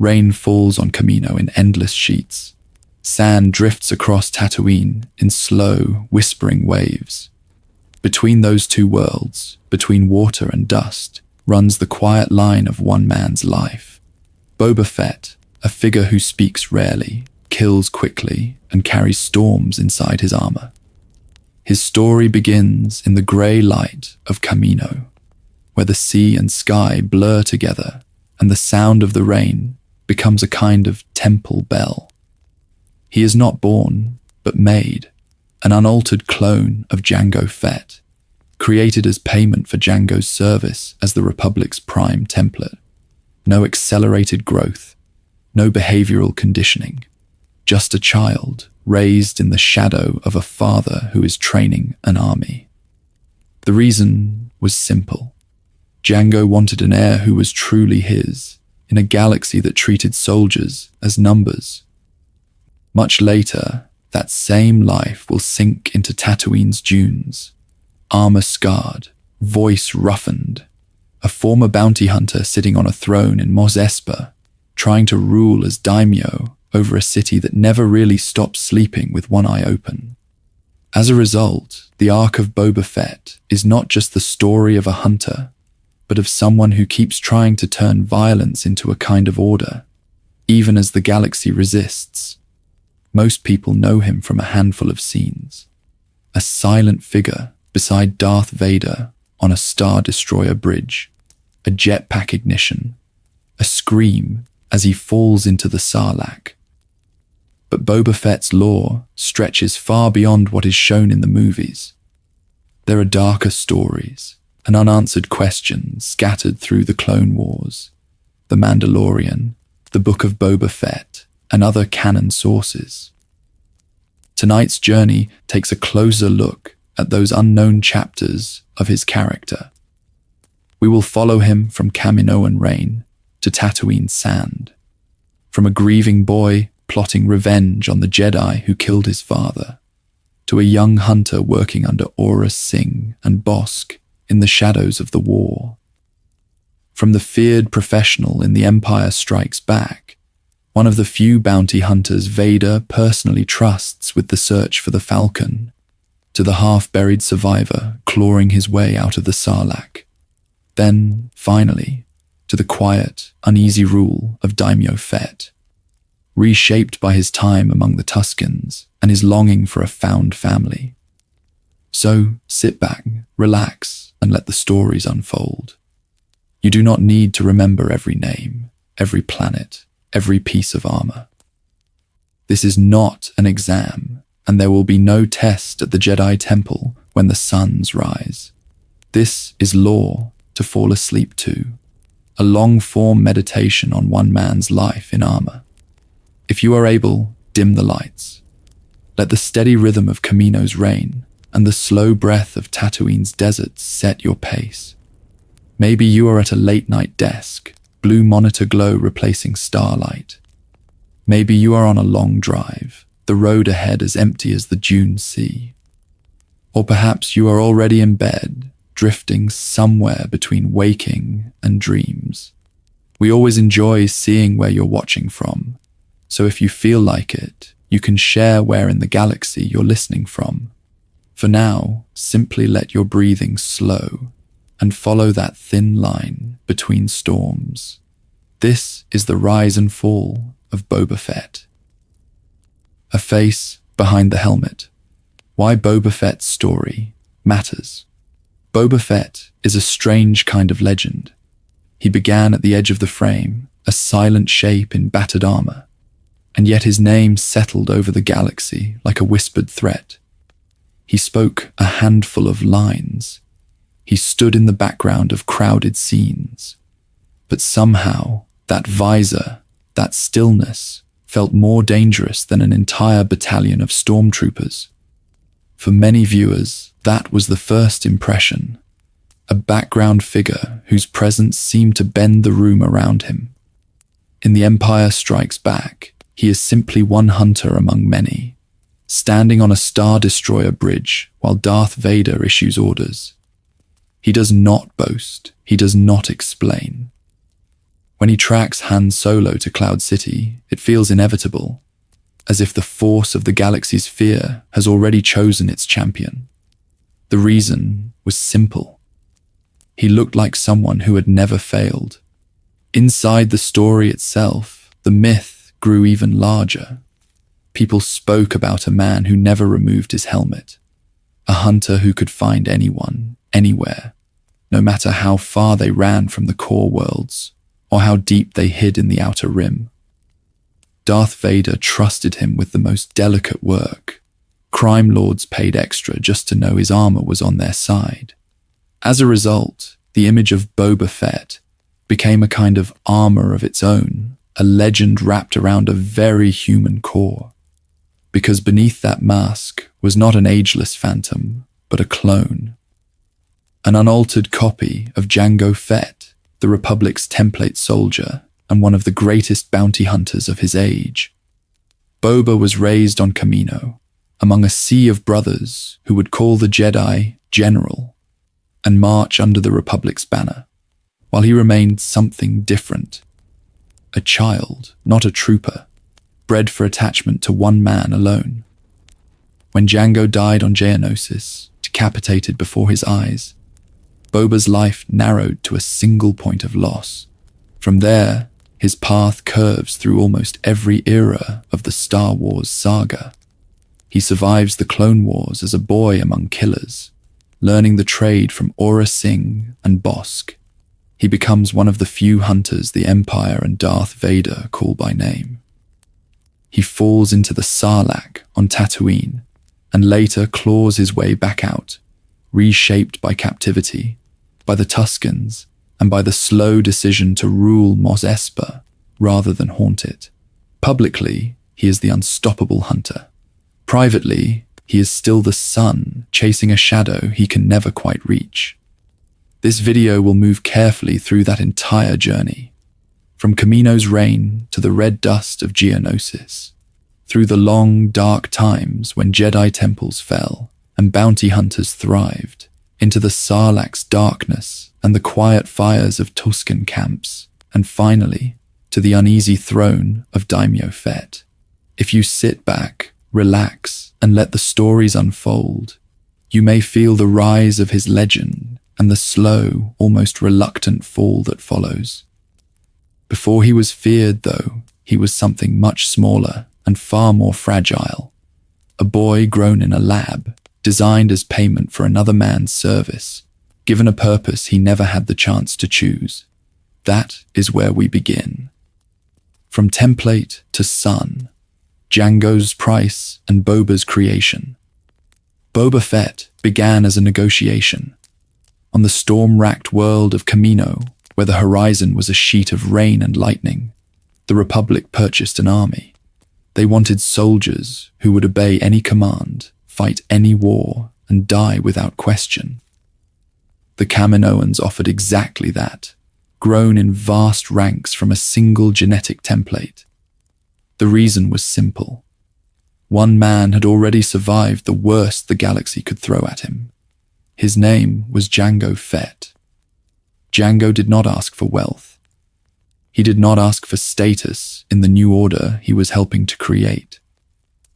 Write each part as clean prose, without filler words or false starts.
Rain falls on Kamino in endless sheets. Sand drifts across Tatooine in slow, whispering waves. Between those two worlds, between water and dust, runs the quiet line of one man's life. Boba Fett, a figure who speaks rarely, kills quickly, and carries storms inside his armor. His story begins in the grey light of Kamino, where the sea and sky blur together and the sound of the rain becomes a kind of temple bell. He is not born, but made, an unaltered clone of Jango Fett, created as payment for Jango's service as the Republic's prime template. No accelerated growth, no behavioral conditioning, just a child raised in the shadow of a father who is training an army. The reason was simple. Jango wanted an heir who was truly his, in a galaxy that treated soldiers as numbers. Much later, that same life will sink into Tatooine's dunes, armor scarred, voice roughened, a former bounty hunter sitting on a throne in Mos Espa, trying to rule as daimyo over a city that never really stopped sleeping with one eye open. As a result, the arc of Boba Fett is not just the story of a hunter, but of someone who keeps trying to turn violence into a kind of order, even as the galaxy resists. Most people know him from a handful of scenes. A silent figure beside Darth Vader on a Star Destroyer bridge, a jetpack ignition, a scream as he falls into the Sarlacc. But Boba Fett's lore stretches far beyond what is shown in the movies. There are darker stories and unanswered questions scattered through the Clone Wars, The Mandalorian, the Book of Boba Fett, and other canon sources. Tonight's journey takes a closer look at those unknown chapters of his character. We will follow him from Kamino Rain to Tatooine's sand, from a grieving boy plotting revenge on the Jedi who killed his father, to a young hunter working under Aurra Sing and Bossk in the shadows of the war. From the feared professional in The Empire Strikes Back, one of the few bounty hunters Vader personally trusts with the search for the Falcon, to the half-buried survivor clawing his way out of the Sarlacc. Then, finally, to the quiet, uneasy rule of Daimyo Fett, reshaped by his time among the Tuskens and his longing for a found family. So, sit back, relax, and let the stories unfold. You do not need to remember every name, every planet, every piece of armor. This is not an exam, and there will be no test at the Jedi Temple when the suns rise. This is lore to fall asleep to, a long-form meditation on one man's life in armor. If you are able, dim the lights. Let the steady rhythm of Kamino's rain and the slow breath of Tatooine's deserts set your pace. Maybe you are at a late-night desk, blue monitor glow replacing starlight. Maybe you are on a long drive, the road ahead as empty as the dune sea. Or perhaps you are already in bed, drifting somewhere between waking and dreams. We always enjoy seeing where you're watching from, so if you feel like it, you can share where in the galaxy you're listening from. For now, simply let your breathing slow and follow that thin line between storms. This is the rise and fall of Boba Fett. A face behind the helmet. Why Boba Fett's story matters. Boba Fett is a strange kind of legend. He began at the edge of the frame, a silent shape in battered armor, and yet his name settled over the galaxy like a whispered threat. He spoke a handful of lines. He stood in the background of crowded scenes. But somehow, that visor, that stillness, felt more dangerous than an entire battalion of stormtroopers. For many viewers, that was the first impression. A background figure whose presence seemed to bend the room around him. In The Empire Strikes Back, he is simply one hunter among many, standing on a Star Destroyer bridge while Darth Vader issues orders. He does not boast, he does not explain. When he tracks Han Solo to Cloud City, it feels inevitable, as if the force of the galaxy's fear has already chosen its champion. The reason was simple. He looked like someone who had never failed. Inside the story itself, the myth grew even larger. People spoke about a man who never removed his helmet, a hunter who could find anyone, anywhere, no matter how far they ran from the core worlds or how deep they hid in the outer rim. Darth Vader trusted him with the most delicate work. Crime lords paid extra just to know his armor was on their side. As a result, the image of Boba Fett became a kind of armor of its own, a legend wrapped around a very human core. Because beneath that mask was not an ageless phantom, but a clone. An unaltered copy of Jango Fett, the Republic's template soldier and one of the greatest bounty hunters of his age. Boba was raised on Kamino, among a sea of brothers who would call the Jedi General and march under the Republic's banner, while he remained something different. A child, not a trooper, bred for attachment to one man alone. When Jango died on Geonosis, decapitated before his eyes, Boba's life narrowed to a single point of loss. From there, his path curves through almost every era of the Star Wars saga. He survives the Clone Wars as a boy among killers, learning the trade from Aurra Sing and Bossk. He becomes one of the few hunters the Empire and Darth Vader call by name. He falls into the Sarlacc on Tatooine and later claws his way back out, reshaped by captivity, by the Tuskens, and by the slow decision to rule Mos Espa rather than haunt it. Publicly, he is the unstoppable hunter. Privately, he is still the sun chasing a shadow he can never quite reach. This video will move carefully through that entire journey, from Kamino's reign to the red dust of Geonosis, through the long, dark times when Jedi temples fell and bounty hunters thrived, into the Sarlacc's darkness and the quiet fires of Tusken camps, and finally, to the uneasy throne of Daimyo Fett. If you sit back, relax, and let the stories unfold, you may feel the rise of his legend and the slow, almost reluctant fall that follows. Before he was feared, though, he was something much smaller and far more fragile. A boy grown in a lab, designed as payment for another man's service, given a purpose he never had the chance to choose. That is where we begin. From template to sun, Jango's price and Boba's creation. Boba Fett began as a negotiation. On the storm-racked world of Kamino, where the horizon was a sheet of rain and lightning, the Republic purchased an army. They wanted soldiers who would obey any command, fight any war, and die without question. The Kaminoans offered exactly that, grown in vast ranks from a single genetic template. The reason was simple. One man had already survived the worst the galaxy could throw at him. His name was Jango Fett. Jango did not ask for wealth. He did not ask for status in the new order he was helping to create.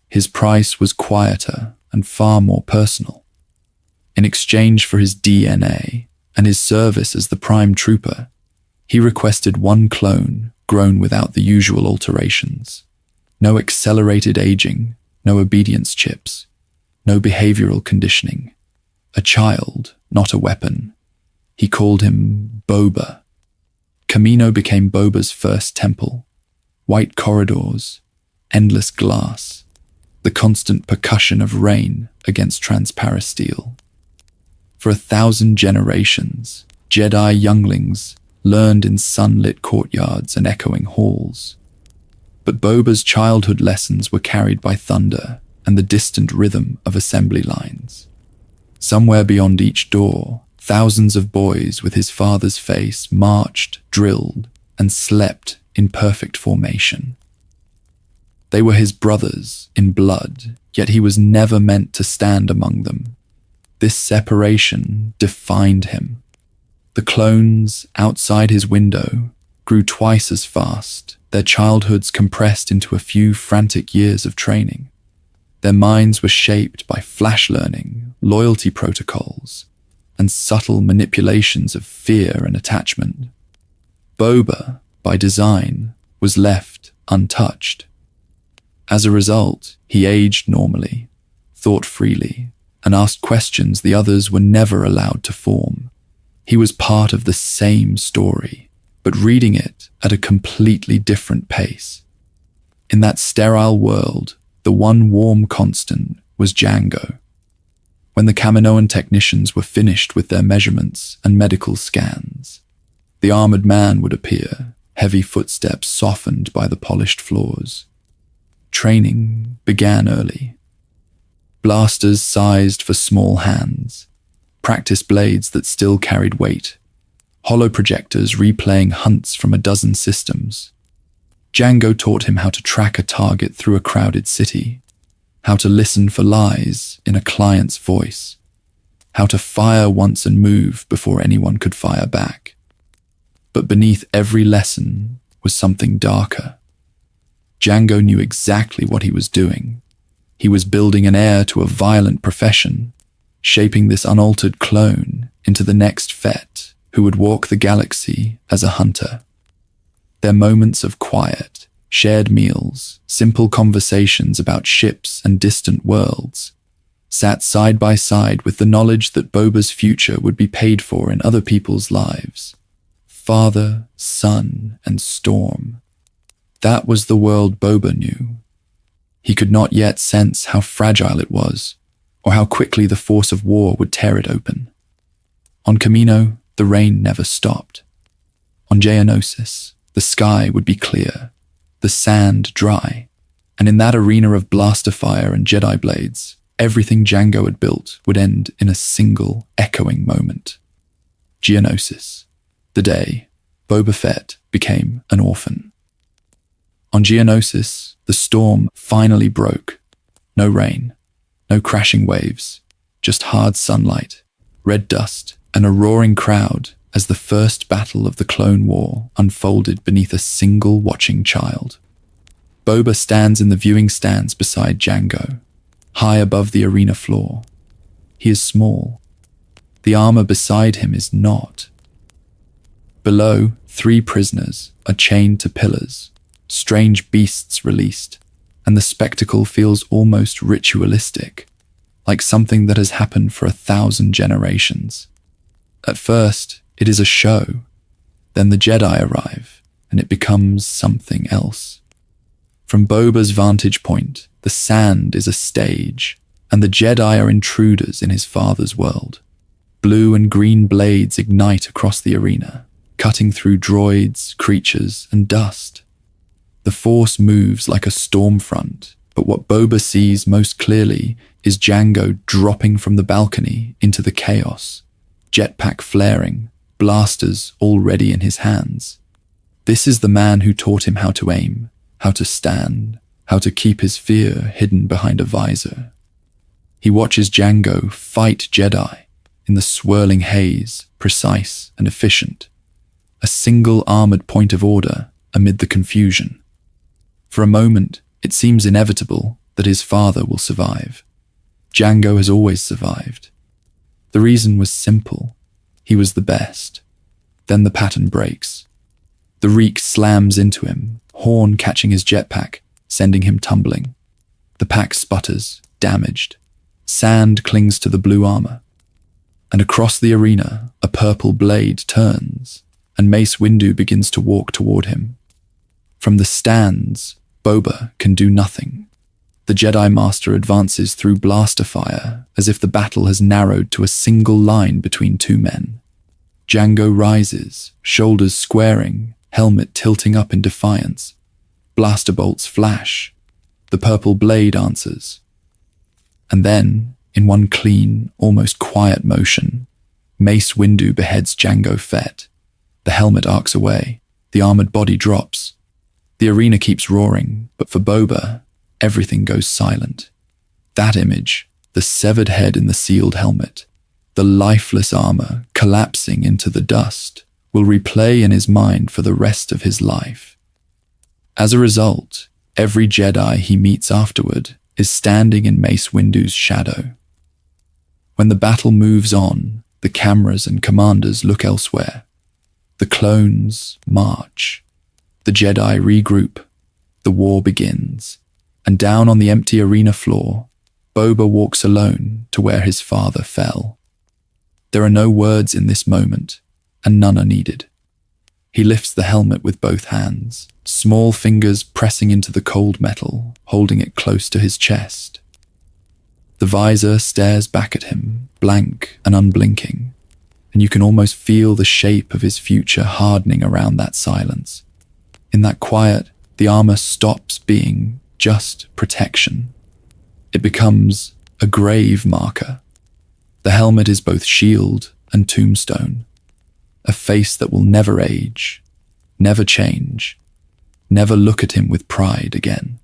His price was quieter and far more personal. In exchange for his DNA and his service as the Prime Trooper, he requested one clone grown without the usual alterations. No accelerated aging, no obedience chips, no behavioral conditioning. A child, not a weapon. He called him Boba. Kamino became Boba's first temple. White corridors, endless glass, the constant percussion of rain against transparent steel. For 1,000 generations, Jedi younglings learned in sunlit courtyards and echoing halls. But Boba's childhood lessons were carried by thunder and the distant rhythm of assembly lines. Somewhere beyond each door, thousands of boys with his father's face marched, drilled, and slept in perfect formation. They were his brothers in blood, yet he was never meant to stand among them. This separation defined him. The clones outside his window grew twice as fast, their childhoods compressed into a few frantic years of training. Their minds were shaped by flash learning, loyalty protocols, and subtle manipulations of fear and attachment. Boba, by design, was left untouched. As a result, he aged normally, thought freely, and asked questions the others were never allowed to form. He was part of the same story, but reading it at a completely different pace. In that sterile world, the one warm constant was Jango. When the Kaminoan technicians were finished with their measurements and medical scans, the armored man would appear, heavy footsteps softened by the polished floors. Training began early. Blasters sized for small hands, practice blades that still carried weight, hollow projectors replaying hunts from a dozen systems. Jango taught him how to track a target through a crowded city, how to listen for lies in a client's voice, how to fire once and move before anyone could fire back. But beneath every lesson was something darker. Jango knew exactly what he was doing. He was building an heir to a violent profession, shaping this unaltered clone into the next Fett who would walk the galaxy as a hunter. Their moments of quiet, shared meals, simple conversations about ships and distant worlds, sat side by side with the knowledge that Boba's future would be paid for in other people's lives. Father, son, and storm. That was the world Boba knew. He could not yet sense how fragile it was, or how quickly the force of war would tear it open. On Kamino, the rain never stopped. On Geonosis, the sky would be clear, the sand dry, and in that arena of blaster fire and Jedi blades, everything Jango had built would end in a single, echoing moment. Geonosis, the day Boba Fett became an orphan. On Geonosis, the storm finally broke. No rain, no crashing waves, just hard sunlight, red dust, and a roaring crowd as the first battle of the Clone War unfolded beneath a single watching child. Boba stands in the viewing stands beside Jango, high above the arena floor. He is small. The armor beside him is not. Below, 3 prisoners are chained to pillars, strange beasts released, and the spectacle feels almost ritualistic, like something that has happened for 1,000 generations. At first, it is a show. Then the Jedi arrive, and it becomes something else. From Boba's vantage point, the sand is a stage, and the Jedi are intruders in his father's world. Blue and green blades ignite across the arena, cutting through droids, creatures, and dust. The Force moves like a storm front, but what Boba sees most clearly is Jango dropping from the balcony into the chaos, jetpack flaring, blasters already in his hands. This is the man who taught him how to aim, how to stand, how to keep his fear hidden behind a visor. He watches Jango fight Jedi in the swirling haze, precise and efficient. A single armored point of order amid the confusion. For a moment, it seems inevitable that his father will survive. Jango has always survived. The reason was simple. He was the best. Then the pattern breaks. The reek slams into him, horn catching his jetpack, sending him tumbling. The pack sputters, damaged. Sand clings to the blue armor. And across the arena, a purple blade turns, and Mace Windu begins to walk toward him. From the stands, Boba can do nothing. The Jedi Master advances through blaster fire as if the battle has narrowed to a single line between 2 men. Jango rises, shoulders squaring, helmet tilting up in defiance. Blaster bolts flash. The purple blade answers. And then, in one clean, almost quiet motion, Mace Windu beheads Jango Fett. The helmet arcs away. The armored body drops. The arena keeps roaring, but for Boba, everything goes silent. That image, the severed head in the sealed helmet, the lifeless armor collapsing into the dust, will replay in his mind for the rest of his life. As a result, every Jedi he meets afterward is standing in Mace Windu's shadow. When the battle moves on, the cameras and commanders look elsewhere. The clones march. The Jedi regroup. The war begins. And down on the empty arena floor, Boba walks alone to where his father fell. There are no words in this moment, and none are needed. He lifts the helmet with both hands, small fingers pressing into the cold metal, holding it close to his chest. The visor stares back at him, blank and unblinking, and you can almost feel the shape of his future hardening around that silence. In that quiet, the armor stops being just protection. It becomes a grave marker. The helmet is both shield and tombstone, a face that will never age, never change, never look at him with pride again.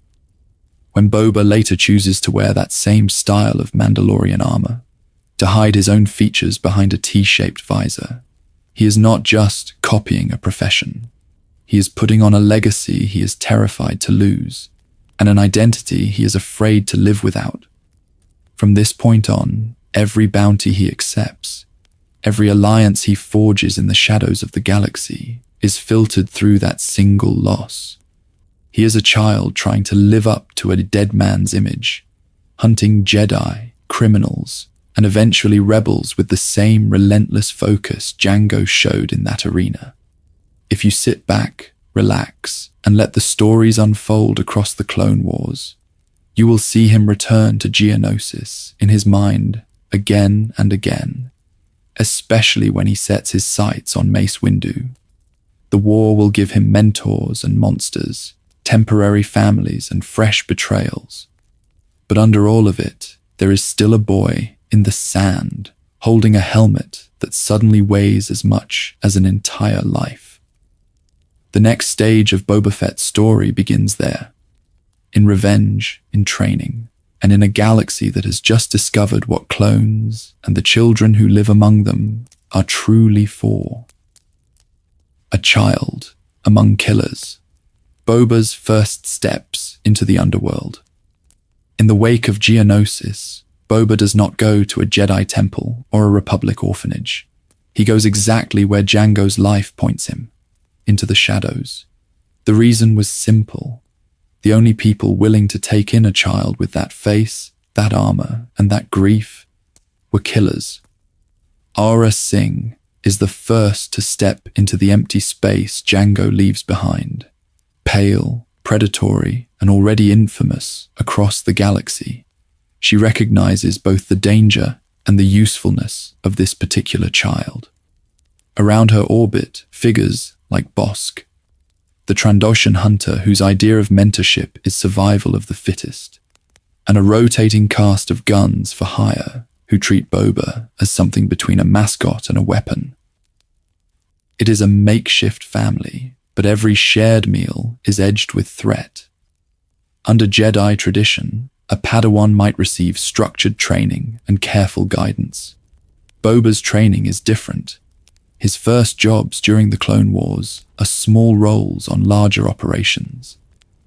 When Boba later chooses to wear that same style of Mandalorian armor, to hide his own features behind a T-shaped visor, he is not just copying a profession. He is putting on a legacy he is terrified to lose, and an identity he is afraid to live without. From this point on, every bounty he accepts, every alliance he forges in the shadows of the galaxy, is filtered through that single loss. He is a child trying to live up to a dead man's image, hunting Jedi, criminals, and eventually rebels with the same relentless focus Jango showed in that arena. If you sit back, relax, and let the stories unfold across the Clone Wars, you will see him return to Geonosis in his mind again and again, especially when he sets his sights on Mace Windu. The war will give him mentors and monsters, temporary families and fresh betrayals. But under all of it, there is still a boy in the sand, holding a helmet that suddenly weighs as much as an entire life. The next stage of Boba Fett's story begins there, in revenge, in training, and in a galaxy that has just discovered what clones and the children who live among them are truly for. A child among killers. Boba's first steps into the underworld. In the wake of Geonosis, Boba does not go to a Jedi temple or a Republic orphanage. He goes exactly where Jango's life points him, into the shadows. The reason was simple. The only people willing to take in a child with that face, that armor, and that grief were killers. Aurra Sing is the first to step into the empty space Jango leaves behind. Pale, predatory, and already infamous across the galaxy, she recognizes both the danger and the usefulness of this particular child. Around her orbit, figures like Bosk, the Trandoshan hunter whose idea of mentorship is survival of the fittest, and a rotating cast of guns for hire who treat Boba as something between a mascot and a weapon. It is a makeshift family, but every shared meal is edged with threat. Under Jedi tradition, a Padawan might receive structured training and careful guidance. Boba's training is different. His first jobs during the Clone Wars are small roles on larger operations,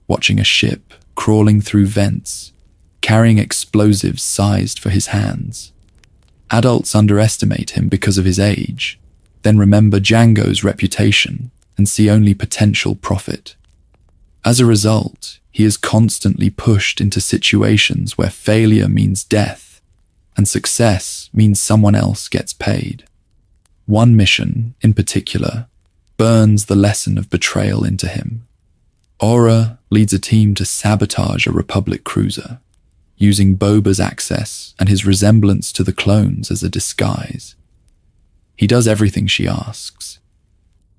watching a ship crawling through vents, carrying explosives sized for his hands. Adults underestimate him because of his age, then remember Jango's reputation and see only potential profit. As a result, he is constantly pushed into situations where failure means death and success means someone else gets paid. One mission, in particular, burns the lesson of betrayal into him. Aurra leads a team to sabotage a Republic cruiser, using Boba's access and his resemblance to the clones as a disguise. He does everything she asks.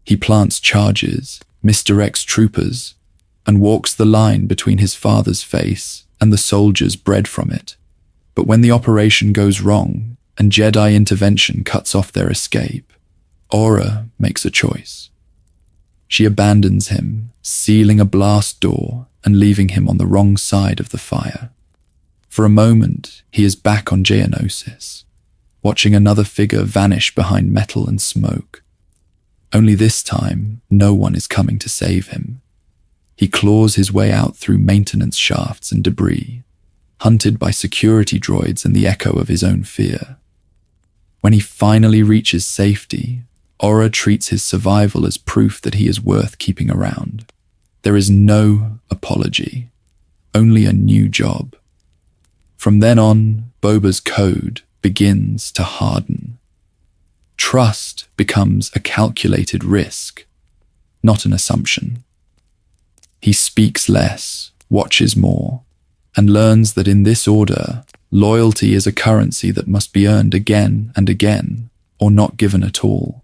He plants charges, misdirects troopers, and walks the line between his father's face and the soldiers bred from it. But when the operation goes wrong and Jedi intervention cuts off their escape, Aurra makes a choice. She abandons him, sealing a blast door and leaving him on the wrong side of the fire. For a moment, he is back on Geonosis, watching another figure vanish behind metal and smoke. Only this time, no one is coming to save him. He claws his way out through maintenance shafts and debris, hunted by security droids and the echo of his own fear. When he finally reaches safety, Aura treats his survival as proof that he is worth keeping around. There is no apology, only a new job. From then on, Boba's code begins to harden. Trust becomes a calculated risk, not an assumption. He speaks less, watches more, and learns that in this order, loyalty is a currency that must be earned again and again, or not given at all.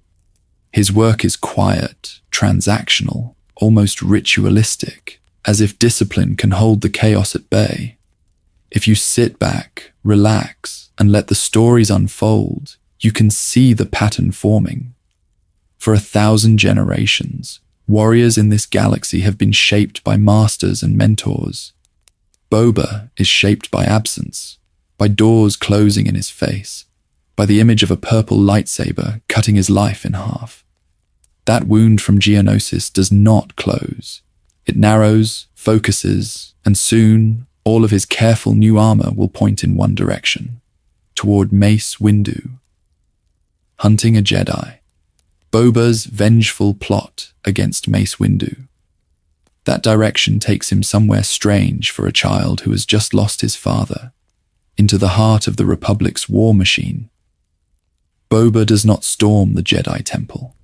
His work is quiet, transactional, almost ritualistic, as if discipline can hold the chaos at bay. If you sit back, relax, and let the stories unfold, you can see the pattern forming. For 1,000 generations, warriors in this galaxy have been shaped by masters and mentors. Boba is shaped by absence, by doors closing in his face, by the image of a purple lightsaber cutting his life in half. That wound from Geonosis does not close. It narrows, focuses, and soon all of his careful new armor will point in one direction, toward Mace Windu. Hunting a Jedi. Boba's vengeful plot against Mace Windu. That direction takes him somewhere strange for a child who has just lost his father, into the heart of the Republic's war machine. Boba does not storm the Jedi Temple.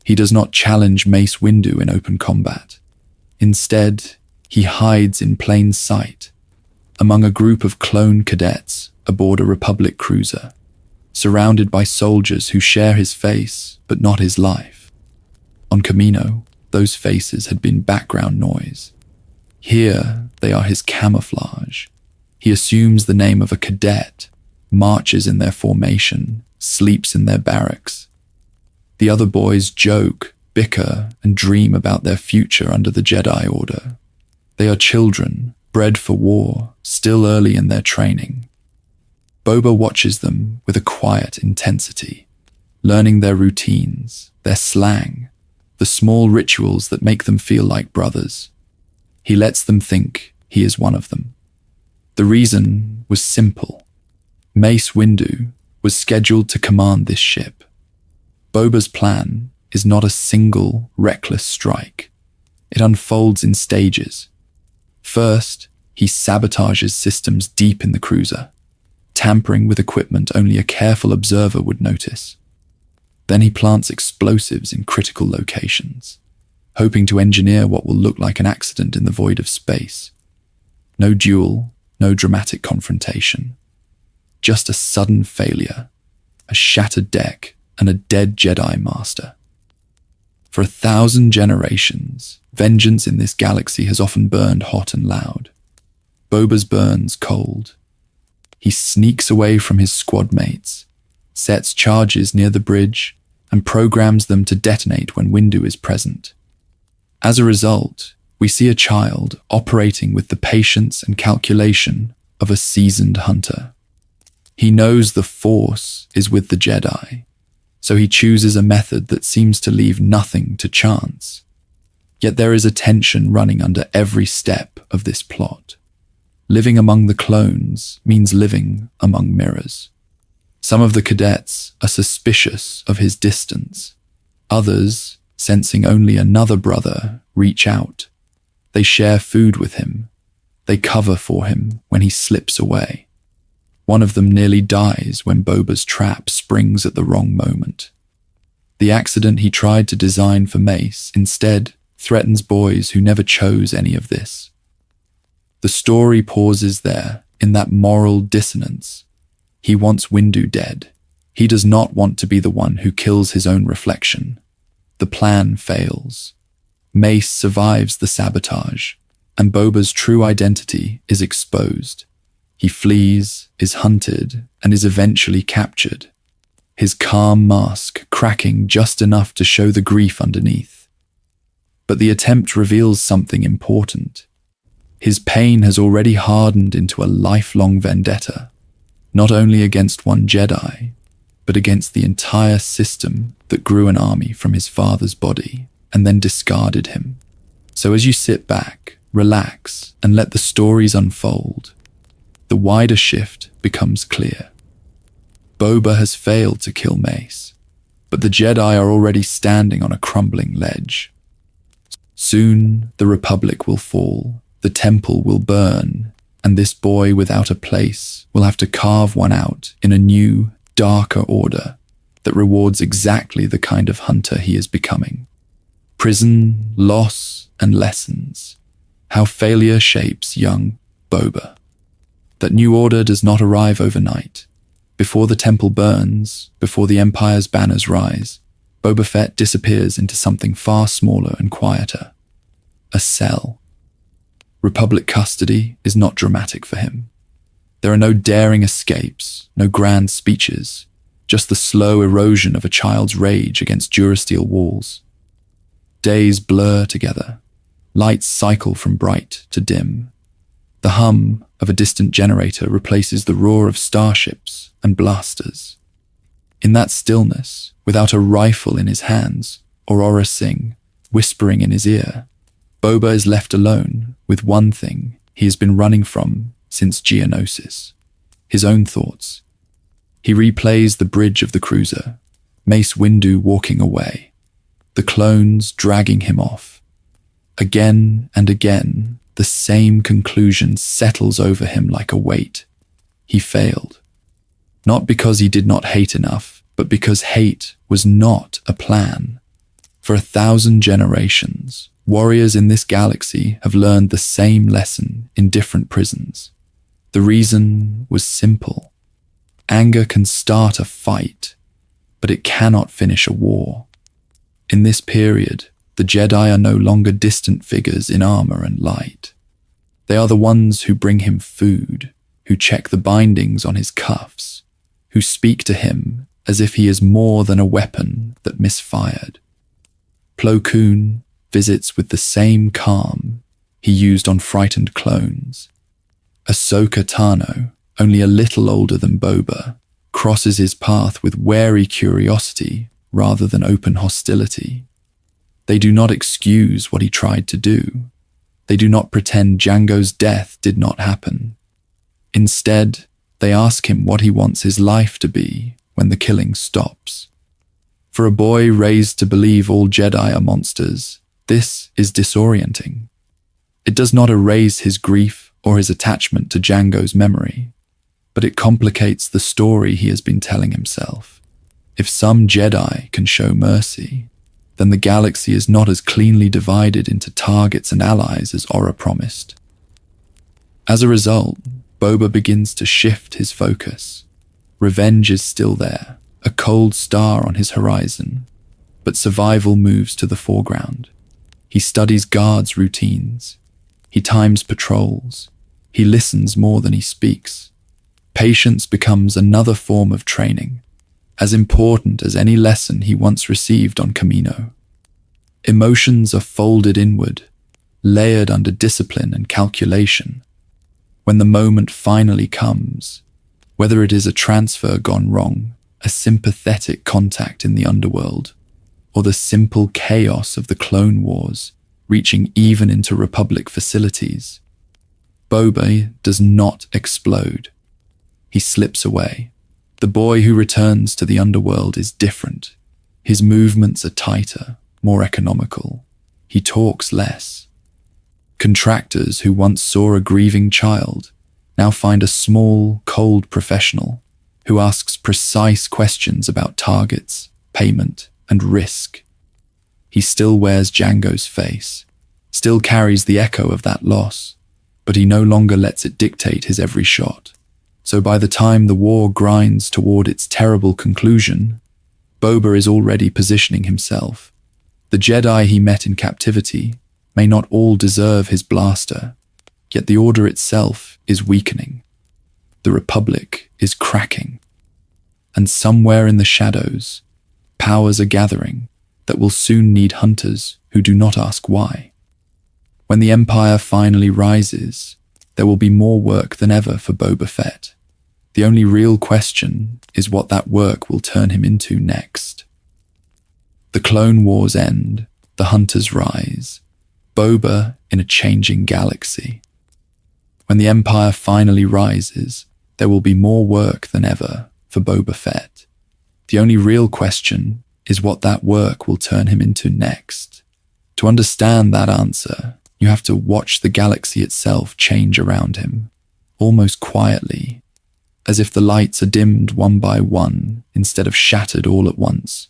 He does not challenge Mace Windu in open combat. Instead, he hides in plain sight, among a group of clone cadets aboard a Republic cruiser, surrounded by soldiers who share his face but not his life. On Kamino, those faces had been background noise. Here, they are his camouflage. He assumes the name of a cadet, marches in their formation, sleeps in their barracks. The other boys joke, bicker, and dream about their future under the Jedi Order. They are children, bred for war, still early in their training. Boba watches them with a quiet intensity, learning their routines, their slang, the small rituals that make them feel like brothers. He lets them think he is one of them. The reason was simple. Mace Windu was scheduled to command this ship. Boba's plan is not a single, reckless strike. It unfolds in stages. First, he sabotages systems deep in the cruiser, tampering with equipment only a careful observer would notice. Then he plants explosives in critical locations, hoping to engineer what will look like an accident in the void of space. No duel, no dramatic confrontation. Just a sudden failure, a shattered deck, and a dead Jedi Master. For 1,000 generations, vengeance in this galaxy has often burned hot and loud. Boba's burns cold. He sneaks away from his squad mates, sets charges near the bridge, and programs them to detonate when Windu is present. As a result, we see a child operating with the patience and calculation of a seasoned hunter. He knows the Force is with the Jedi, so he chooses a method that seems to leave nothing to chance. Yet there is a tension running under every step of this plot. Living among the clones means living among mirrors. Some of the cadets are suspicious of his distance. Others, sensing only another brother, reach out. They share food with him. They cover for him when he slips away. One of them nearly dies when Boba's trap springs at the wrong moment. The accident he tried to design for Mace instead threatens boys who never chose any of this. The story pauses there, in that moral dissonance. He wants Windu dead. He does not want to be the one who kills his own reflection. The plan fails. Mace survives the sabotage, and Boba's true identity is exposed. He flees, is hunted, and is eventually captured, his calm mask cracking just enough to show the grief underneath. But the attempt reveals something important. His pain has already hardened into a lifelong vendetta, not only against one Jedi, but against the entire system that grew an army from his father's body and then discarded him. So as you sit back, relax, and let the stories unfold, the wider shift becomes clear. Boba has failed to kill Mace, but the Jedi are already standing on a crumbling ledge. Soon the Republic will fall, the temple will burn, and this boy without a place will have to carve one out in a new, darker order that rewards exactly the kind of hunter he is becoming. Prison, loss, and lessons. How failure shapes young Boba. That new order does not arrive overnight. Before the temple burns, before the Empire's banners rise, Boba Fett disappears into something far smaller and quieter. A cell. Republic custody is not dramatic for him. There are no daring escapes, no grand speeches, just the slow erosion of a child's rage against durasteel walls. Days blur together. Lights cycle from bright to dim. The hum of a distant generator replaces the roar of starships and blasters. In that stillness, without a rifle in his hands, or Aurra Singh whispering in his ear, Boba is left alone with one thing he has been running from since Geonosis: his own thoughts. He replays the bridge of the cruiser, Mace Windu walking away, the clones dragging him off. Again and again, the same conclusion settles over him like a weight. He failed. Not because he did not hate enough, but because hate was not a plan. For 1,000 generations, warriors in this galaxy have learned the same lesson in different prisons. The reason was simple. Anger can start a fight, but it cannot finish a war. In this period, the Jedi are no longer distant figures in armor and light. They are the ones who bring him food, who check the bindings on his cuffs, who speak to him as if he is more than a weapon that misfired. Plo Koon visits with the same calm he used on frightened clones. Ahsoka Tano, only a little older than Boba, crosses his path with wary curiosity rather than open hostility. They do not excuse what he tried to do. They do not pretend Jango's death did not happen. Instead, they ask him what he wants his life to be when the killing stops. For a boy raised to believe all Jedi are monsters, this is disorienting. It does not erase his grief or his attachment to Jango's memory, but it complicates the story he has been telling himself. If some Jedi can show mercy, then the galaxy is not as cleanly divided into targets and allies as Aurra promised. As a result, Boba begins to shift his focus. Revenge is still there, a cold star on his horizon, but survival moves to the foreground. He studies guards' routines. He times patrols. He listens more than he speaks. Patience becomes another form of training, as important as any lesson he once received on Kamino. Emotions are folded inward, layered under discipline and calculation. When the moment finally comes, whether it is a transfer gone wrong, a sympathetic contact in the underworld, or the simple chaos of the Clone Wars reaching even into Republic facilities, Boba does not explode. He slips away. The boy who returns to the underworld is different. His movements are tighter, more economical. He talks less. Contractors who once saw a grieving child now find a small, cold professional who asks precise questions about targets, payment, and risk. He still wears Jango's face, still carries the echo of that loss, but he no longer lets it dictate his every shot. So by the time the war grinds toward its terrible conclusion, Boba is already positioning himself. The Jedi he met in captivity may not all deserve his blaster, yet the Order itself is weakening. The Republic is cracking. And somewhere in the shadows, powers are gathering that will soon need hunters who do not ask why. When the Empire finally rises, there will be more work than ever for Boba Fett. The only real question is what that work will turn him into next. The Clone Wars end, the Hunters rise, Boba in a changing galaxy. When the Empire finally rises, there will be more work than ever for Boba Fett. The only real question is what that work will turn him into next. To understand that answer, you have to watch the galaxy itself change around him, almost quietly, as if the lights are dimmed one by one instead of shattered all at once.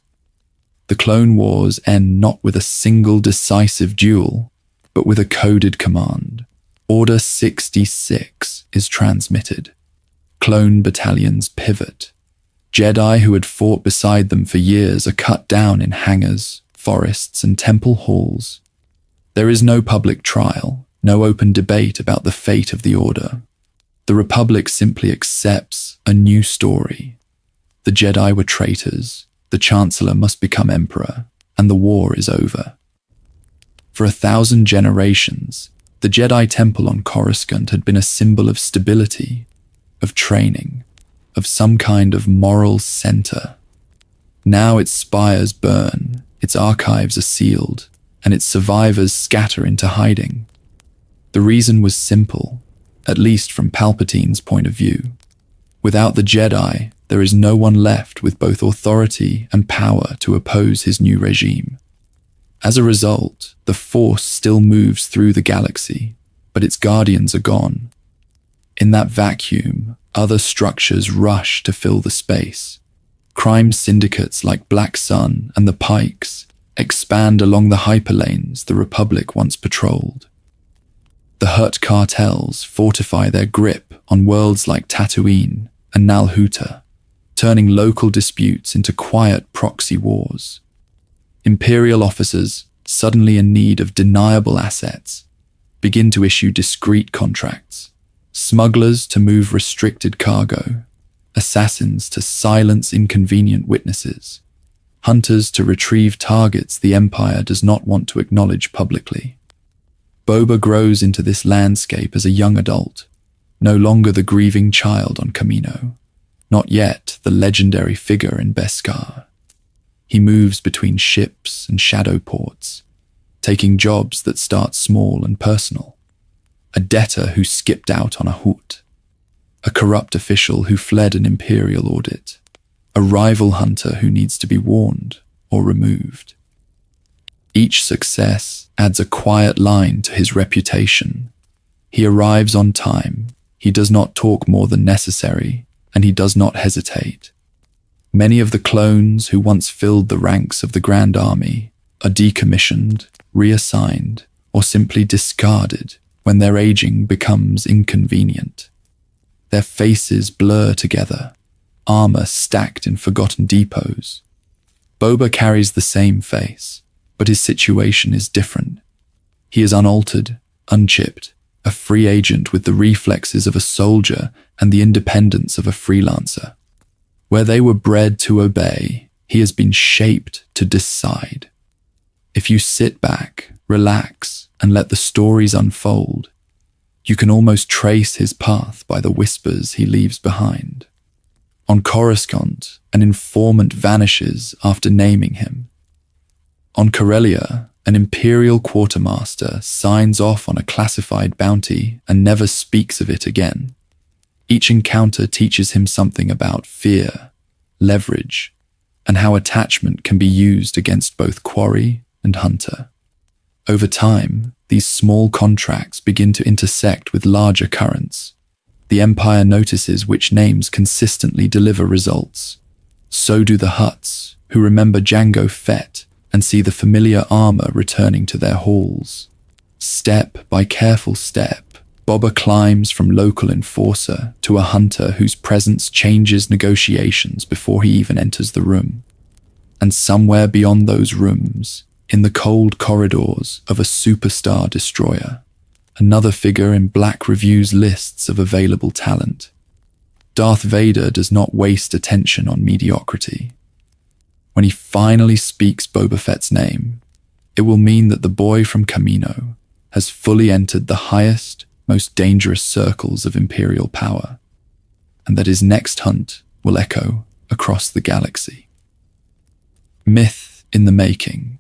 The Clone Wars end not with a single decisive duel, but with a coded command. Order 66 is transmitted. Clone battalions pivot. Jedi who had fought beside them for years are cut down in hangars, forests, and temple halls. There is no public trial, no open debate about the fate of the Order. The Republic simply accepts a new story. The Jedi were traitors, the Chancellor must become Emperor, and the war is over. For 1,000 generations, the Jedi Temple on Coruscant had been a symbol of stability, of training, of some kind of moral center. Now its spires burn, its archives are sealed, and its survivors scatter into hiding. The reason was simple, at least from Palpatine's point of view. Without the Jedi, there is no one left with both authority and power to oppose his new regime. As a result, the Force still moves through the galaxy, but its guardians are gone. In that vacuum, other structures rush to fill the space. Crime syndicates like Black Sun and the Pikes expand along the hyperlanes the Republic once patrolled. The Hutt cartels fortify their grip on worlds like Tatooine and Nalhuta, turning local disputes into quiet proxy wars. Imperial officers, suddenly in need of deniable assets, begin to issue discreet contracts. Smugglers to move restricted cargo, assassins to silence inconvenient witnesses, hunters to retrieve targets the Empire does not want to acknowledge publicly. Boba grows into this landscape as a young adult, no longer the grieving child on Kamino, not yet the legendary figure in Beskar. He moves between ships and shadow ports, taking jobs that start small and personal. A debtor who skipped out on a hoot, a corrupt official who fled an imperial audit, a rival hunter who needs to be warned or removed. Each success adds a quiet line to his reputation. He arrives on time, he does not talk more than necessary, and he does not hesitate. Many of the clones who once filled the ranks of the Grand Army are decommissioned, reassigned, or simply discarded when their aging becomes inconvenient. Their faces blur together, armor stacked in forgotten depots. Boba carries the same face, but his situation is different. He is unaltered, unchipped, a free agent with the reflexes of a soldier and the independence of a freelancer. Where they were bred to obey, he has been shaped to decide. If you sit back, relax, and let the stories unfold, you can almost trace his path by the whispers he leaves behind. On Coruscant, an informant vanishes after naming him. On Corellia, an imperial quartermaster signs off on a classified bounty and never speaks of it again. Each encounter teaches him something about fear, leverage, and how attachment can be used against both quarry and hunter. Over time, these small contracts begin to intersect with larger currents. The Empire notices which names consistently deliver results. So do the Hutts, who remember Jango Fett and see the familiar armor returning to their halls. Step by careful step, Boba climbs from local enforcer to a hunter whose presence changes negotiations before he even enters the room. And somewhere beyond those rooms, in the cold corridors of a superstar destroyer, another figure in Black Review's lists of available talent. Darth Vader does not waste attention on mediocrity. When he finally speaks Boba Fett's name, it will mean that the boy from Kamino has fully entered the highest, most dangerous circles of Imperial power. and that his next hunt will echo across the galaxy. Myth in the making.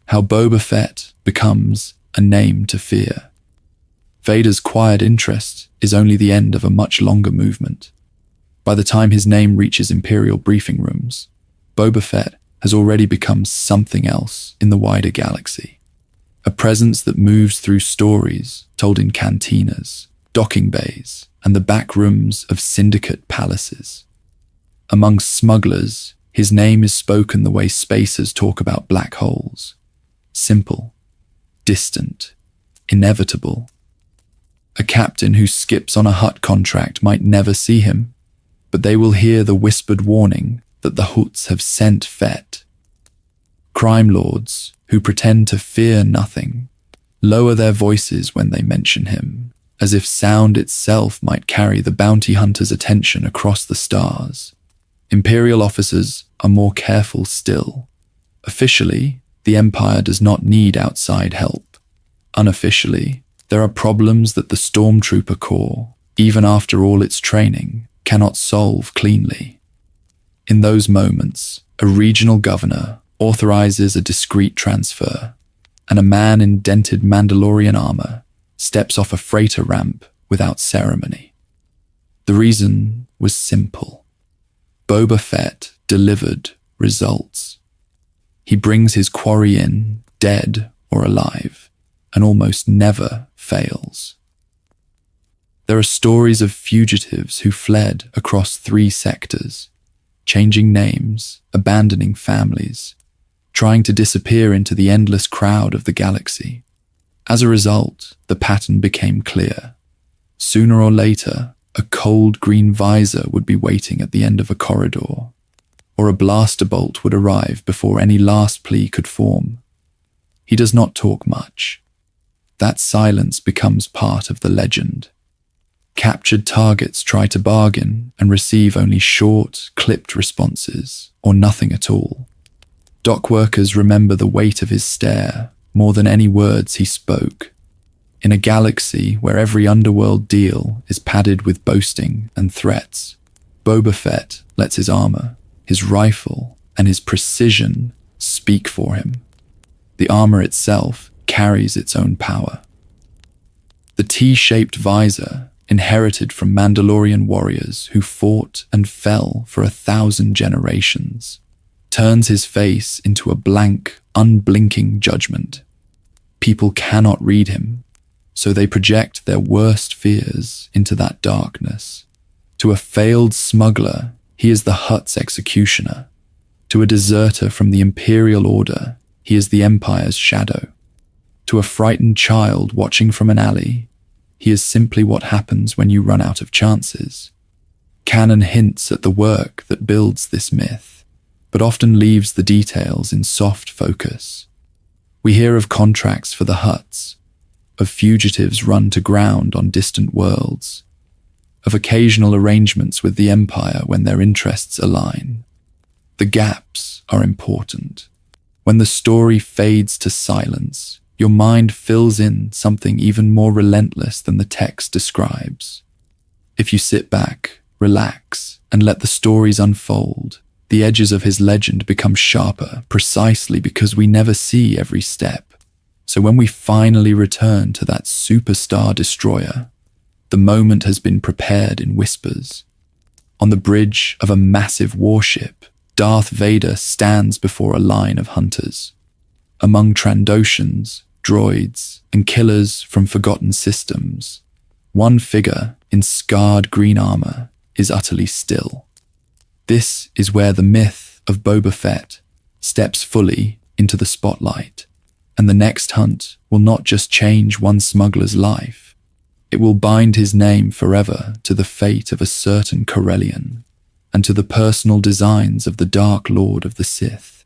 How Boba Fett becomes a name to fear. Vader's quiet interest is only the end of a much longer movement. By the time his name reaches Imperial briefing rooms, Boba Fett has already become something else in the wider galaxy. A presence that moves through stories told in cantinas, docking bays, and the back rooms of syndicate palaces. Among smugglers, his name is spoken the way spacers talk about black holes. Simple, distant, inevitable. A captain who skips on a Hutt contract might never see him, but they will hear the whispered warning that the Hutts have sent Fett. Crime lords, who pretend to fear nothing, lower their voices when they mention him, as if sound itself might carry the bounty hunter's attention across the stars. Imperial officers are more careful still. Officially, the Empire does not need outside help. Unofficially, there are problems that the Stormtrooper Corps, even after all its training, cannot solve cleanly. In those moments, a regional governor authorizes a discreet transfer, and a man in dented Mandalorian armor steps off a freighter ramp without ceremony. The reason was simple. Boba Fett delivered results. He brings his quarry in, dead or alive, and almost never fails. There are stories of fugitives who fled across 3 sectors, changing names, abandoning families, trying to disappear into the endless crowd of the galaxy. As a result, the pattern became clear. Sooner or later, a cold green visor would be waiting at the end of a corridor, or a blaster bolt would arrive before any last plea could form. He does not talk much. That silence becomes part of the legend. Captured targets try to bargain and receive only short, clipped responses, or nothing at all. Dock workers remember the weight of his stare more than any words he spoke. In a galaxy where every underworld deal is padded with boasting and threats, Boba Fett lets his armor, his rifle, and his precision speak for him. The armor itself carries its own power. The T-shaped visor, inherited from Mandalorian warriors who fought and fell for 1,000 generations, turns his face into a blank, unblinking judgment. People cannot read him, so they project their worst fears into that darkness. To a failed smuggler, he is the Hutt's executioner. To a deserter from the Imperial Order, he is the Empire's shadow. To a frightened child watching from an alley, he is simply what happens when you run out of chances. Canon hints at the work that builds this myth, but often leaves the details in soft focus. We hear of contracts for the Hutts, of fugitives run to ground on distant worlds, of occasional arrangements with the Empire when their interests align. The gaps are important. When the story fades to silence, your mind fills in something even more relentless than the text describes. If you sit back, relax, and let the stories unfold, the edges of his legend become sharper precisely because we never see every step. So when we finally return to that superstar destroyer, the moment has been prepared in whispers. On the bridge of a massive warship, Darth Vader stands before a line of hunters. Among Trandoshans, droids, and killers from forgotten systems, one figure in scarred green armor is utterly still. This is where the myth of Boba Fett steps fully into the spotlight, and the next hunt will not just change one smuggler's life, it will bind his name forever to the fate of a certain Corellian, and to the personal designs of the Dark Lord of the Sith.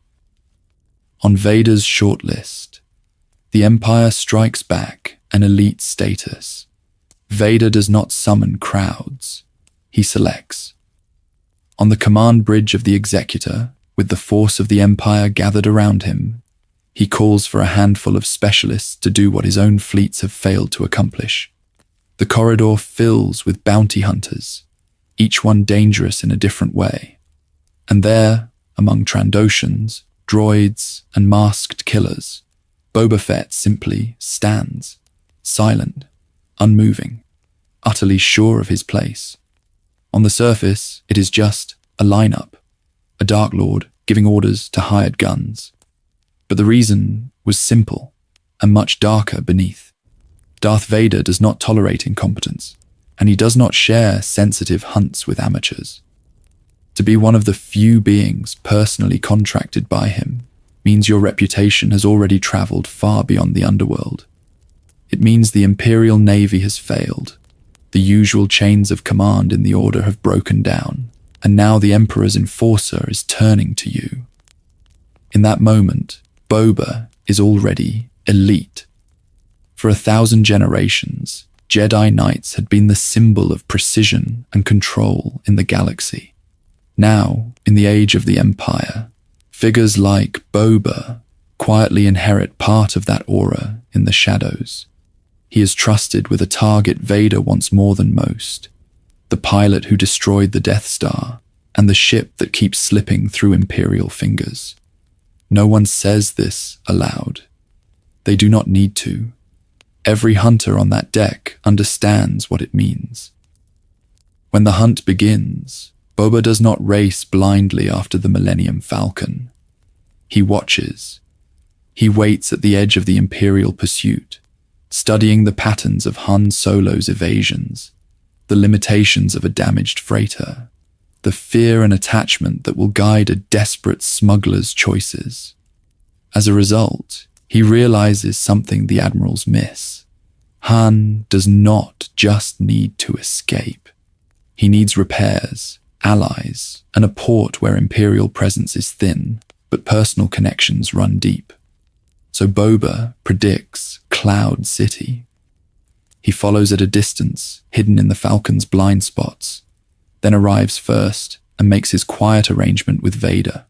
On Vader's shortlist, the Empire strikes back an elite status. Vader does not summon crowds, he selects. On the command bridge of the Executor, with the force of the Empire gathered around him, he calls for a handful of specialists to do what his own fleets have failed to accomplish. The corridor fills with bounty hunters, each one dangerous in a different way. And there, among Trandoshans, droids, and masked killers, Boba Fett simply stands, silent, unmoving, utterly sure of his place. On the surface, it is just a lineup, a Dark Lord giving orders to hired guns. But the reason was simple and much darker beneath. Darth Vader does not tolerate incompetence, and he does not share sensitive hunts with amateurs. To be one of the few beings personally contracted by him means your reputation has already traveled far beyond the underworld. It means the Imperial Navy has failed. The usual chains of command in the Order have broken down, and now the Emperor's enforcer is turning to you. In that moment, Boba is already elite. For 1,000 generations, Jedi Knights had been the symbol of precision and control in the galaxy. Now, in the age of the Empire, figures like Boba quietly inherit part of that aura in the shadows. He is trusted with a target Vader wants more than most, the pilot who destroyed the Death Star, and the ship that keeps slipping through Imperial fingers. No one says this aloud. They do not need to. Every hunter on that deck understands what it means. When the hunt begins, Boba does not race blindly after the Millennium Falcon. He watches. He waits at the edge of the Imperial pursuit, studying the patterns of Han Solo's evasions, the limitations of a damaged freighter, the fear and attachment that will guide a desperate smuggler's choices. As a result, he realizes something the admirals miss. Han does not just need to escape. He needs repairs, allies, and a port where Imperial presence is thin, but personal connections run deep. So Boba predicts Cloud City. He follows at a distance, hidden in the Falcon's blind spots, then arrives first and makes his quiet arrangement with Vader.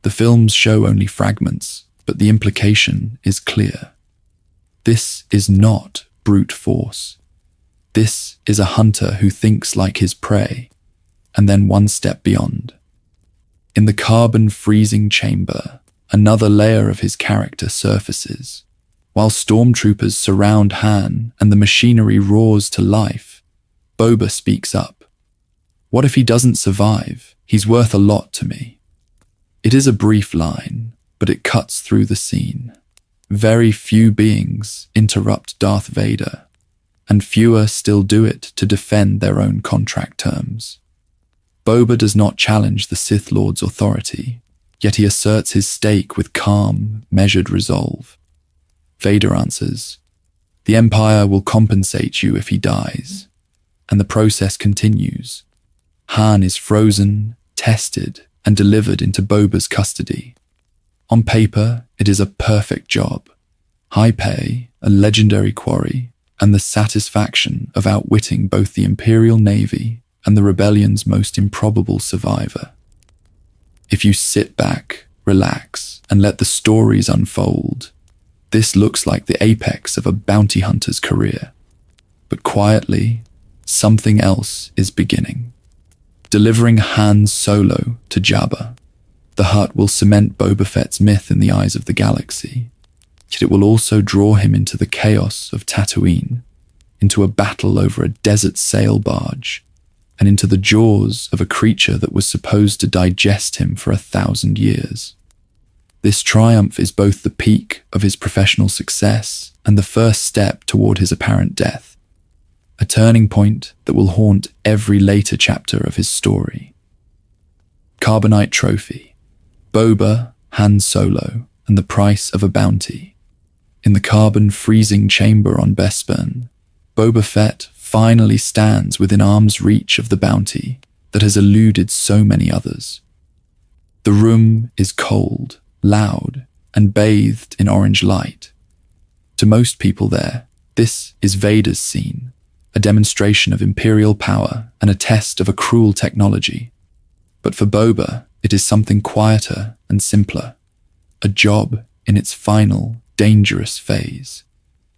The films show only fragments, but the implication is clear. This is not brute force. This is a hunter who thinks like his prey, and then one step beyond. In the carbon freezing chamber, another layer of his character surfaces. While stormtroopers surround Han and the machinery roars to life, Boba speaks up. What if he doesn't survive? He's worth a lot to me. It is a brief line, but it cuts through the scene. Very few beings interrupt Darth Vader, and fewer still do it to defend their own contract terms. Boba does not challenge the Sith Lord's authority, yet he asserts his stake with calm, measured resolve. Vader answers, "The Empire will compensate you if he dies." And the process continues. Han is frozen, tested, and delivered into Boba's custody. On paper, it is a perfect job. High pay, a legendary quarry, and the satisfaction of outwitting both the Imperial Navy and the rebellion's most improbable survivor. If you sit back, relax, and let the stories unfold, this looks like the apex of a bounty hunter's career. But quietly, something else is beginning. Delivering Han Solo to Jabba, the Hutt will cement Boba Fett's myth in the eyes of the galaxy, yet it will also draw him into the chaos of Tatooine, into a battle over a desert sail barge, and into the jaws of a creature that was supposed to digest him for 1,000 years. This triumph is both the peak of his professional success and the first step toward his apparent death, a turning point that will haunt every later chapter of his story. Carbonite Trophy, Boba, Han Solo, and the price of a bounty. In the carbon freezing chamber on Bespin, Boba Fett finally stands within arm's reach of the bounty that has eluded so many others. The room is cold, loud, and bathed in orange light. To most people there, this is Vader's scene, a demonstration of Imperial power and a test of a cruel technology. But for Boba, it is something quieter and simpler, a job in its final, dangerous phase.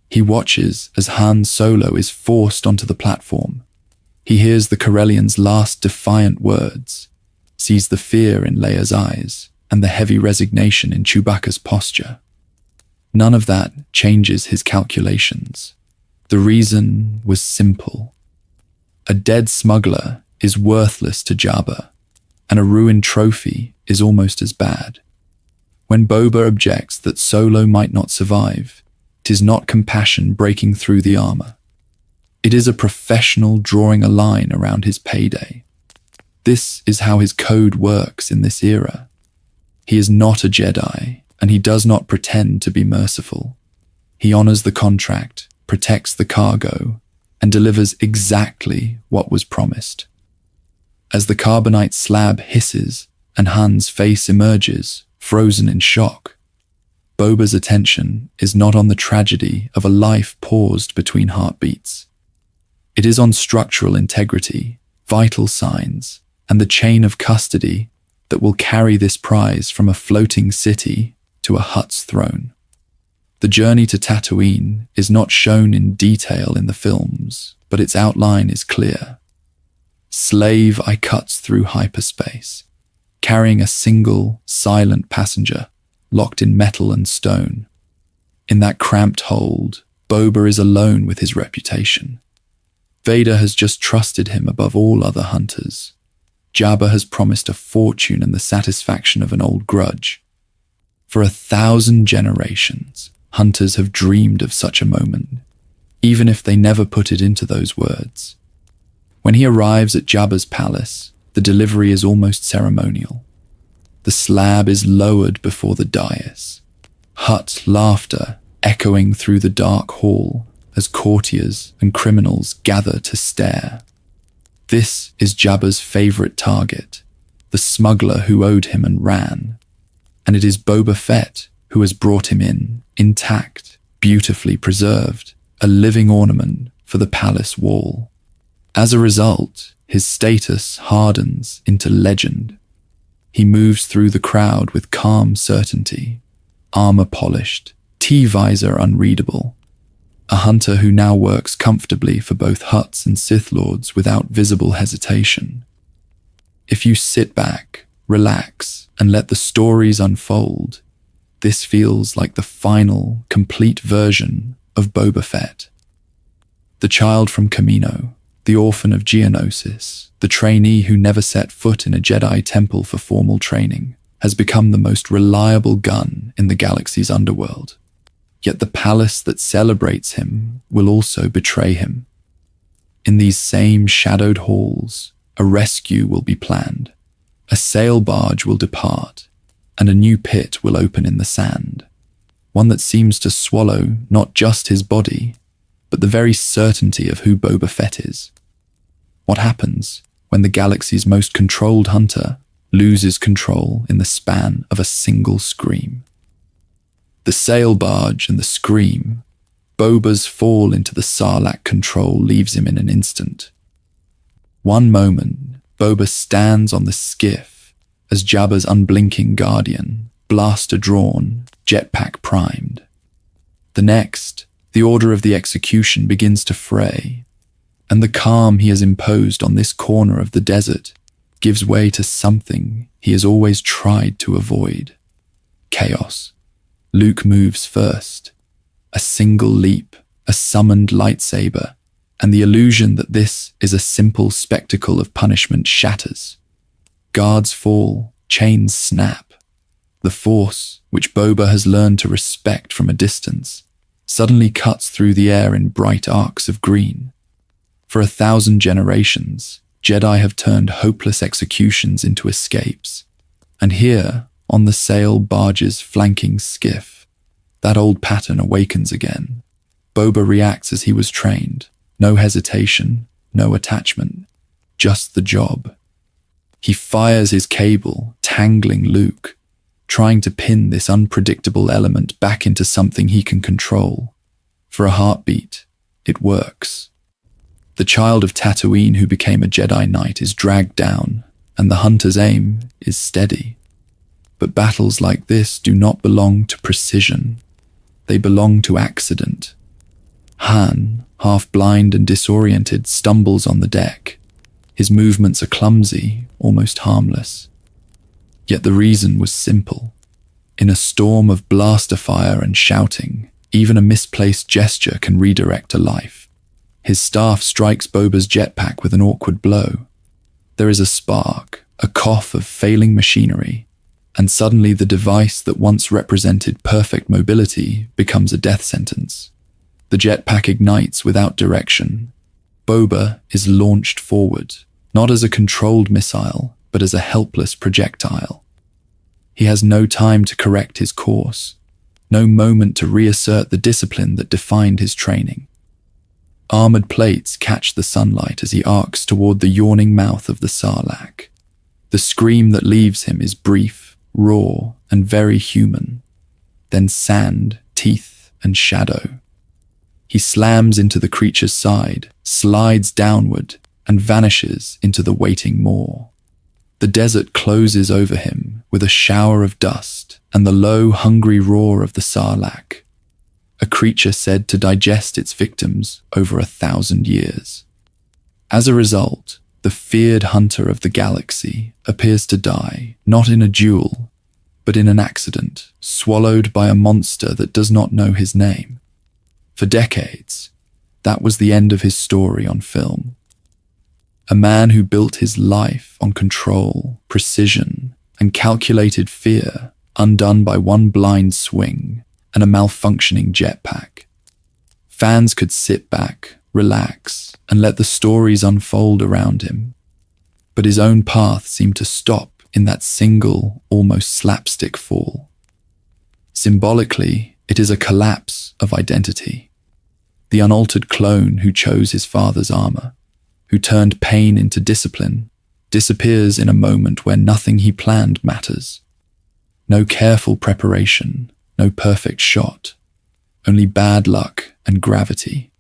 He watches as Han Solo is forced onto the platform, He hears the Corellian's last defiant words, sees the fear in Leia's eyes, and the heavy resignation in Chewbacca's posture. None of that changes his calculations. The reason was simple. A dead smuggler is worthless to Jabba, and a ruined trophy is almost as bad. When Boba objects that Solo might not survive, 'tis not compassion breaking through the armor. It is a professional drawing a line around his payday. This is how his code works in this era. He is not a Jedi, and he does not pretend to be merciful. He honors the contract, protects the cargo, and delivers exactly what was promised. As the carbonite slab hisses and Han's face emerges, frozen in shock, Boba's attention is not on the tragedy of a life paused between heartbeats. It is on structural integrity, vital signs, and the chain of custody that will carry this prize from a floating city to a Hutt's throne. The journey to Tatooine is not shown in detail in the films, but its outline is clear. Slave I cuts through hyperspace, carrying a single, silent passenger, locked in metal and stone. In that cramped hold, Boba is alone with his reputation. Vader has just trusted him above all other hunters. Jabba has promised a fortune and the satisfaction of an old grudge. For 1,000 generations, hunters have dreamed of such a moment, even if they never put it into those words. When he arrives at Jabba's palace, the delivery is almost ceremonial. The slab is lowered before the dais. Hutt laughter echoing through the dark hall as courtiers and criminals gather to stare. This is Jabba's favorite target, the smuggler who owed him and ran. And it is Boba Fett who has brought him in, intact, beautifully preserved, a living ornament for the palace wall. As a result, his status hardens into legend. He moves through the crowd with calm certainty, armor polished, T-visor unreadable. A hunter who now works comfortably for both Hutts and Sith Lords without visible hesitation. If you sit back, relax, and let the stories unfold, this feels like the final, complete version of Boba Fett. The child from Kamino, the orphan of Geonosis, the trainee who never set foot in a Jedi temple for formal training, has become the most reliable gun in the galaxy's underworld. Yet the palace that celebrates him will also betray him. In these same shadowed halls, a rescue will be planned. A sail barge will depart, and a new pit will open in the sand. One that seems to swallow not just his body, but the very certainty of who Boba Fett is. What happens when the galaxy's most controlled hunter loses control in the span of a single scream? The sail barge and the scream, Boba's fall into the Sarlacc control leaves him in an instant. One moment, Boba stands on the skiff as Jabba's unblinking guardian, blaster drawn, jetpack primed. The next, the order of the execution begins to fray, and the calm he has imposed on this corner of the desert gives way to something he has always tried to avoid: chaos. Luke moves first. A single leap, a summoned lightsaber, and the illusion that this is a simple spectacle of punishment shatters. Guards fall, chains snap. The Force, which Boba has learned to respect from a distance, suddenly cuts through the air in bright arcs of green. For 1,000 generations, Jedi have turned hopeless executions into escapes. And here, on the sail barge's flanking skiff, that old pattern awakens again. Boba reacts as he was trained. No hesitation, no attachment, just the job. He fires his cable, tangling Luke, trying to pin this unpredictable element back into something he can control. For a heartbeat, it works. The child of Tatooine who became a Jedi Knight is dragged down, and the hunter's aim is steady. But battles like this do not belong to precision. They belong to accident. Han, half blind and disoriented, stumbles on the deck. His movements are clumsy, almost harmless. Yet the reason was simple. In a storm of blaster fire and shouting, even a misplaced gesture can redirect a life. His staff strikes Boba's jetpack with an awkward blow. There is a spark, a cough of failing machinery, and suddenly the device that once represented perfect mobility becomes a death sentence. The jetpack ignites without direction. Boba is launched forward, not as a controlled missile, but as a helpless projectile. He has no time to correct his course, no moment to reassert the discipline that defined his training. Armored plates catch the sunlight as he arcs toward the yawning mouth of the Sarlacc. The scream that leaves him is brief, raw, and very human. Then sand, teeth, and shadow. He slams into the creature's side, slides downward, and vanishes into the waiting maw. The desert closes over him with a shower of dust and the low, hungry roar of the Sarlacc, a creature said to digest its victims over 1,000 years. As a result, the feared hunter of the galaxy appears to die, not in a duel, but in an accident, swallowed by a monster that does not know his name. For decades, that was the end of his story on film. A man who built his life on control, precision, and calculated fear, undone by one blind swing and a malfunctioning jetpack. Fans could sit back, relax, and let the stories unfold around him. But his own path seemed to stop in that single, almost slapstick fall. Symbolically, it is a collapse of identity. The unaltered clone who chose his father's armor, who turned pain into discipline, disappears in a moment where nothing he planned matters. No careful preparation, no perfect shot, only bad luck and gravity.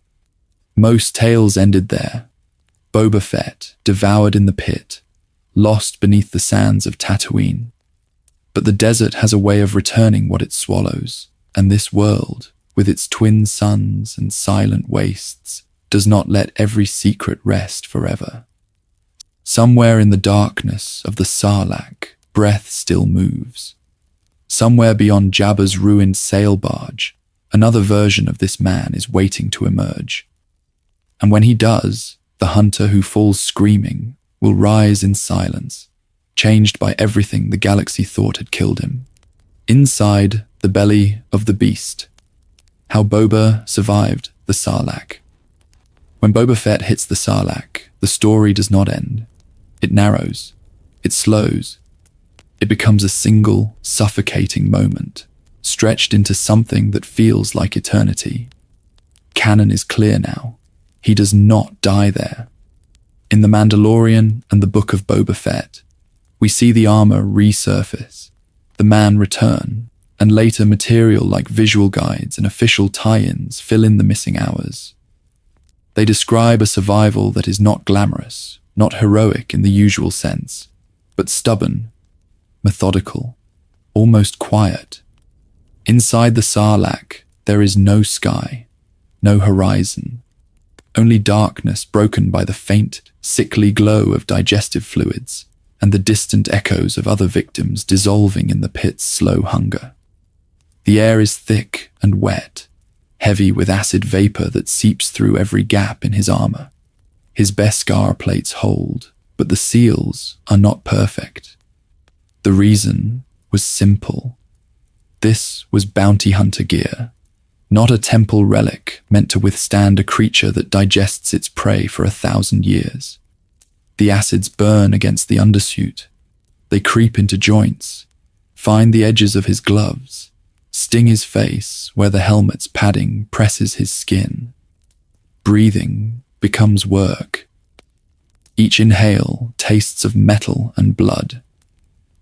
Most tales ended there. Boba Fett, devoured in the pit, lost beneath the sands of Tatooine. But the desert has a way of returning what it swallows, and this world, with its twin suns and silent wastes, does not let every secret rest forever. Somewhere in the darkness of the Sarlacc, breath still moves. Somewhere beyond Jabba's ruined sail barge, another version of this man is waiting to emerge. And when he does, the hunter who falls screaming will rise in silence, changed by everything the galaxy thought had killed him. Inside the belly of the beast. How Boba survived the Sarlacc. When Boba Fett hits the Sarlacc, the story does not end. It narrows. It slows. It becomes a single, suffocating moment, stretched into something that feels like eternity. Canon is clear now. He does not die there. In The Mandalorian and the Book of Boba Fett, we see the armor resurface, the man return, and later material like visual guides and official tie-ins fill in the missing hours. They describe a survival that is not glamorous, not heroic in the usual sense, but stubborn, methodical, almost quiet. Inside the Sarlacc, there is no sky, no horizon, only darkness broken by the faint, sickly glow of digestive fluids and the distant echoes of other victims dissolving in the pit's slow hunger. The air is thick and wet, heavy with acid vapor that seeps through every gap in his armor. His Beskar plates hold, but the seals are not perfect. The reason was simple. This was bounty hunter gear, not a temple relic meant to withstand a creature that digests its prey for 1,000 years. The acids burn against the undersuit. They creep into joints, find the edges of his gloves, sting his face where the helmet's padding presses his skin. Breathing becomes work. Each inhale tastes of metal and blood.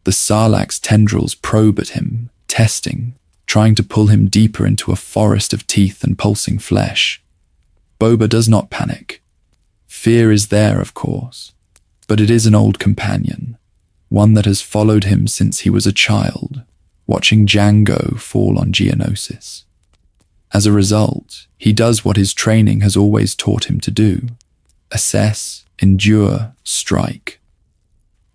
The Sarlacc's tendrils probe at him, testing, trying to pull him deeper into a forest of teeth and pulsing flesh. Boba does not panic. Fear is there, of course, but it is an old companion, one that has followed him since he was a child, watching Jango fall on Geonosis. As a result, he does what his training has always taught him to do: assess, endure, strike.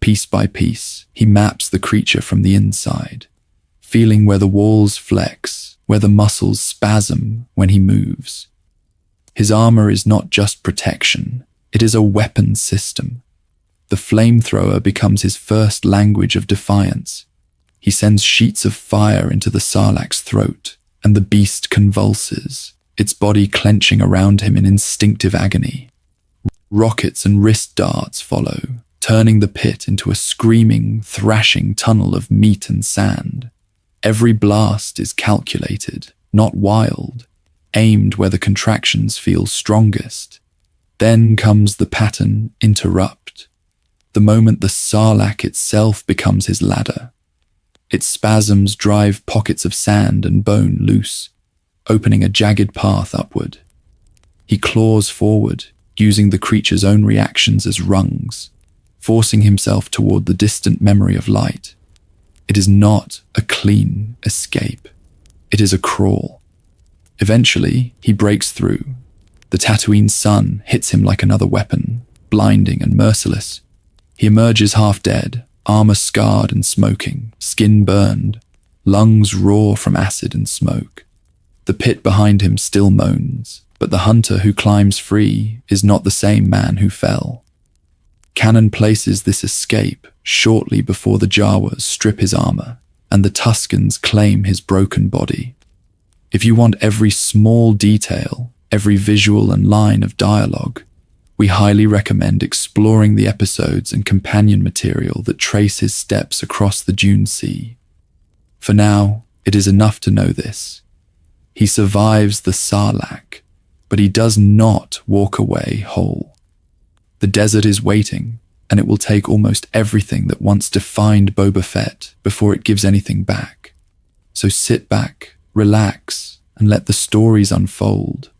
Piece by piece, he maps the creature from the inside, feeling where the walls flex, where the muscles spasm when he moves. His armor is not just protection, it is a weapon system. The flamethrower becomes his first language of defiance. He sends sheets of fire into the Sarlacc's throat, and the beast convulses, its body clenching around him in instinctive agony. Rockets and wrist darts follow, turning the pit into a screaming, thrashing tunnel of meat and sand. Every blast is calculated, not wild, aimed where the contractions feel strongest. Then comes the pattern interrupt, the moment the Sarlacc itself becomes his ladder. Its spasms drive pockets of sand and bone loose, opening a jagged path upward. He claws forward, using the creature's own reactions as rungs, forcing himself toward the distant memory of light. It is not a clean escape. It is a crawl. Eventually, he breaks through. The Tatooine sun hits him like another weapon, blinding and merciless. He emerges half dead, armor scarred and smoking, skin burned, lungs raw from acid and smoke. The pit behind him still moans, but the hunter who climbs free is not the same man who fell. Canon places this escape shortly before the Jawas strip his armor and the Tuskens claim his broken body. If you want every small detail, every visual and line of dialogue, we highly recommend exploring the episodes and companion material that trace his steps across the Dune Sea. For now, it is enough to know this. He survives the Sarlacc, but he does not walk away whole. The desert is waiting, and it will take almost everything that once defined Boba Fett before it gives anything back. So sit back, relax, and let the stories unfold.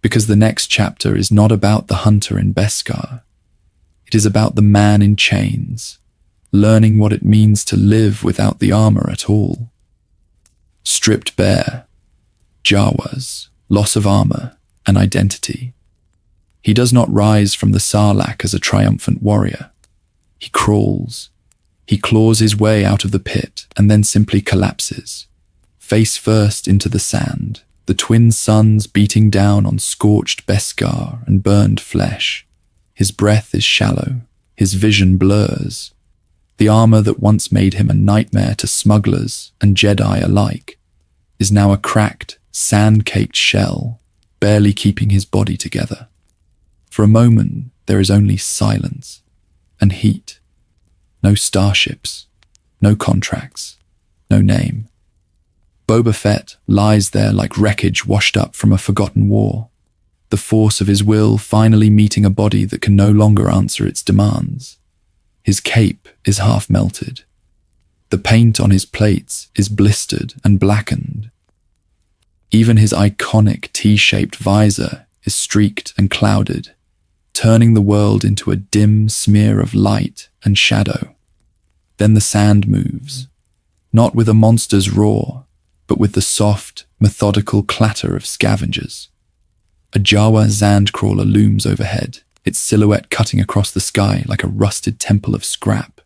Because the next chapter is not about the hunter in Beskar. It is about the man in chains, learning what it means to live without the armor at all. Stripped bare, Jawas, loss of armor, and identity. He does not rise from the Sarlacc as a triumphant warrior. He crawls. He claws his way out of the pit and then simply collapses, face first into the sand, the twin suns beating down on scorched Beskar and burned flesh. His breath is shallow, his vision blurs. The armor that once made him a nightmare to smugglers and Jedi alike is now a cracked, sand-caked shell, barely keeping his body together. For a moment, there is only silence and heat. No starships, no contracts, no name. Boba Fett lies there like wreckage washed up from a forgotten war, the force of his will finally meeting a body that can no longer answer its demands. His cape is half melted. The paint on his plates is blistered and blackened. Even his iconic T-shaped visor is streaked and clouded, turning the world into a dim smear of light and shadow. Then the sand moves, not with a monster's roar, but with the soft, methodical clatter of scavengers. A Jawa sandcrawler looms overhead, its silhouette cutting across the sky like a rusted temple of scrap.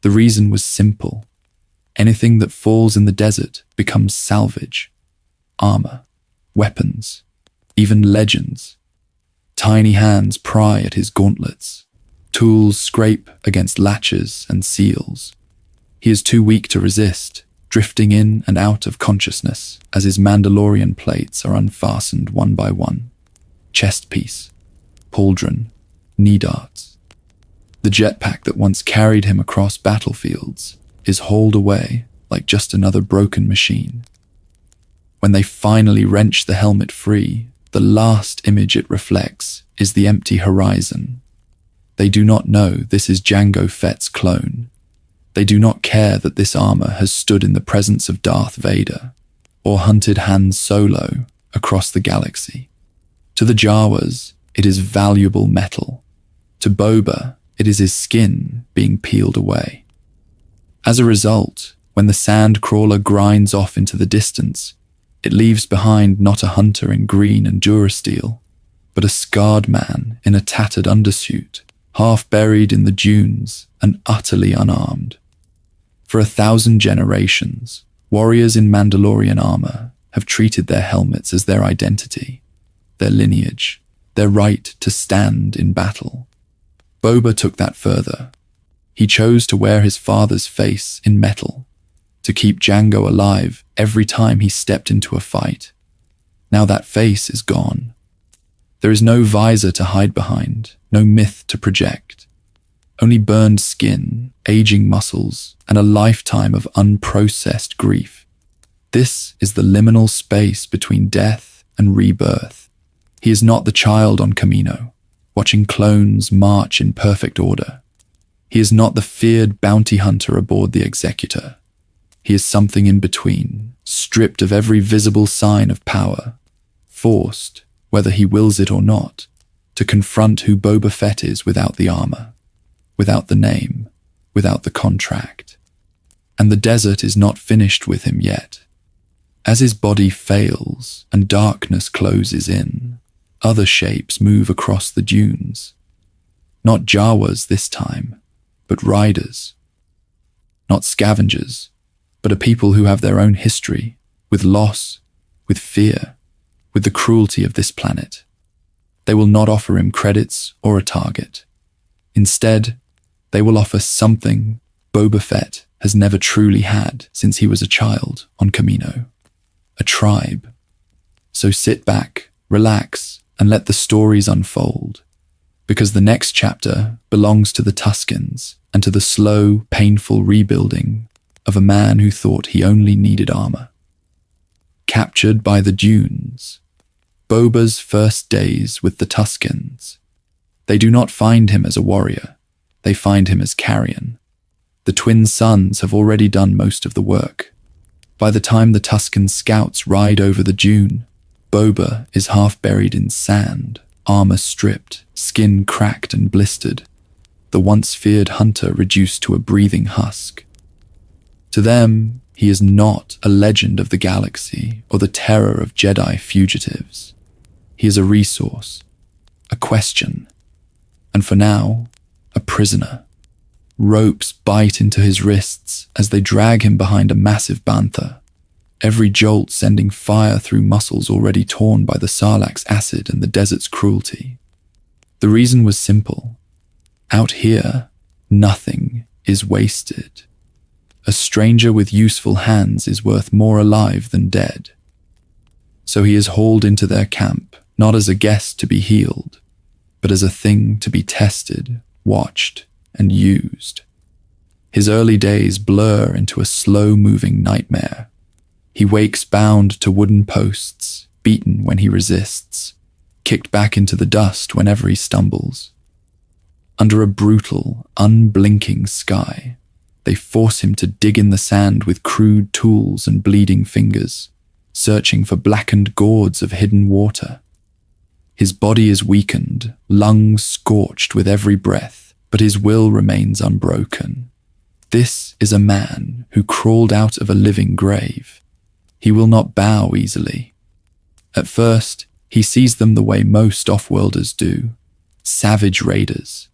The reason was simple. Anything that falls in the desert becomes salvage. Armor, weapons, even legends. Tiny hands pry at his gauntlets. Tools scrape against latches and seals. He is too weak to resist, drifting in and out of consciousness as his Mandalorian plates are unfastened one by one. Chest piece, pauldron, knee darts. The jetpack that once carried him across battlefields is hauled away like just another broken machine. When they finally wrench the helmet free, the last image it reflects is the empty horizon. They do not know this is Jango Fett's clone. They do not care that this armor has stood in the presence of Darth Vader or hunted Han Solo across the galaxy. To the Jawas, it is valuable metal. To Boba, it is his skin being peeled away. As a result, when the sand crawler grinds off into the distance, It leaves behind not a hunter in green and durasteel, but a scarred man in a tattered undersuit, half buried in the dunes and utterly unarmed. For 1,000 generations, warriors in Mandalorian armor have treated their helmets as their identity, their lineage, their right to stand in battle. Boba took that further. He chose to wear his father's face in metal, to keep Jango alive every time he stepped into a fight. Now that face is gone. There is no visor to hide behind, no myth to project. Only burned skin, aging muscles, and a lifetime of unprocessed grief. This is the liminal space between death and rebirth. He is not the child on Kamino, watching clones march in perfect order. He is not the feared bounty hunter aboard the Executor. He is something in between, stripped of every visible sign of power, forced, whether he wills it or not, to confront who Boba Fett is without the armor, without the name, without the contract. And the desert is not finished with him yet. As his body fails and darkness closes in, other shapes move across the dunes. Not Jawas this time, but riders. Not scavengers, but a people who have their own history, with loss, with fear, with the cruelty of this planet. They will not offer him credits or a target. Instead, they will offer something Boba Fett has never truly had since he was a child on Kamino. A tribe. So sit back, relax, and let the stories unfold, because the next chapter belongs to the Tuskens and to the slow, painful rebuilding of a man who thought he only needed armor. Captured by the dunes, Boba's first days with the Tuskens. They do not find him as a warrior, they find him as carrion. The twin sons have already done most of the work. By the time the Tusken scouts ride over the dune, Boba is half buried in sand, armor stripped, skin cracked and blistered, the once feared hunter reduced to a breathing husk. To them, he is not a legend of the galaxy or the terror of Jedi fugitives. He is a resource, a question, and for now, a prisoner. Ropes bite into his wrists as they drag him behind a massive bantha, every jolt sending fire through muscles already torn by the Sarlacc's acid and the desert's cruelty. The reason was simple. Out here, nothing is wasted. A stranger with useful hands is worth more alive than dead. So he is hauled into their camp, not as a guest to be healed, but as a thing to be tested, watched, and used. His early days blur into a slow-moving nightmare. He wakes bound to wooden posts, beaten when he resists, kicked back into the dust whenever he stumbles. Under a brutal, unblinking sky, they force him to dig in the sand with crude tools and bleeding fingers, searching for blackened gourds of hidden water. His body is weakened, lungs scorched with every breath, but his will remains unbroken. This is a man who crawled out of a living grave. He will not bow easily. At first, he sees them the way most off-worlders do. Savage raiders,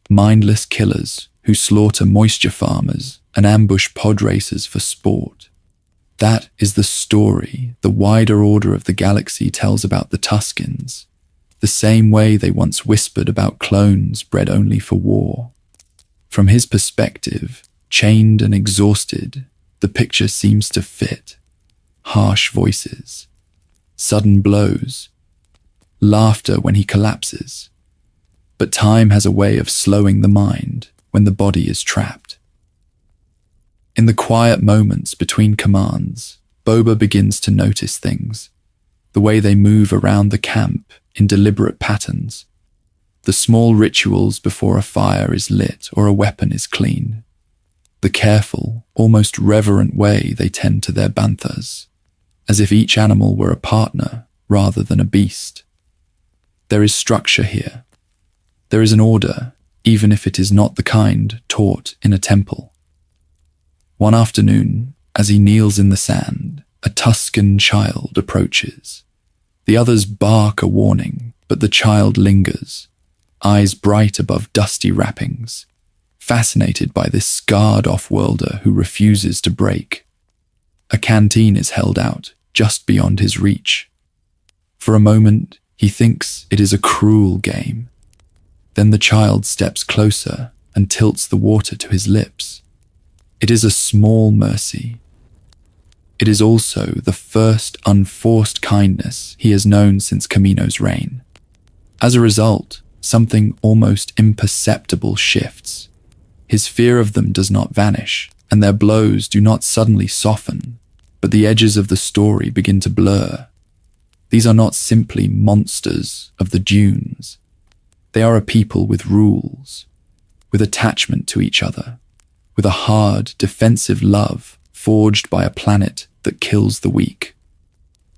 mindless killers who slaughter moisture farmers and ambush pod racers for sport. That is the story the wider order of the galaxy tells about the Tuskens, the same way they once whispered about clones bred only for war. From his perspective, chained and exhausted, the picture seems to fit. Harsh voices, sudden blows, laughter when he collapses. But time has a way of slowing the mind when the body is trapped. In the quiet moments between commands, Boba begins to notice things. The way they move around the camp in deliberate patterns. The small rituals before a fire is lit or a weapon is cleaned. The careful, almost reverent way they tend to their banthas, as if each animal were a partner rather than a beast. There is structure here. There is an order, even if it is not the kind taught in a temple. One afternoon, as he kneels in the sand, A Tusken child approaches. The others bark a warning, but the child lingers, eyes bright above dusty wrappings, fascinated by this scarred off-worlder who refuses to break. A canteen is held out, just beyond his reach. For a moment, he thinks it is a cruel game. Then the child steps closer and tilts the water to his lips. It is a small mercy. It is also the first unforced kindness he has known since Kamino's reign. As a result, something almost imperceptible shifts. His fear of them does not vanish, and their blows do not suddenly soften, but the edges of the story begin to blur. These are not simply monsters of the dunes. They are a people with rules, with attachment to each other, with a hard, defensive love forged by a planet that kills the weak.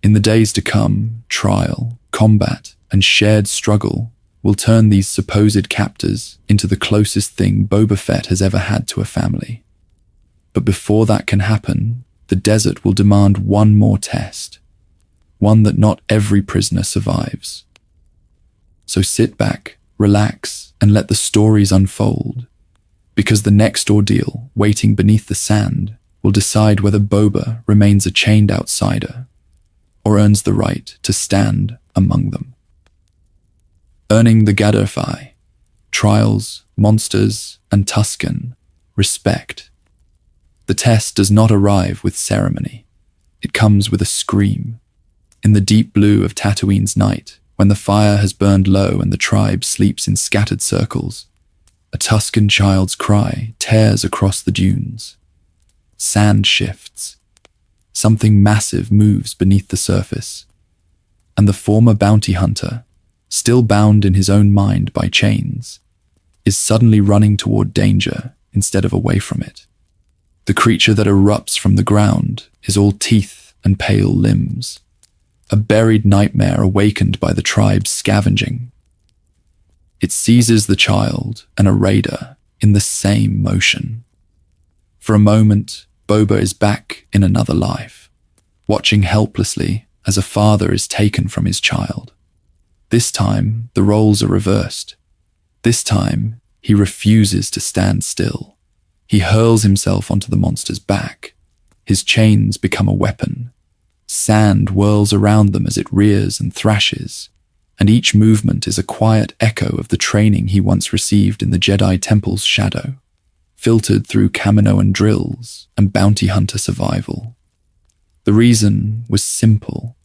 In the days to come, trial, combat, and shared struggle will turn these supposed captors into the closest thing Boba Fett has ever had to a family. But before that can happen, the desert will demand one more test, one that not every prisoner survives. So sit back, relax, and let the stories unfold, because the next ordeal waiting beneath the sand will decide whether Boba remains a chained outsider or earns the right to stand among them. Earning the Gaddafi, trials, monsters, and Tusken, respect. The test does not arrive with ceremony. It comes with a scream. In the deep blue of Tatooine's night, when the fire has burned low and the tribe sleeps in scattered circles, a Tusken child's cry tears across the dunes. Sand shifts. Something massive moves beneath the surface, and the former bounty hunter, still bound in his own mind by chains, is suddenly running toward danger instead of away from it. The creature that erupts from the ground is all teeth and pale limbs, a buried nightmare awakened by the tribe's scavenging. It seizes the child and a raider in the same motion. For a moment, Boba is back in another life, watching helplessly as a father is taken from his child. This time, the roles are reversed. This time, he refuses to stand still. He hurls himself onto the monster's back. His chains become a weapon. Sand whirls around them as it rears and thrashes, and each movement is a quiet echo of the training he once received in the Jedi Temple's shadow, filtered through Kaminoan drills and bounty hunter survival. The reason was simple.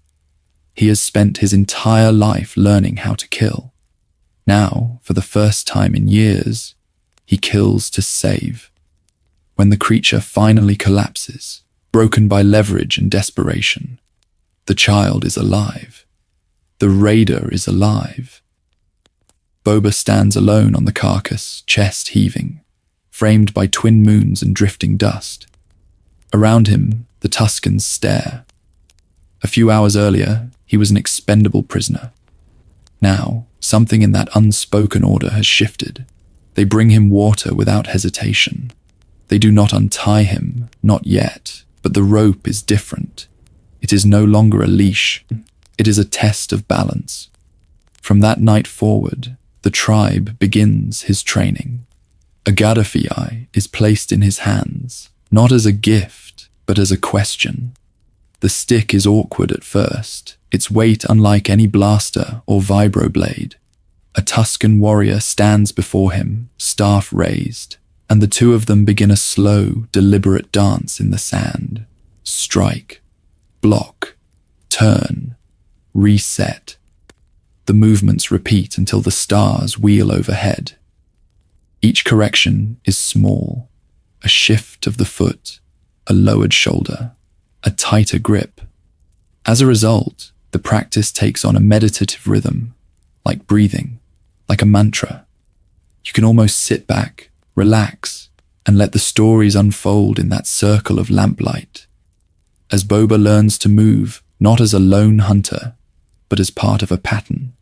He has spent his entire life learning how to kill. Now, for the first time in years, he kills to save. When the creature finally collapses, broken by leverage and desperation, the child is alive. The raider is alive. Boba stands alone on the carcass, chest heaving, framed by twin moons and drifting dust. Around him, the Tuskens stare. A few hours earlier, he was an expendable prisoner. Now, something in that unspoken order has shifted. They bring him water without hesitation. They do not untie him, not yet, but the rope is different. It is no longer a leash. It is a test of balance. From that night forward, the tribe begins his training. A Gaddafi is placed in his hands, not as a gift, but as a question. The stick is awkward at first, its weight unlike any blaster or vibroblade. A Tusken warrior stands before him, staff raised, and the two of them begin a slow, deliberate dance in the sand. Strike, block, turn, reset. The movements repeat until the stars wheel overhead. Each correction is small, a shift of the foot, a lowered shoulder, a tighter grip. As a result, the practice takes on a meditative rhythm, like breathing, like a mantra. You can almost sit back, relax, and let the stories unfold in that circle of lamplight. As Boba learns to move, not as a lone hunter, but as part of a pattern.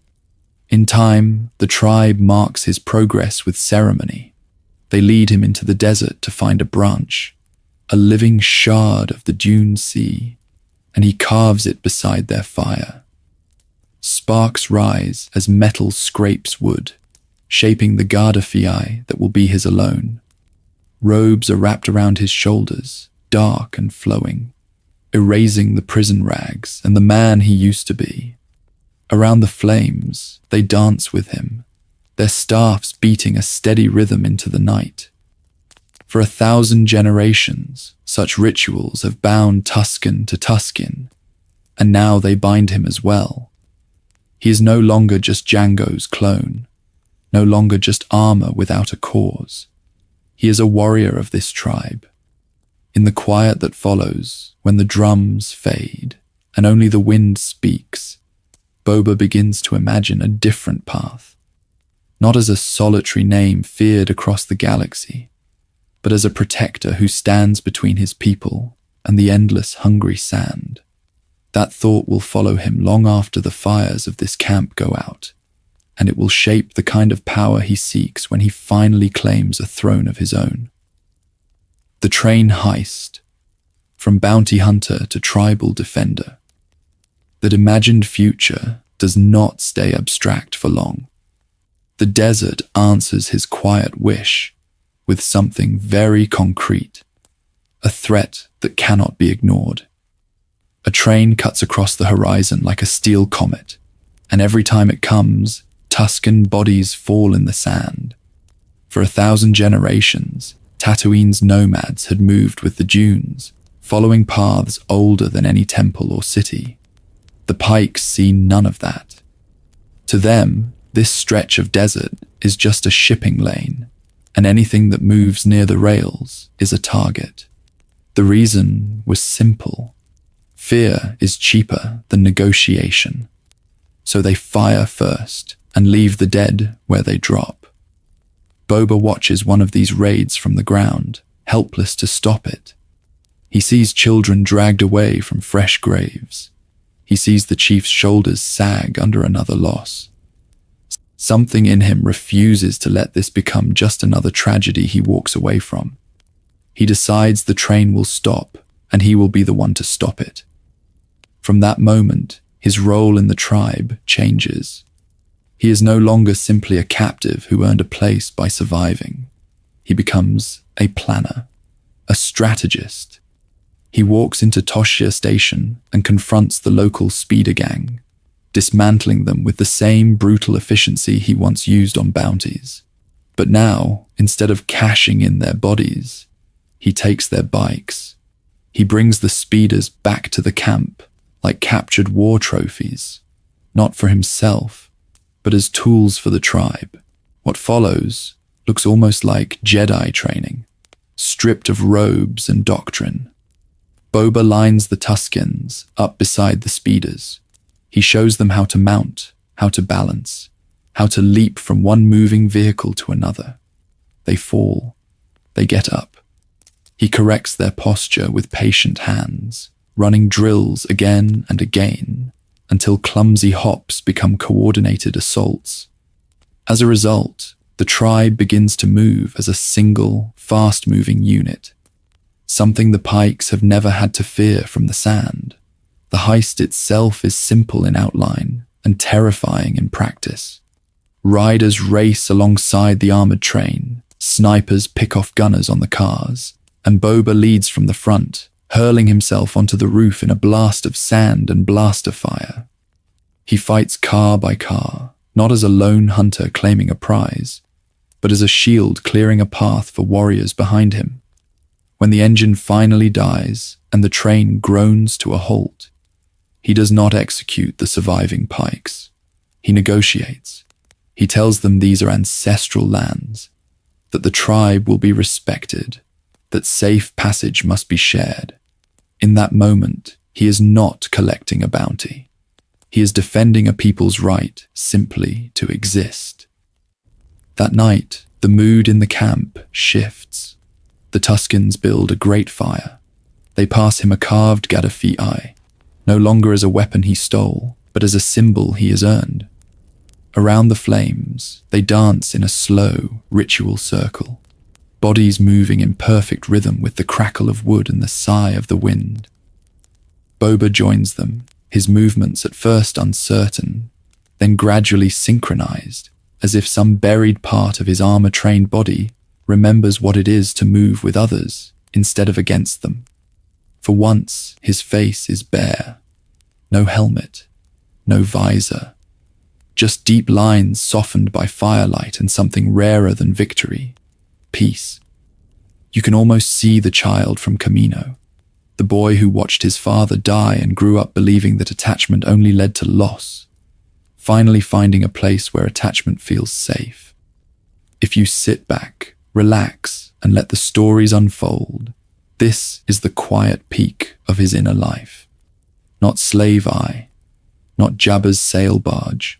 In time, the tribe marks his progress with ceremony. They lead him into the desert to find a branch, a living shard of the dune sea, and he carves it beside their fire. Sparks rise as metal scrapes wood, shaping the Garda Fii that will be his alone. Robes are wrapped around his shoulders, dark and flowing, erasing the prison rags and the man he used to be. Around the flames, they dance with him, their staffs beating a steady rhythm into the night. For 1,000 generations, such rituals have bound Tusken to Tusken, and now they bind him as well. He is no longer just Jango's clone, no longer just armor without a cause. He is a warrior of this tribe. In the quiet that follows, when the drums fade and only the wind speaks, Boba begins to imagine a different path, not as a solitary name feared across the galaxy, but as a protector who stands between his people and the endless hungry sand. That thought will follow him long after the fires of this camp go out, and it will shape the kind of power he seeks when he finally claims a throne of his own. The train heist, from bounty hunter to tribal defender. That imagined future does not stay abstract for long. The desert answers his quiet wish with something very concrete, a threat that cannot be ignored. A train cuts across the horizon like a steel comet, and every time it comes, Tusken bodies fall in the sand. For 1,000 generations, Tatooine's nomads had moved with the dunes, following paths older than any temple or city. The Pikes see none of that. To them, this stretch of desert is just a shipping lane, and anything that moves near the rails is a target. The reason was simple. Fear is cheaper than negotiation. So they fire first and leave the dead where they drop. Boba watches one of these raids from the ground, helpless to stop it. He sees children dragged away from fresh graves. He sees the chief's shoulders sag under another loss. Something in him refuses to let this become just another tragedy he walks away from. He decides the train will stop, and he will be the one to stop it. From that moment, his role in the tribe changes. He is no longer simply a captive who earned a place by surviving. He becomes a planner, a strategist. He walks into Toshia Station and confronts the local speeder gang, dismantling them with the same brutal efficiency he once used on bounties. But now, instead of cashing in their bodies, he takes their bikes. He brings the speeders back to the camp like captured war trophies, not for himself, but as tools for the tribe. What follows looks almost like Jedi training, stripped of robes and doctrine. Boba lines the Tuskens up beside the speeders. He shows them how to mount, how to balance, how to leap from one moving vehicle to another. They fall. They get up. He corrects their posture with patient hands, running drills again and again until clumsy hops become coordinated assaults. As a result, the tribe begins to move as a single, fast-moving unit, something the Pikes have never had to fear from the sand. The heist itself is simple in outline and terrifying in practice. Riders race alongside the armored train, snipers pick off gunners on the cars, and Boba leads from the front, hurling himself onto the roof in a blast of sand and blaster fire. He fights car by car, not as a lone hunter claiming a prize, but as a shield clearing a path for warriors behind him. When the engine finally dies and the train groans to a halt, he does not execute the surviving Pikes. He negotiates. He tells them these are ancestral lands, that the tribe will be respected, that safe passage must be shared. In that moment, he is not collecting a bounty. He is defending a people's right simply to exist. That night, the mood in the camp shifts. The Tuskens build a great fire. They pass him a carved Gaddafi, no longer as a weapon he stole, but as a symbol he has earned. Around the flames, they dance in a slow, ritual circle, bodies moving in perfect rhythm with the crackle of wood and the sigh of the wind. Boba joins them, his movements at first uncertain, then gradually synchronized, as if some buried part of his armor-trained body remembers what it is to move with others instead of against them. For once, his face is bare. No helmet, no visor. Just deep lines softened by firelight and something rarer than victory, peace. You can almost see the child from Kamino, the boy who watched his father die and grew up believing that attachment only led to loss, finally finding a place where attachment feels safe. If you sit back, relax, and let the stories unfold, this is the quiet peak of his inner life. Not slave eye, not Jabba's sail barge,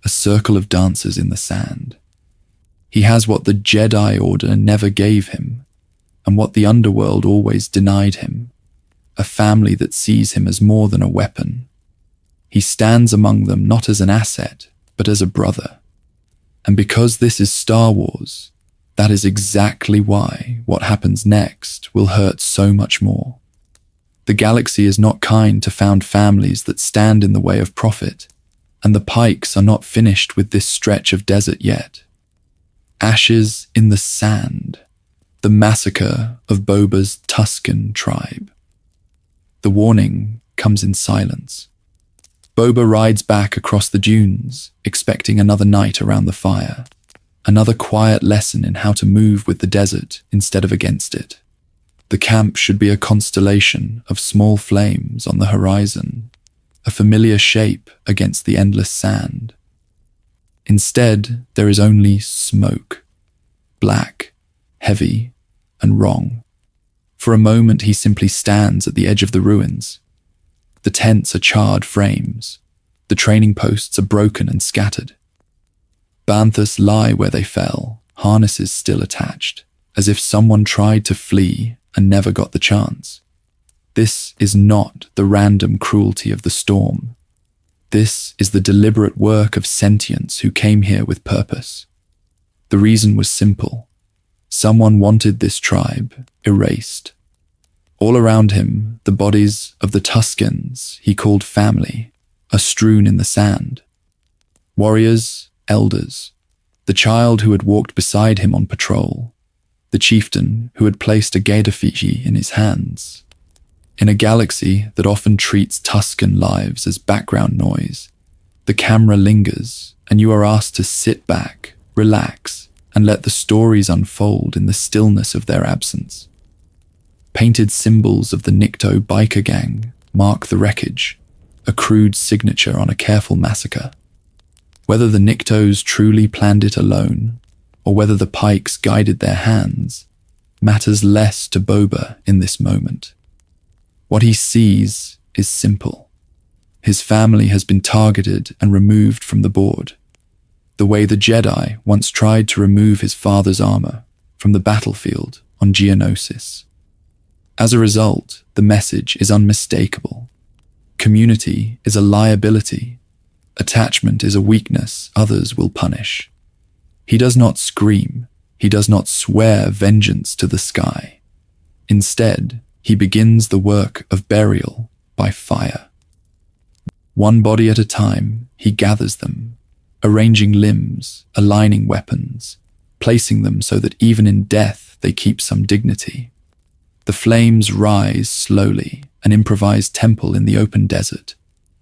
a circle of dancers in the sand. He has what the Jedi Order never gave him, and what the underworld always denied him, a family that sees him as more than a weapon. He stands among them not as an asset, but as a brother. And because this is Star Wars, that is exactly why what happens next will hurt so much more. The galaxy is not kind to found families that stand in the way of profit, and the Pikes are not finished with this stretch of desert yet. Ashes in the sand, the massacre of Boba's Tusken tribe. The warning comes in silence. Boba rides back across the dunes, expecting another night around the fire, another quiet lesson in how to move with the desert instead of against it. The camp should be a constellation of small flames on the horizon, a familiar shape against the endless sand. Instead, there is only smoke, black, heavy, and wrong. For a moment, he simply stands at the edge of the ruins. The tents are charred frames. The training posts are broken and scattered. Banthas lie where they fell, harnesses still attached, as if someone tried to flee and never got the chance. This is not the random cruelty of the storm. This is the deliberate work of sentience who came here with purpose. The reason was simple. Someone wanted this tribe erased. All around him, the bodies of the Tuskens he called family are strewn in the sand. Warriors, elders, the child who had walked beside him on patrol, the chieftain who had placed a gator Fiji in his hands. In a galaxy that often treats Tusken lives as background noise, the camera lingers and you are asked to sit back, relax, and let the stories unfold in the stillness of their absence. Painted symbols of the Nikto biker gang mark the wreckage, a crude signature on a careful massacre. Whether the Niktos truly planned it alone, or whether the Pikes guided their hands, matters less to Boba in this moment. What he sees is simple. His family has been targeted and removed from the board, the way the Jedi once tried to remove his father's armor from the battlefield on Geonosis. As a result, the message is unmistakable. Community is a liability. Attachment is a weakness others will punish. He does not scream. He does not swear vengeance to the sky. Instead, he begins the work of burial by fire. One body at a time, he gathers them, arranging limbs, aligning weapons, placing them so that even in death they keep some dignity. The flames rise slowly, an improvised temple in the open desert,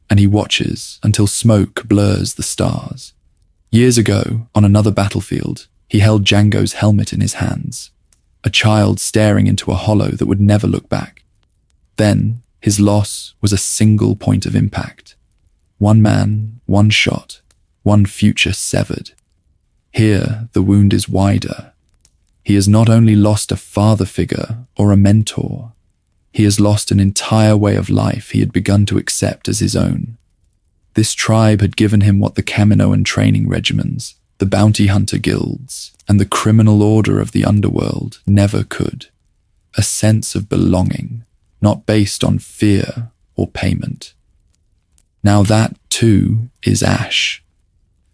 and he watches until smoke blurs the stars. Years ago, on another battlefield, he held Jango's helmet in his hands, a child staring into a hollow that would never look back. Then, his loss was a single point of impact. One man, one shot, one future severed. Here, the wound is wider. He has not only lost a father figure or a mentor, he has lost an entire way of life he had begun to accept as his own. This tribe had given him what the Kamino training regiments, the bounty hunter guilds, and the criminal order of the underworld never could. A sense of belonging, not based on fear or payment. Now that, too, is ash.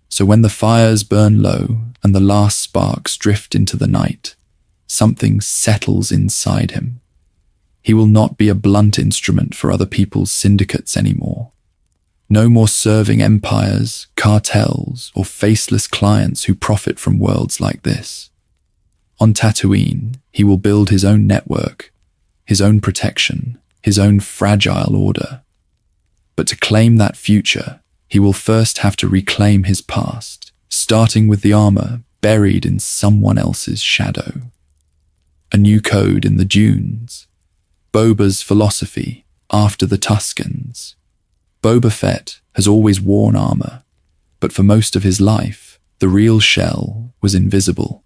So when the fires burn low and the last sparks drift into the night, something settles inside him. He will not be a blunt instrument for other people's syndicates anymore. No more serving empires, cartels, or faceless clients who profit from worlds like this. On Tatooine, he will build his own network, his own protection, his own fragile order. But to claim that future, he will first have to reclaim his past, starting with the armor buried in someone else's shadow. A new code in the dunes. Boba's philosophy after the Tuskens. Boba Fett has always worn armor, but for most of his life, the real shell was invisible.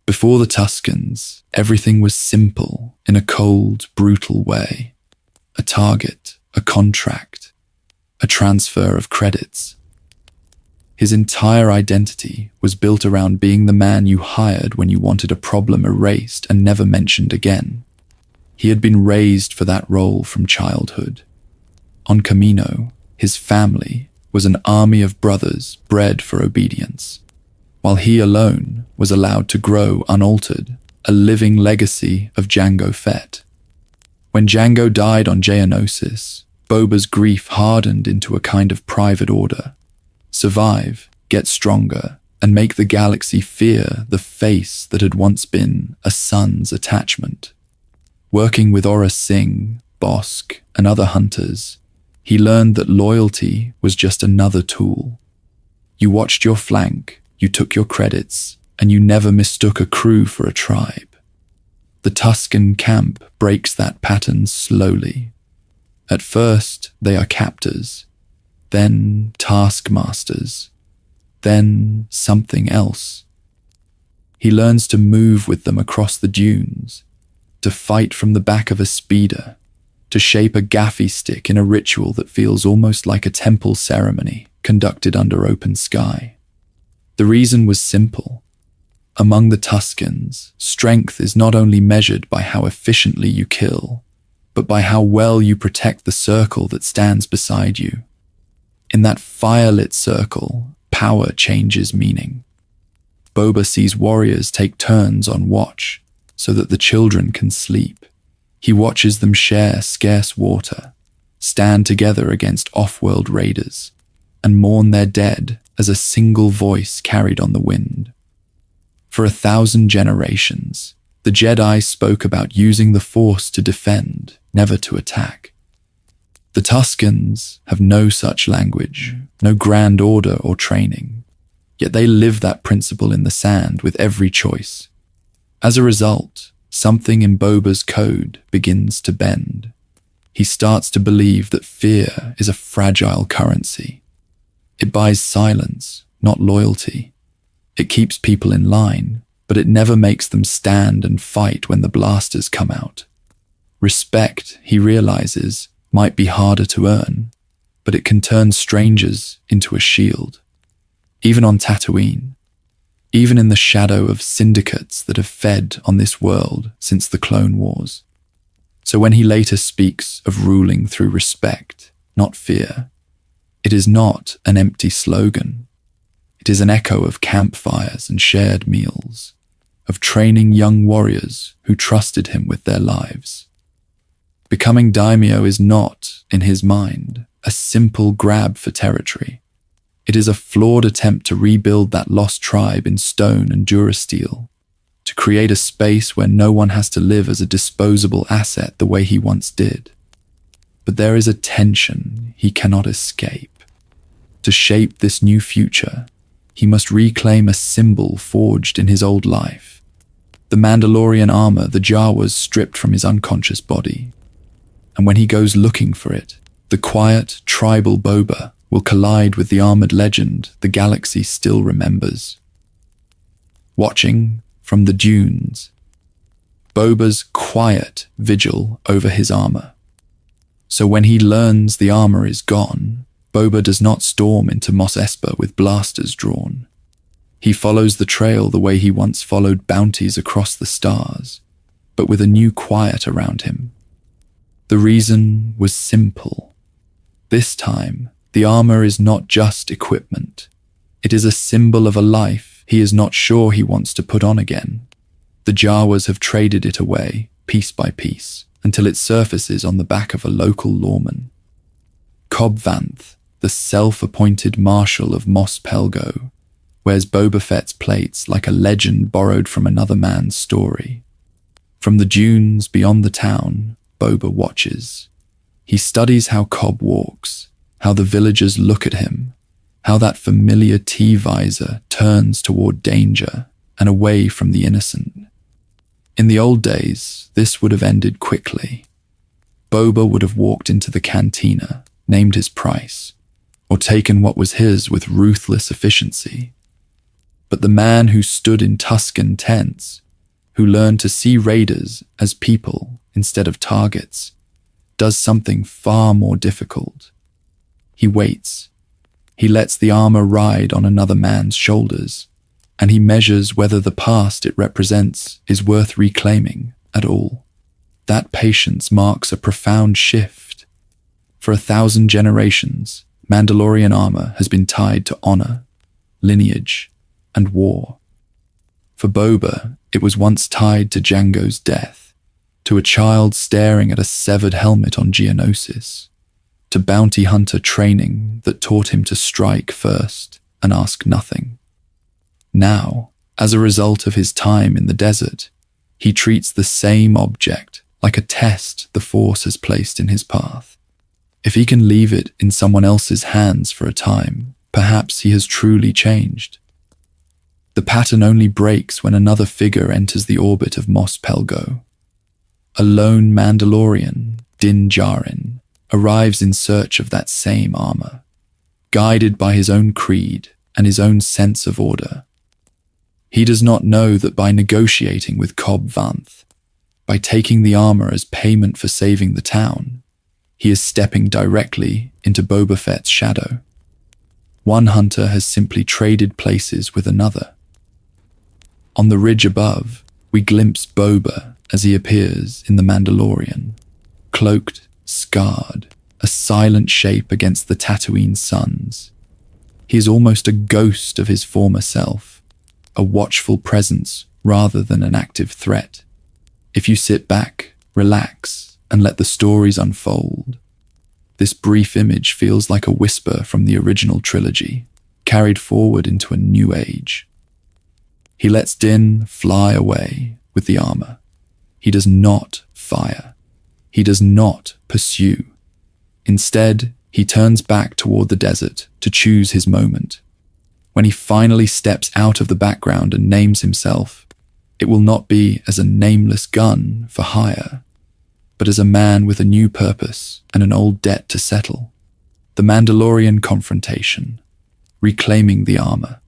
Before the Tuskens, everything was simple in a cold, brutal way. A target, a contract, a transfer of credits. His entire identity was built around being the man you hired when you wanted a problem erased and never mentioned again. He had been raised for that role from childhood. On Kamino, his family was an army of brothers bred for obedience, while he alone was allowed to grow unaltered, a living legacy of Jango Fett. When Jango died on Geonosis, Boba's grief hardened into a kind of private order. Survive, get stronger, and make the galaxy fear the face that had once been a son's attachment. Working with Aurra Sing, Bosk, and other hunters, he learned that loyalty was just another tool. You watched your flank, you took your credits, and you never mistook a crew for a tribe. The Tusken camp breaks that pattern slowly. At first, they are captors, then taskmasters, then something else. He learns to move with them across the dunes, to fight from the back of a speeder, to shape a gaffy stick in a ritual that feels almost like a temple ceremony conducted under open sky. The reason was simple. Among the Tuskens, strength is not only measured by how efficiently you kill, but by how well you protect the circle that stands beside you. In that fire-lit circle, power changes meaning. Boba sees warriors take turns on watch so that the children can sleep. He watches them share scarce water, stand together against off-world raiders, and mourn their dead as a single voice carried on the wind. For 1,000 generations, the Jedi spoke about using the Force to defend, never to attack. The Tuskens have no such language, no grand order or training, yet they live that principle in the sand with every choice. As a result, something in Boba's code begins to bend. He starts to believe that fear is a fragile currency. It buys silence, not loyalty. It keeps people in line, but it never makes them stand and fight when the blasters come out. Respect, he realizes, might be harder to earn, but it can turn strangers into a shield. Even on Tatooine, even in the shadow of syndicates that have fed on this world since the Clone Wars. So when he later speaks of ruling through respect, not fear, it is not an empty slogan. It is an echo of campfires and shared meals, of training young warriors who trusted him with their lives. Becoming daimyo is not, in his mind, a simple grab for territory. It is a flawed attempt to rebuild that lost tribe in stone and durasteel, to create a space where no one has to live as a disposable asset the way he once did. But there is a tension he cannot escape. To shape this new future, he must reclaim a symbol forged in his old life. The Mandalorian armor the Jawas stripped from his unconscious body. And when he goes looking for it, the quiet, tribal Boba will collide with the armored legend the galaxy still remembers. Watching from the dunes, Boba's quiet vigil over his armor. So when he learns the armor is gone, Boba does not storm into Mos Espa with blasters drawn. He follows the trail the way he once followed bounties across the stars, but with a new quiet around him. The reason was simple. This time, the armor is not just equipment. It is a symbol of a life he is not sure he wants to put on again. The Jawas have traded it away, piece by piece, until it surfaces on the back of a local lawman. Cobb Vanth, the self-appointed marshal of Mos Pelgo, wears Boba Fett's plates like a legend borrowed from another man's story. From the dunes beyond the town, Boba watches. He studies how Cobb walks, how the villagers look at him, how that familiar T-visor turns toward danger and away from the innocent. In the old days, this would have ended quickly. Boba would have walked into the cantina, named his price, or taken what was his with ruthless efficiency. But the man who stood in Tusken tents, who learned to see raiders as people instead of targets, does something far more difficult. He waits. He lets the armor ride on another man's shoulders, and he measures whether the past it represents is worth reclaiming at all. That patience marks a profound shift. For 1,000 generations, Mandalorian armor has been tied to honor, lineage, and war. For Boba, it was once tied to Jango's death, to a child staring at a severed helmet on Geonosis, to bounty hunter training that taught him to strike first and ask nothing. Now, as a result of his time in the desert, he treats the same object like a test the Force has placed in his path. If he can leave it in someone else's hands for a time, perhaps he has truly changed. The pattern only breaks when another figure enters the orbit of Mos Pelgo. A lone Mandalorian, Din Djarin, arrives in search of that same armor, guided by his own creed and his own sense of order. He does not know that by negotiating with Cobb Vanth, by taking the armor as payment for saving the town, he is stepping directly into Boba Fett's shadow. One hunter has simply traded places with another. On the ridge above, we glimpse Boba as he appears in The Mandalorian, cloaked, scarred, a silent shape against the Tatooine suns. He is almost a ghost of his former self, a watchful presence rather than an active threat. If you sit back, relax, and let the stories unfold, this brief image feels like a whisper from the original trilogy, carried forward into a new age. He lets Din fly away with the armor. He does not fire. He does not pursue. Instead, he turns back toward the desert to choose his moment. When he finally steps out of the background and names himself, it will not be as a nameless gun for hire, but as a man with a new purpose and an old debt to settle. The Mandalorian confrontation, reclaiming the armor,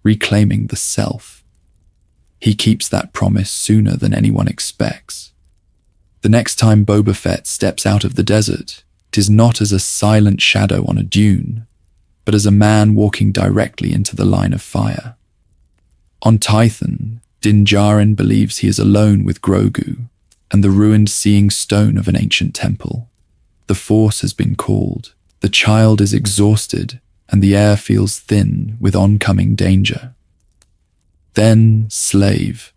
reclaiming the self. He keeps that promise sooner than anyone expects. The next time Boba Fett steps out of the desert, it is not as a silent shadow on a dune, but as a man walking directly into the line of fire. On Tython, Din Djarin believes he is alone with Grogu and the ruined seeing stone of an ancient temple. The Force has been called, the child is exhausted, and the air feels thin with oncoming danger. Then Slave.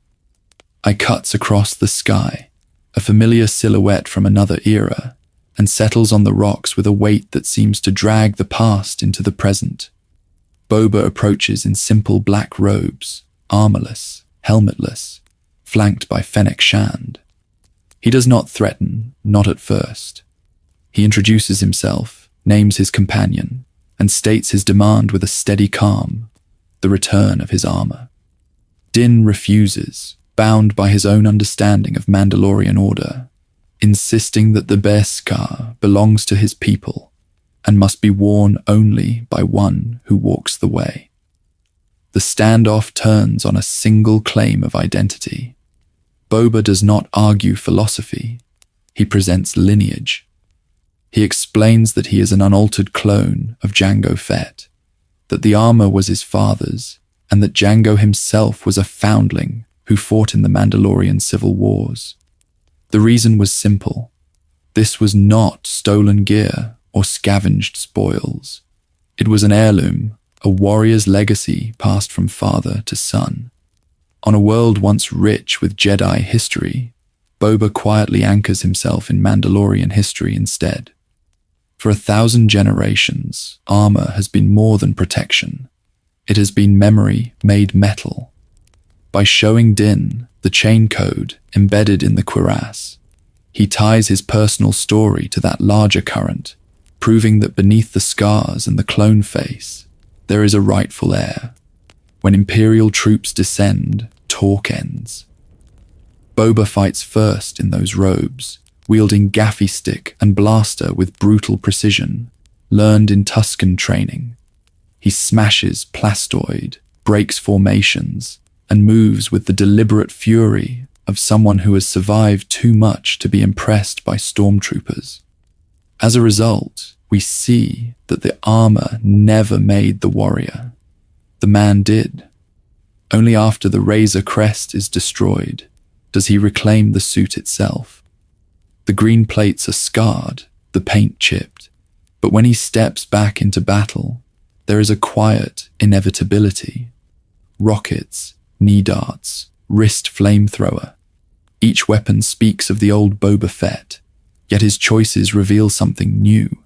I cuts across the sky, a familiar silhouette from another era, and settles on the rocks with a weight that seems to drag the past into the present. Boba approaches in simple black robes, armorless, helmetless, flanked by Fennec Shand. He does not threaten, not at first. He introduces himself, names his companion, and states his demand with a steady calm, the return of his armor. Din refuses, bound by his own understanding of Mandalorian order, insisting that the Beskar belongs to his people and must be worn only by one who walks the way. The standoff turns on a single claim of identity. Boba does not argue philosophy. He presents lineage. He explains that he is an unaltered clone of Jango Fett, that the armor was his father's, and that Jango himself was a foundling who fought in the Mandalorian civil wars. The reason was simple. This was not stolen gear or scavenged spoils. It was an heirloom, a warrior's legacy passed from father to son. On a world once rich with Jedi history, Boba quietly anchors himself in Mandalorian history instead. For 1,000 generations, armor has been more than protection. It has been memory made metal. By showing Din the chain code embedded in the cuirass, he ties his personal story to that larger current, proving that beneath the scars and the clone face, there is a rightful heir. When Imperial troops descend, talk ends. Boba fights first in those robes, wielding gaffy stick and blaster with brutal precision, learned in Tusken training. He smashes plastoid, breaks formations, and moves with the deliberate fury of someone who has survived too much to be impressed by stormtroopers. As a result, we see that the armor never made the warrior. The man did. Only after the Razor Crest is destroyed does he reclaim the suit itself. The green plates are scarred, the paint chipped, but when he steps back into battle, there is a quiet inevitability. Rockets, knee darts, wrist flamethrower. Each weapon speaks of the old Boba Fett, yet his choices reveal something new.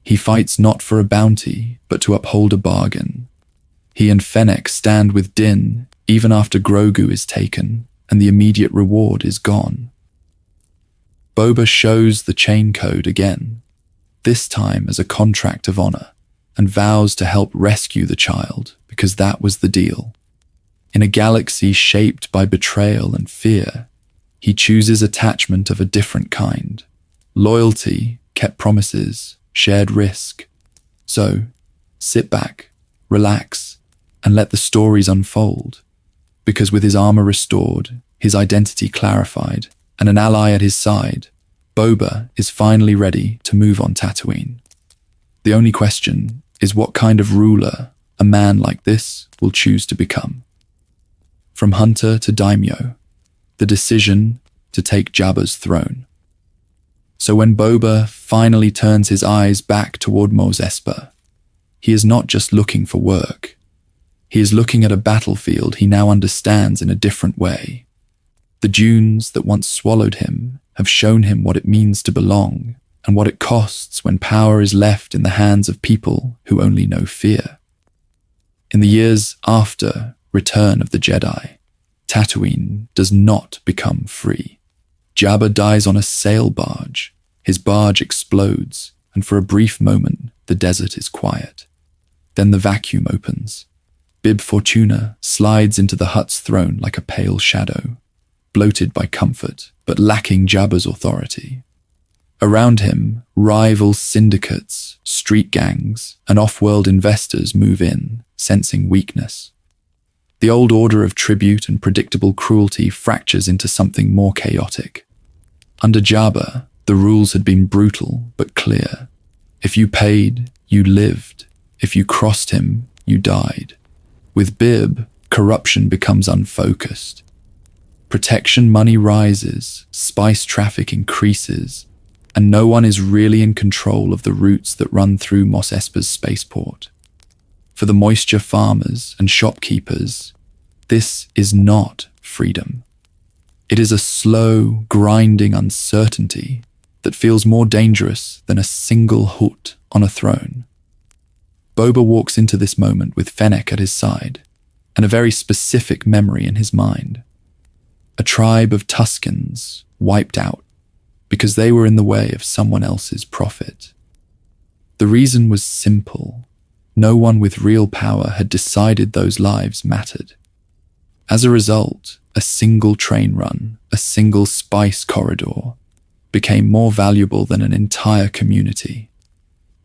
He fights not for a bounty, but to uphold a bargain. He and Fennec stand with Din even after Grogu is taken and the immediate reward is gone. Boba shows the chain code again, this time as a contract of honor, and vows to help rescue the child because that was the deal. In a galaxy shaped by betrayal and fear, he chooses attachment of a different kind. Loyalty, kept promises, shared risk. So, sit back, relax, and let the stories unfold. Because with his armor restored, his identity clarified, and an ally at his side, Boba is finally ready to move on Tatooine. The only question is what kind of ruler a man like this will choose to become. From hunter to daimyo, the decision to take Jabba's throne. So when Boba finally turns his eyes back toward Mos Espa, he is not just looking for work. He is looking at a battlefield he now understands in a different way. The dunes that once swallowed him have shown him what it means to belong and what it costs when power is left in the hands of people who only know fear. In the years after Return of the Jedi, Tatooine does not become free. Jabba dies on a sail barge. His barge explodes, and for a brief moment, the desert is quiet. Then the vacuum opens. Bib Fortuna slides into the Hutt's throne like a pale shadow, bloated by comfort, but lacking Jabba's authority. Around him, rival syndicates, street gangs, and off-world investors move in, sensing weakness. The old order of tribute and predictable cruelty fractures into something more chaotic. Under Jabba, the rules had been brutal but clear. If you paid, you lived. If you crossed him, you died. With Bib, corruption becomes unfocused. Protection money rises, spice traffic increases, and no one is really in control of the routes that run through Mos Espa's spaceport. For the moisture farmers and shopkeepers, this is not freedom. It is a slow, grinding uncertainty that feels more dangerous than a single Hutt on a throne. Boba walks into this moment with Fennec at his side, and a very specific memory in his mind. A tribe of Tuskens wiped out because they were in the way of someone else's profit. The reason was simple. No one with real power had decided those lives mattered. As a result, a single train run, a single spice corridor, became more valuable than an entire community.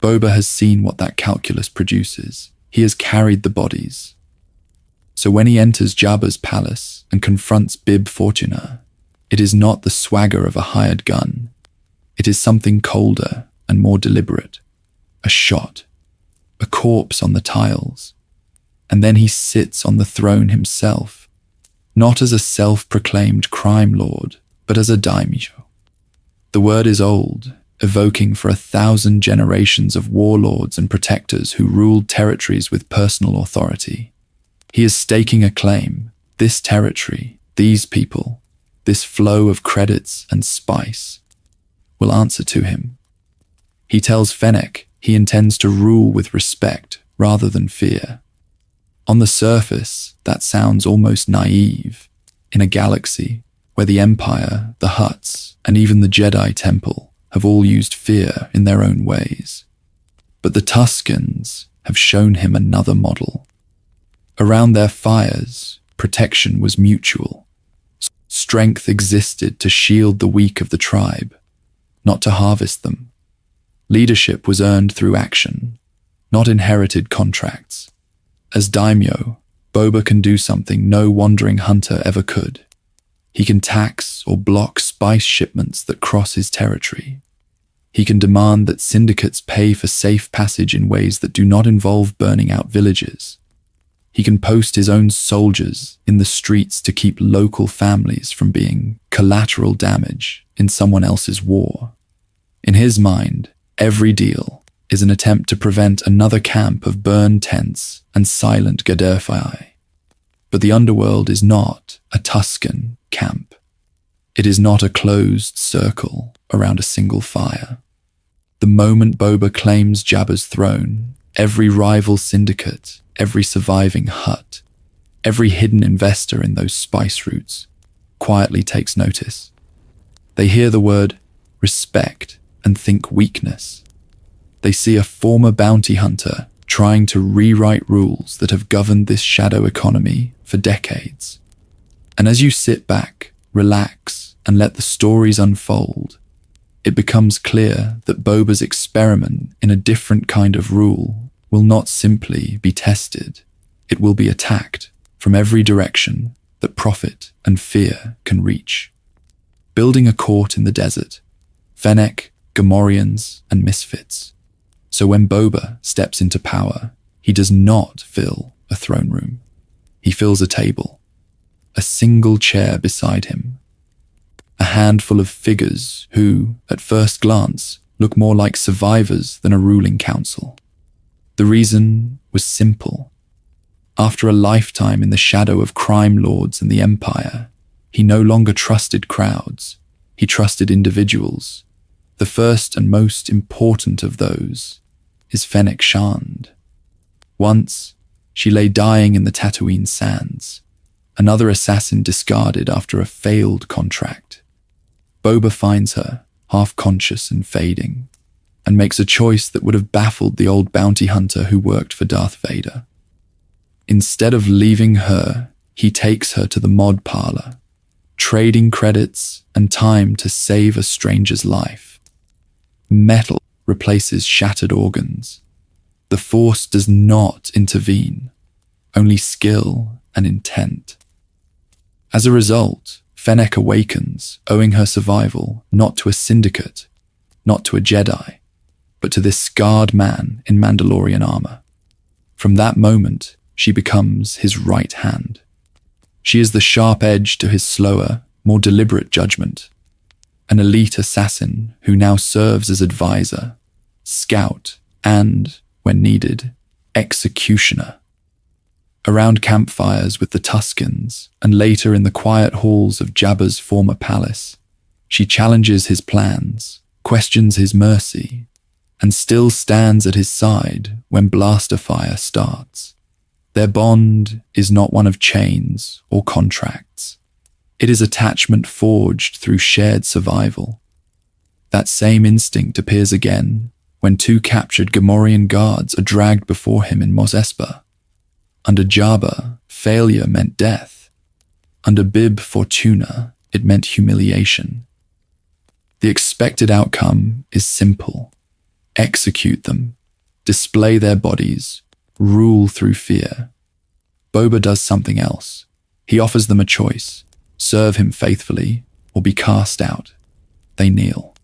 Boba has seen what that calculus produces. He has carried the bodies. So when he enters Jabba's palace and confronts Bib Fortuna, it is not the swagger of a hired gun. It is something colder and more deliberate. A shot. A corpse on the tiles. And then he sits on the throne himself, not as a self-proclaimed crime lord, but as a daimyo. The word is old, evoking for 1,000 generations of warlords and protectors who ruled territories with personal authority. He is staking a claim. This territory, these people, this flow of credits and spice, will answer to him. He tells Fennec he intends to rule with respect rather than fear. On the surface, that sounds almost naive. In a galaxy where the Empire, the Hutts, and even the Jedi Temple have all used fear in their own ways. But the Tuskens have shown him another model. Around their fires, protection was mutual. Strength existed to shield the weak of the tribe, not to harvest them. Leadership was earned through action, not inherited contracts. As daimyo, Boba can do something no wandering hunter ever could. He can tax or block spice shipments that cross his territory. He can demand that syndicates pay for safe passage in ways that do not involve burning out villages. He can post his own soldiers in the streets to keep local families from being collateral damage in someone else's war. In his mind, every deal is an attempt to prevent another camp of burned tents and silent Gadurfii. But the underworld is not a Tusken camp. It is not a closed circle around a single fire. The moment Boba claims Jabba's throne, every rival syndicate, every surviving Hutt, every hidden investor in those spice routes quietly takes notice. They hear the word respect and think weakness. They see a former bounty hunter trying to rewrite rules that have governed this shadow economy for decades. And as you sit back, relax, and let the stories unfold, it becomes clear that Boba's experiment in a different kind of rule will not simply be tested, it will be attacked from every direction that profit and fear can reach. Building a court in the desert, Fennec, Gamorreans, and misfits. So when Boba steps into power, he does not fill a throne room. He fills a table, a single chair beside him, a handful of figures who, at first glance, look more like survivors than a ruling council. The reason was simple. After a lifetime in the shadow of crime lords and the Empire, he no longer trusted crowds. He trusted individuals. The first and most important of those is Fennec Shand. Once, she lay dying in the Tatooine sands, another assassin discarded after a failed contract. Boba finds her, half-conscious and fading, and makes a choice that would have baffled the old bounty hunter who worked for Darth Vader. Instead of leaving her, he takes her to the mod parlor, trading credits and time to save a stranger's life. Metal replaces shattered organs. The Force does not intervene, only skill and intent. As a result, Fennec awakens, owing her survival not to a syndicate, not to a Jedi, but to this scarred man in Mandalorian armor. From that moment, she becomes his right hand. She is the sharp edge to his slower, more deliberate judgment, an elite assassin who now serves as advisor, scout, and, when needed, executioner. Around campfires with the Tuskens, and later in the quiet halls of Jabba's former palace, she challenges his plans, questions his mercy, and still stands at his side when blaster fire starts. Their bond is not one of chains or contracts. It is attachment forged through shared survival. That same instinct appears again when two captured Gamorrean guards are dragged before him in Mos Espa. Under Jabba, failure meant death. Under Bib Fortuna, it meant humiliation. The expected outcome is simple. Execute them, display their bodies, rule through fear. Boba does something else. He offers them a choice: serve him faithfully or be cast out. They kneel.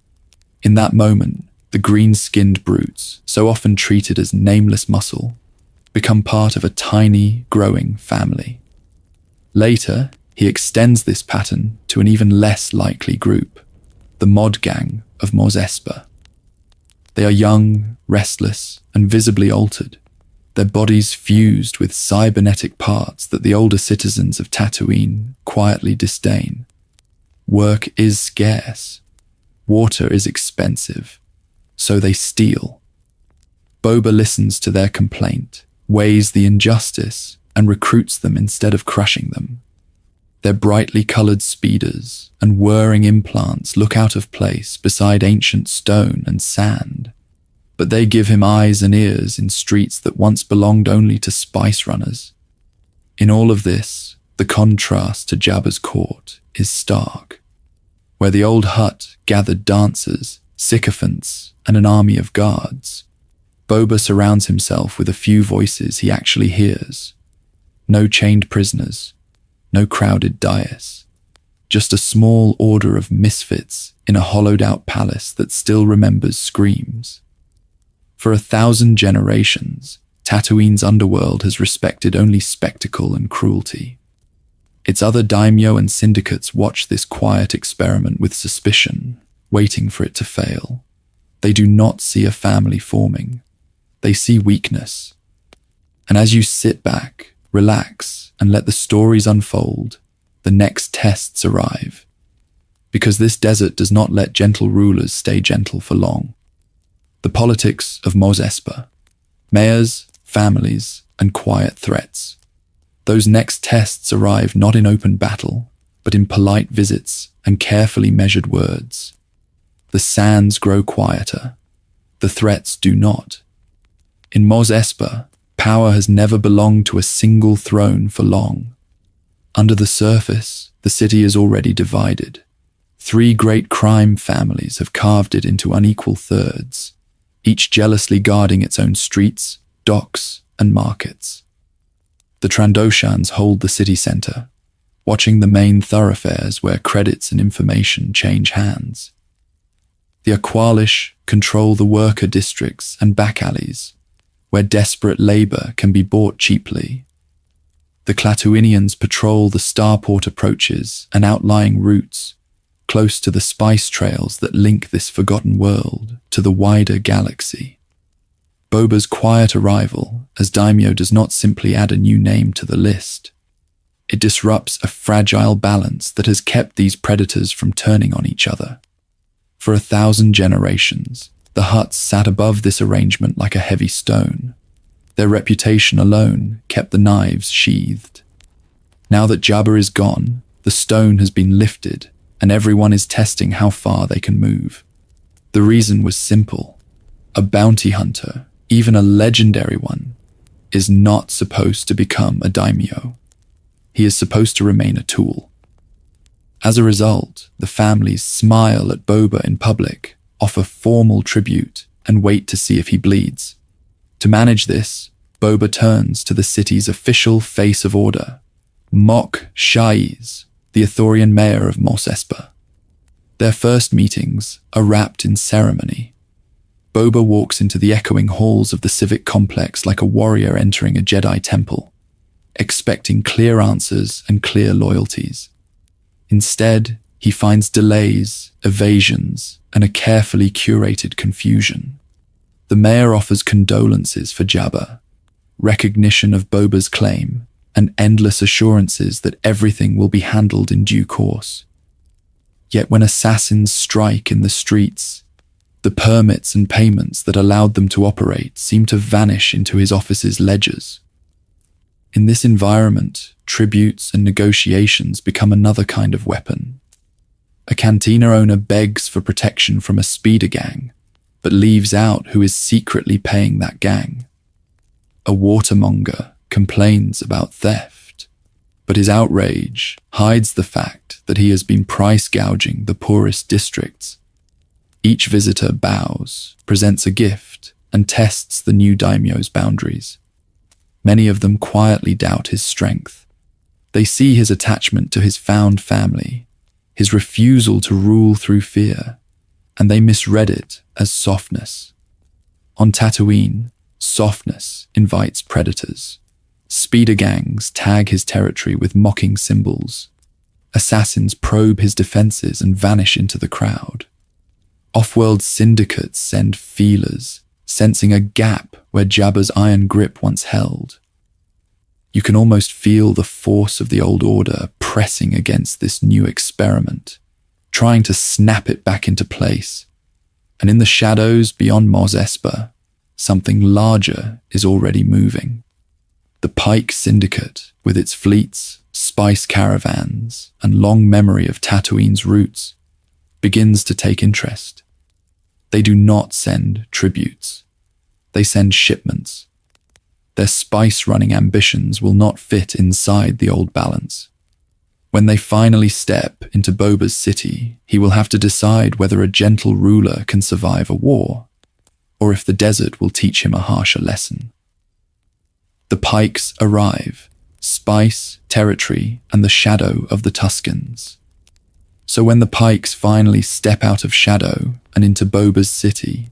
In that moment, the green-skinned brutes, so often treated as nameless muscle, become part of a tiny, growing family. Later, he extends this pattern to an even less likely group, the Mod Gang of Mos Espa. They are young, restless, and visibly altered, their bodies fused with cybernetic parts that the older citizens of Tatooine quietly disdain. Work is scarce. Water is expensive. So they steal. Boba listens to their complaint, weighs the injustice, and recruits them instead of crushing them. Their brightly colored speeders and whirring implants look out of place beside ancient stone and sand, but they give him eyes and ears in streets that once belonged only to spice runners. In all of this, the contrast to Jabba's court is stark. Where the old hut gathered dancers, sycophants, and an army of guards, Boba surrounds himself with a few voices he actually hears. No chained prisoners, no crowded dais, just a small order of misfits in a hollowed-out palace that still remembers screams. For 1,000 generations, Tatooine's underworld has respected only spectacle and cruelty. Its other daimyo and syndicates watch this quiet experiment with suspicion, waiting for it to fail. They do not see a family forming. They see weakness. And as you sit back, relax, and let the stories unfold, the next tests arrive. Because this desert does not let gentle rulers stay gentle for long. The politics of Mos Espa. Mayors, families, and quiet threats. Those next tests arrive not in open battle, but in polite visits and carefully measured words. The sands grow quieter. The threats do not. In Mos Espa, power has never belonged to a single throne for long. Under the surface, the city is already divided. 3 great crime families have carved it into unequal thirds, each jealously guarding its own streets, docks, and markets. The Trandoshans hold the city center, watching the main thoroughfares where credits and information change hands. The Aqualish control the worker districts and back alleys, where desperate labor can be bought cheaply. The Klatooinians patrol the starport approaches and outlying routes, close to the spice trails that link this forgotten world to the wider galaxy. Boba's quiet arrival as daimyo does not simply add a new name to the list. It disrupts a fragile balance that has kept these predators from turning on each other. For 1,000 generations, the Hutts sat above this arrangement like a heavy stone. Their reputation alone kept the knives sheathed. Now that Jabba is gone, the stone has been lifted, and everyone is testing how far they can move. The reason was simple. A bounty hunter, even a legendary one, is not supposed to become a daimyo. He is supposed to remain a tool. As a result, the families smile at Boba in public, offer formal tribute, and wait to see if he bleeds. To manage this, Boba turns to the city's official face of order, Mok Shaiz, the Ithorian mayor of Mos Espa. Their first meetings are wrapped in ceremony. Boba walks into the echoing halls of the civic complex like a warrior entering a Jedi temple, expecting clear answers and clear loyalties. Instead, he finds delays, evasions, and a carefully curated confusion. The mayor offers condolences for Jabba, recognition of Boba's claim, and endless assurances that everything will be handled in due course. Yet when assassins strike in the streets, the permits and payments that allowed them to operate seem to vanish into his office's ledgers. In this environment, tributes and negotiations become another kind of weapon. A cantina owner begs for protection from a speeder gang, but leaves out who is secretly paying that gang. A watermonger complains about theft, but his outrage hides the fact that he has been price gouging the poorest districts. Each visitor bows, presents a gift, and tests the new daimyo's boundaries. Many of them quietly doubt his strength. They see his attachment to his found family, his refusal to rule through fear, and they misread it as softness. On Tatooine, softness invites predators. Speeder gangs tag his territory with mocking symbols. Assassins probe his defenses and vanish into the crowd. Off-world syndicates send feelers, sensing a gap where Jabba's iron grip once held. You can almost feel the force of the old order pressing against this new experiment, trying to snap it back into place. And in the shadows beyond Mos Espa, something larger is already moving. The Pike Syndicate, with its fleets, spice caravans, and long memory of Tatooine's roots, begins to take interest. They do not send tributes. They send shipments. Their spice-running ambitions will not fit inside the old balance. When they finally step into Boba's city, he will have to decide whether a gentle ruler can survive a war, or if the desert will teach him a harsher lesson. The Pikes arrive, spice, territory, and the shadow of the Tuskens. So when the Pikes finally step out of shadow and into Boba's city,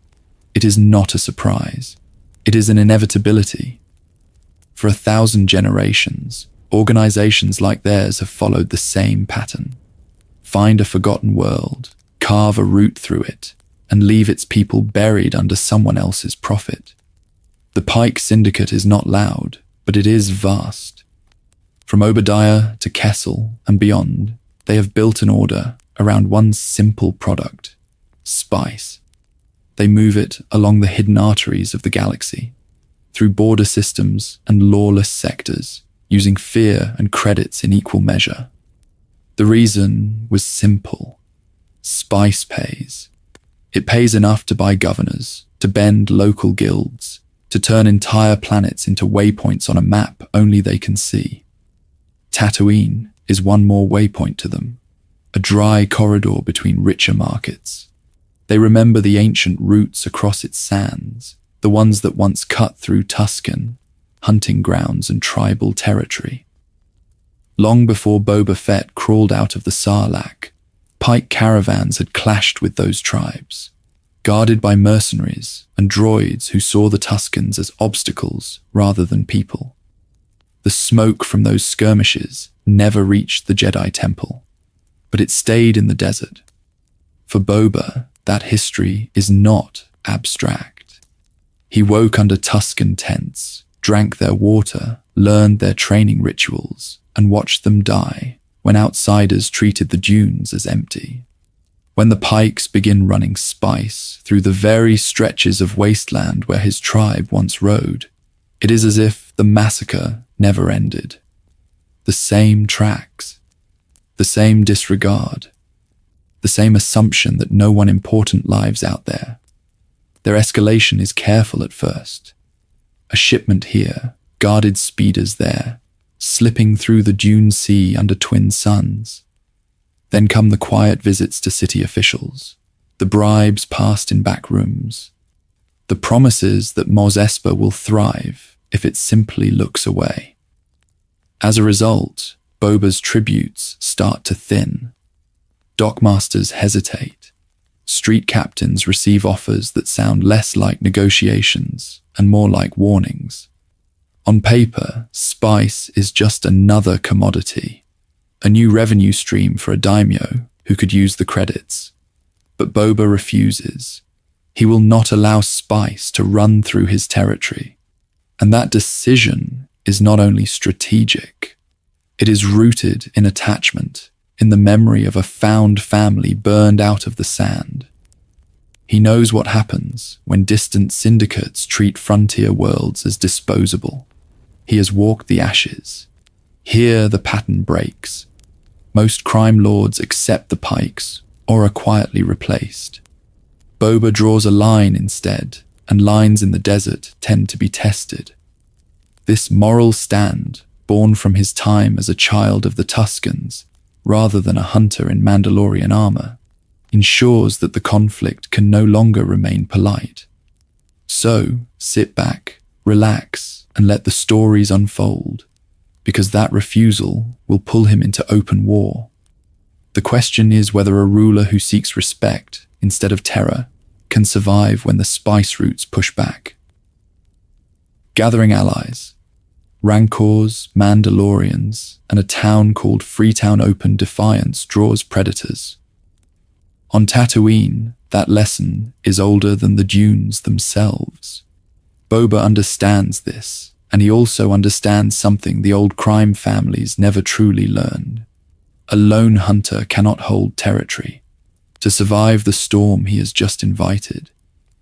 it is not a surprise. It is an inevitability. For 1,000 generations, organizations like theirs have followed the same pattern. Find a forgotten world, carve a route through it, and leave its people buried under someone else's profit. The Pike Syndicate is not loud, but it is vast. From Obadiah to Kessel and beyond, they have built an order around one simple product: spice. They move it along the hidden arteries of the galaxy, through border systems and lawless sectors, using fear and credits in equal measure. The reason was simple. Spice pays. It pays enough to buy governors, to bend local guilds, to turn entire planets into waypoints on a map only they can see. Tatooine is one more waypoint to them, a dry corridor between richer markets. They remember the ancient routes across its sands, the ones that once cut through Tusken, hunting grounds and tribal territory. Long before Boba Fett crawled out of the Sarlacc, Pike caravans had clashed with those tribes, guarded by mercenaries and droids who saw the Tuskens as obstacles rather than people. The smoke from those skirmishes never reached the Jedi Temple, but it stayed in the desert. For Boba, that history is not abstract. He woke under Tusken tents, drank their water, learned their training rituals, and watched them die when outsiders treated the dunes as empty. When the Pikes begin running spice through the very stretches of wasteland where his tribe once rode, it is as if the massacre never ended. The same tracks, the same disregard, the same assumption that no one important lives out there. Their escalation is careful at first. A shipment here, guarded speeders there, slipping through the dune sea under twin suns. Then come the quiet visits to city officials, the bribes passed in back rooms, the promises that Mos Espa will thrive if it simply looks away. As a result, Boba's tributes start to thin. Dockmasters hesitate. Street captains receive offers that sound less like negotiations and more like warnings. On paper, spice is just another commodity, a new revenue stream for a daimyo who could use the credits. But Boba refuses. He will not allow spice to run through his territory. And that decision is not only strategic, it is rooted in attachment, in the memory of a found family burned out of the sand. He knows what happens when distant syndicates treat frontier worlds as disposable. He has walked the ashes. Here the pattern breaks. Most crime lords accept the Pikes or are quietly replaced. Boba draws a line instead, and lines in the desert tend to be tested. This moral stand, born from his time as a child of the Tuskens, rather than a hunter in Mandalorian armor, ensures that the conflict can no longer remain polite. So, sit back, relax, and let the stories unfold, because that refusal will pull him into open war. The question is whether a ruler who seeks respect instead of terror can survive when the spice routes push back. Gathering allies, Rancors, Mandalorians, and a town called Freetown Open Defiance draws predators. On Tatooine, that lesson is older than the dunes themselves. Boba understands this, and he also understands something the old crime families never truly learned. A lone hunter cannot hold territory. To survive the storm he has just invited,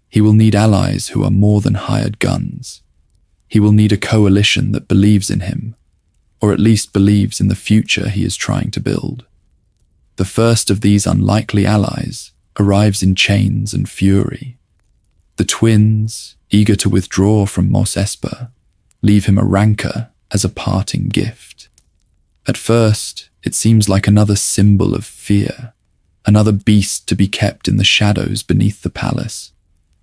he will need allies who are more than hired guns. He will need a coalition that believes in him, or at least believes in the future he is trying to build. The first of these unlikely allies arrives in chains and fury. The twins, eager to withdraw from Mos Espa, leave him a rancor as a parting gift. At first, it seems like another symbol of fear, another beast to be kept in the shadows beneath the palace.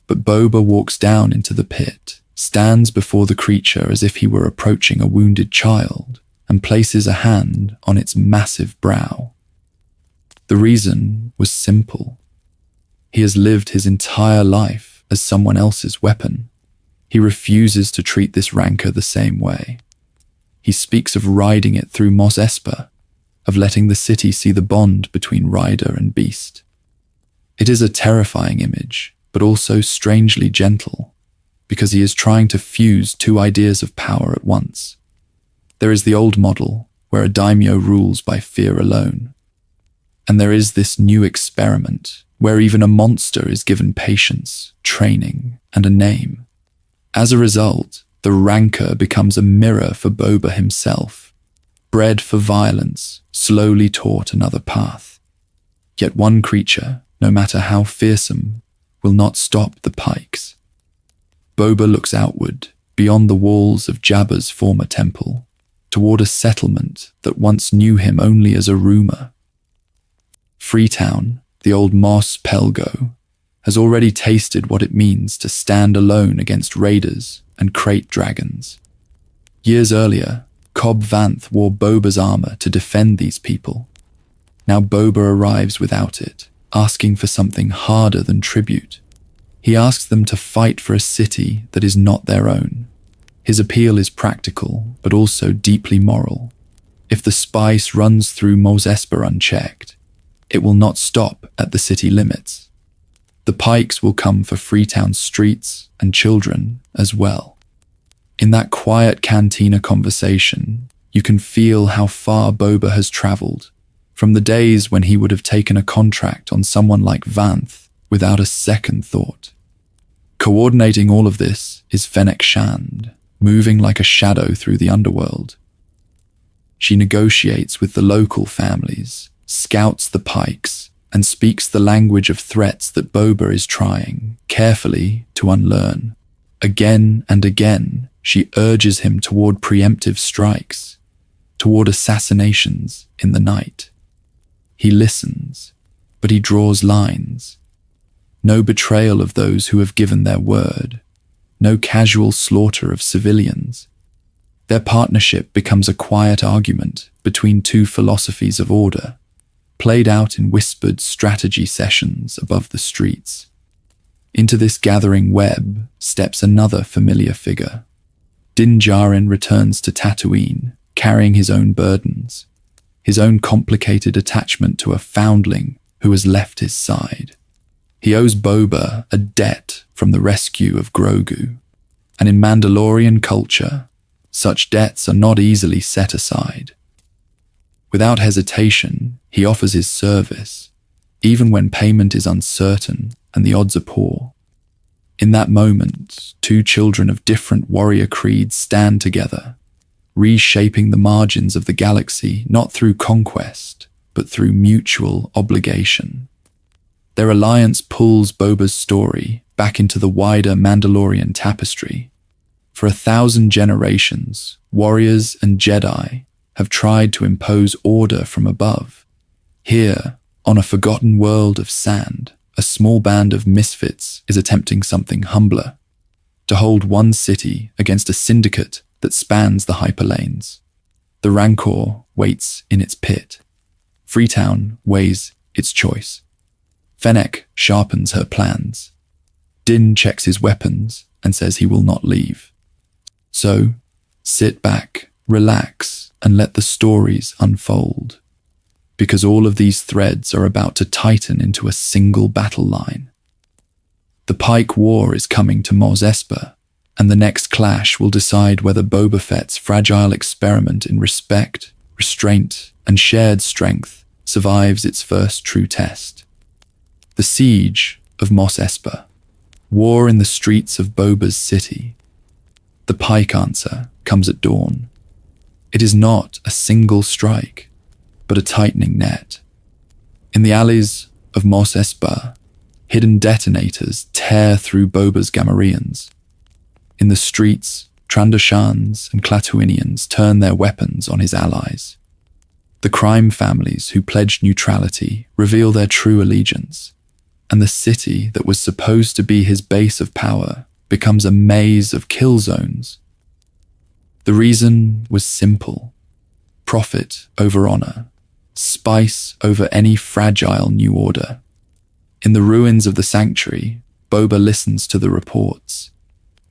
But Boba walks down into the pit, stands before the creature as if he were approaching a wounded child, and places a hand on its massive brow. The reason was simple. He has lived his entire life as someone else's weapon. He refuses to treat this rancor the same way. He speaks of riding it through Mos Espa, of letting the city see the bond between rider and beast. It is a terrifying image, but also strangely gentle, because he is trying to fuse two ideas of power at once. There is the old model, where a daimyo rules by fear alone. And there is this new experiment, where even a monster is given patience, training, and a name. As a result, the rancor becomes a mirror for Boba himself, bred for violence, slowly taught another path. Yet one creature, no matter how fearsome, will not stop the pikes. Boba looks outward, beyond the walls of Jabba's former temple, toward a settlement that once knew him only as a rumor. Freetown, the old Mos Pelgo, has already tasted what it means to stand alone against raiders and crate dragons. Years earlier, Cobb Vanth wore Boba's armor to defend these people. Now Boba arrives without it, asking for something harder than tribute. He asks them to fight for a city that is not their own. His appeal is practical, but also deeply moral. If the spice runs through Mos Espa unchecked, it will not stop at the city limits. The pikes will come for Freetown's streets and children as well. In that quiet cantina conversation, you can feel how far Boba has traveled, from the days when he would have taken a contract on someone like Vanth without a second thought. Coordinating all of this is Fennec Shand, moving like a shadow through the underworld. She negotiates with the local families, scouts the pikes, and speaks the language of threats that Boba is trying, carefully, to unlearn. Again and again, she urges him toward preemptive strikes, toward assassinations in the night. He listens, but he draws lines. No betrayal of those who have given their word, no casual slaughter of civilians. Their partnership becomes a quiet argument between two philosophies of order, played out in whispered strategy sessions above the streets. Into this gathering web steps another familiar figure. Din Djarin returns to Tatooine, carrying his own burdens, his own complicated attachment to a foundling who has left his side. He owes Boba a debt from the rescue of Grogu, and in Mandalorian culture, such debts are not easily set aside. Without hesitation, he offers his service, even when payment is uncertain and the odds are poor. In that moment, two children of different warrior creeds stand together, reshaping the margins of the galaxy not through conquest, but through mutual obligation. Their alliance pulls Boba's story back into the wider Mandalorian tapestry. For 1,000 generations, warriors and Jedi have tried to impose order from above. Here, on a forgotten world of sand, a small band of misfits is attempting something humbler, to hold one city against a syndicate that spans the hyperlanes. The Rancor waits in its pit. Freetown weighs its choice. Fennec sharpens her plans. Din checks his weapons and says he will not leave. So, sit back, relax, and let the stories unfold, because all of these threads are about to tighten into a single battle line. The Pike War is coming to Mos Espa, and the next clash will decide whether Boba Fett's fragile experiment in respect, restraint, and shared strength survives its first true test. The siege of Mos Espa. War in the streets of Boba's city. The pike answer comes at dawn. It is not a single strike, but a tightening net. In the alleys of Mos Espa, hidden detonators tear through Boba's Gamorreans. In the streets, Trandoshans and Klatooinians turn their weapons on his allies. The crime families who pledged neutrality reveal their true allegiance, and the city that was supposed to be his base of power becomes a maze of kill zones. The reason was simple: profit over honor, spice over any fragile new order. In the ruins of the sanctuary, Boba listens to the reports.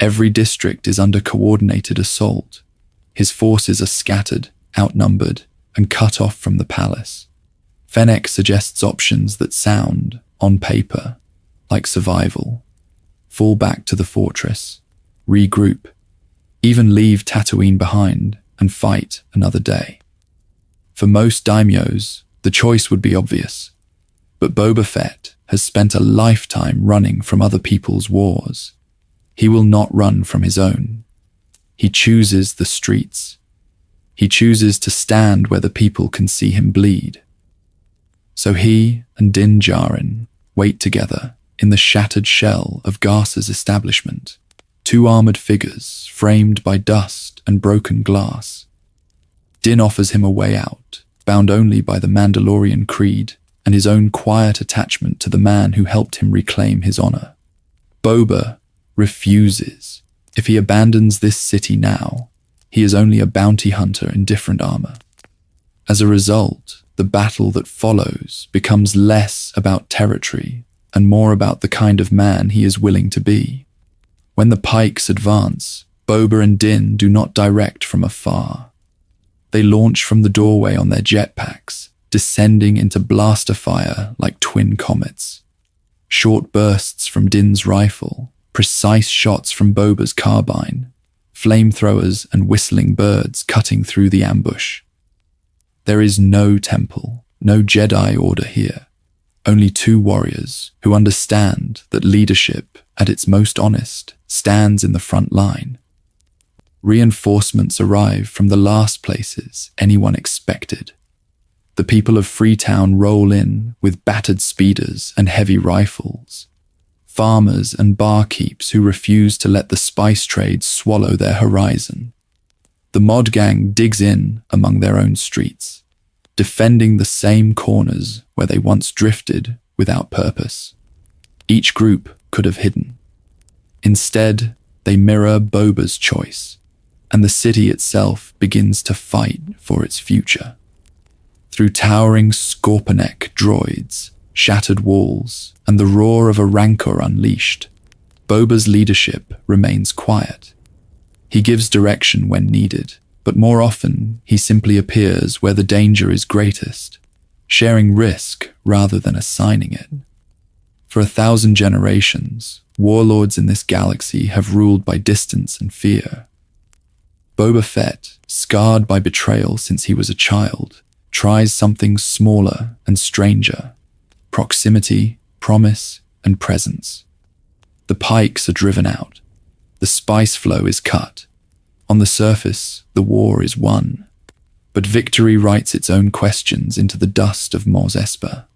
Every district is under coordinated assault. His forces are scattered, outnumbered, and cut off from the palace. Fennec suggests options that sound, on paper, like survival. Fall back to the fortress, regroup, even leave Tatooine behind and fight another day. For most daimyos, the choice would be obvious, but Boba Fett has spent a lifetime running from other people's wars. He will not run from his own. He chooses the streets. He chooses to stand where the people can see him bleed. So he and Din Djarin wait together in the shattered shell of Garsa's establishment, two armored figures framed by dust and broken glass. Din offers him a way out, bound only by the Mandalorian creed and his own quiet attachment to the man who helped him reclaim his honor. Boba refuses. If he abandons this city now, he is only a bounty hunter in different armor. As a result, the battle that follows becomes less about territory and more about the kind of man he is willing to be. When the pikes advance, Boba and Din do not direct from afar. They launch from the doorway on their jetpacks, descending into blaster fire like twin comets. Short bursts from Din's rifle, precise shots from Boba's carbine, flamethrowers and whistling birds cutting through the ambush. There is no temple, no Jedi order here, only two warriors who understand that leadership, at its most honest, stands in the front line. Reinforcements arrive from the last places anyone expected. The people of Freetown roll in with battered speeders and heavy rifles. Farmers and barkeeps who refuse to let the spice trade swallow their horizon. The mod gang digs in among their own streets, defending the same corners where they once drifted without purpose. Each group could have hidden. Instead, they mirror Boba's choice, and the city itself begins to fight for its future. Through towering Scorpionic droids, shattered walls, and the roar of a rancor unleashed, Boba's leadership remains quiet. He gives direction when needed, but more often he simply appears where the danger is greatest, sharing risk rather than assigning it. For 1,000 generations, warlords in this galaxy have ruled by distance and fear. Boba Fett, scarred by betrayal since he was a child, tries something smaller and stranger: proximity, promise, and presence. The pikes are driven out. The spice flow is cut. On the surface, the war is won. But victory writes its own questions into the dust of Mos Espa.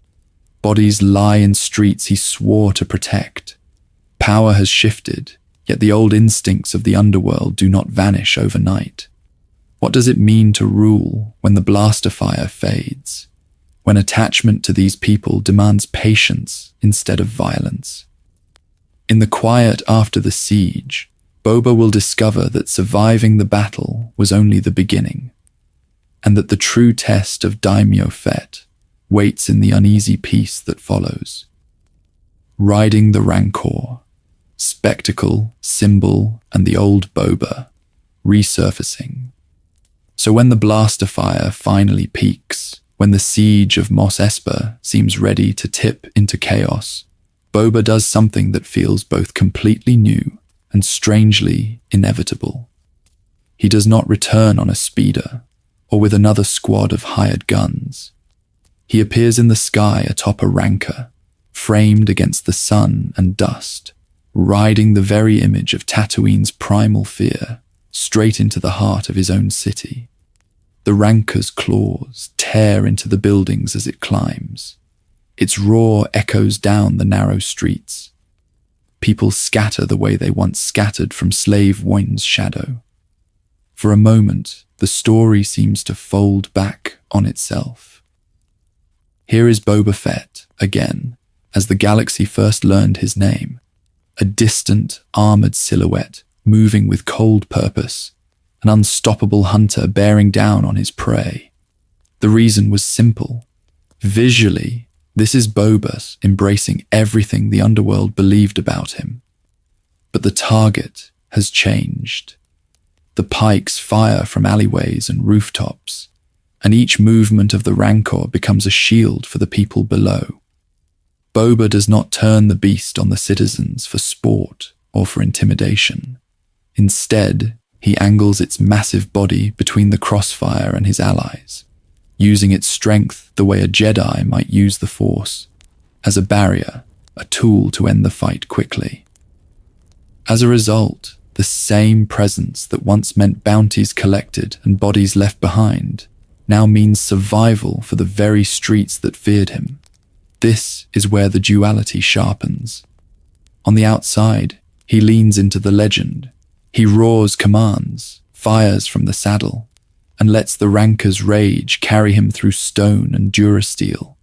Bodies lie in streets he swore to protect. Power has shifted, yet the old instincts of the underworld do not vanish overnight. What does it mean to rule when the blaster fire fades? When attachment to these people demands patience instead of violence? In the quiet after the siege, Boba will discover that surviving the battle was only the beginning, and that the true test of Jango Fett waits in the uneasy peace that follows. Riding the Rancor, spectacle, symbol, and the old Boba, resurfacing. So when the blaster fire finally peaks, when the siege of Mos Espa seems ready to tip into chaos, Boba does something that feels both completely new and strangely inevitable. He does not return on a speeder or with another squad of hired guns. He appears in the sky atop a rancor, framed against the sun and dust, riding the very image of Tatooine's primal fear straight into the heart of his own city. The rancor's claws tear into the buildings as it climbs. Its roar echoes down the narrow streets. People scatter the way they once scattered from Slave One's shadow. For a moment, the story seems to fold back on itself. Here is Boba Fett again, as the galaxy first learned his name, a distant, armored silhouette moving with cold purpose, an unstoppable hunter bearing down on his prey. The reason was simple. Visually, this is Boba embracing everything the underworld believed about him. But the target has changed. The pikes fire from alleyways and rooftops, and each movement of the rancor becomes a shield for the people below. Boba does not turn the beast on the citizens for sport or for intimidation. Instead, he angles its massive body between the crossfire and his allies, using its strength the way a Jedi might use the Force, as a barrier, a tool to end the fight quickly. As a result, the same presence that once meant bounties collected and bodies left behind now means survival for the very streets that feared him. This is where the duality sharpens. On the outside, he leans into the legend. He roars commands, fires from the saddle, and lets the rancor's rage carry him through stone and durasteel.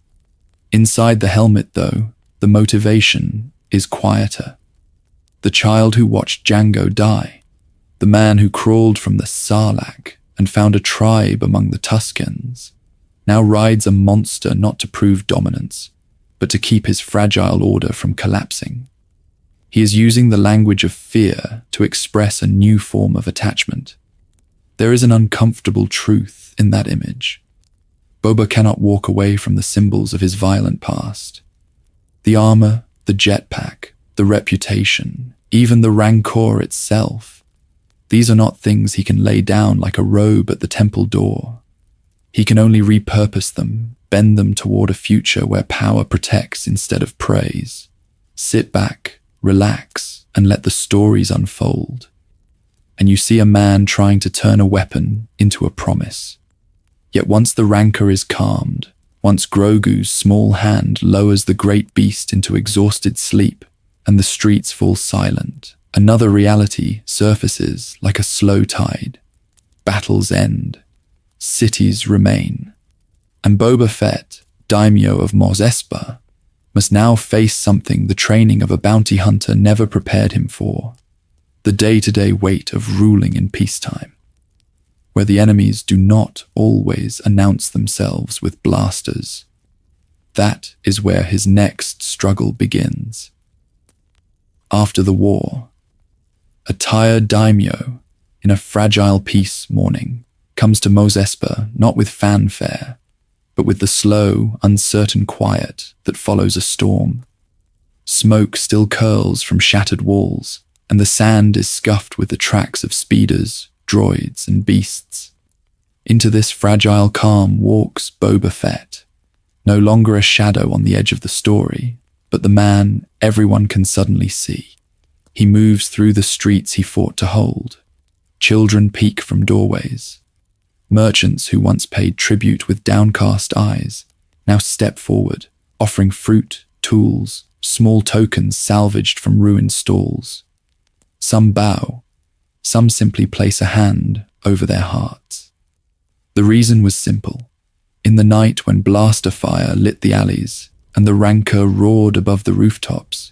Inside the helmet, though, the motivation is quieter. The child who watched Jango die, the man who crawled from the Sarlacc and found a tribe among the Tuskens, now rides a monster not to prove dominance, but to keep his fragile order from collapsing. He is using the language of fear to express a new form of attachment. There is an uncomfortable truth in that image. Boba cannot walk away from the symbols of his violent past. The armor, the jetpack, the reputation, even the rancor itself. These are not things he can lay down like a robe at the temple door. He can only repurpose them, bend them toward a future where power protects instead of praise. Sit back, relax, and let the stories unfold. And you see a man trying to turn a weapon into a promise. Yet once the rancor is calmed, once Grogu's small hand lowers the great beast into exhausted sleep, and the streets fall silent, another reality surfaces like a slow tide. Battles end. Cities remain. And Boba Fett, daimyo of Mos Espa, must now face something the training of a bounty hunter never prepared him for. The day-to-day weight of ruling in peacetime, where the enemies do not always announce themselves with blasters. That is where his next struggle begins. After the war, a tired daimyo in a fragile peace morning comes to Mos Espa not with fanfare, but with the slow, uncertain quiet that follows a storm. Smoke still curls from shattered walls, and the sand is scuffed with the tracks of speeders, droids, and beasts. Into this fragile calm walks Boba Fett, no longer a shadow on the edge of the story, but the man everyone can suddenly see. He moves through the streets he fought to hold. Children peek from doorways. Merchants who once paid tribute with downcast eyes now step forward, offering fruit, tools, small tokens salvaged from ruined stalls. Some bow, some simply place a hand over their hearts. The reason was simple. In the night when blaster fire lit the alleys and the rancor roared above the rooftops,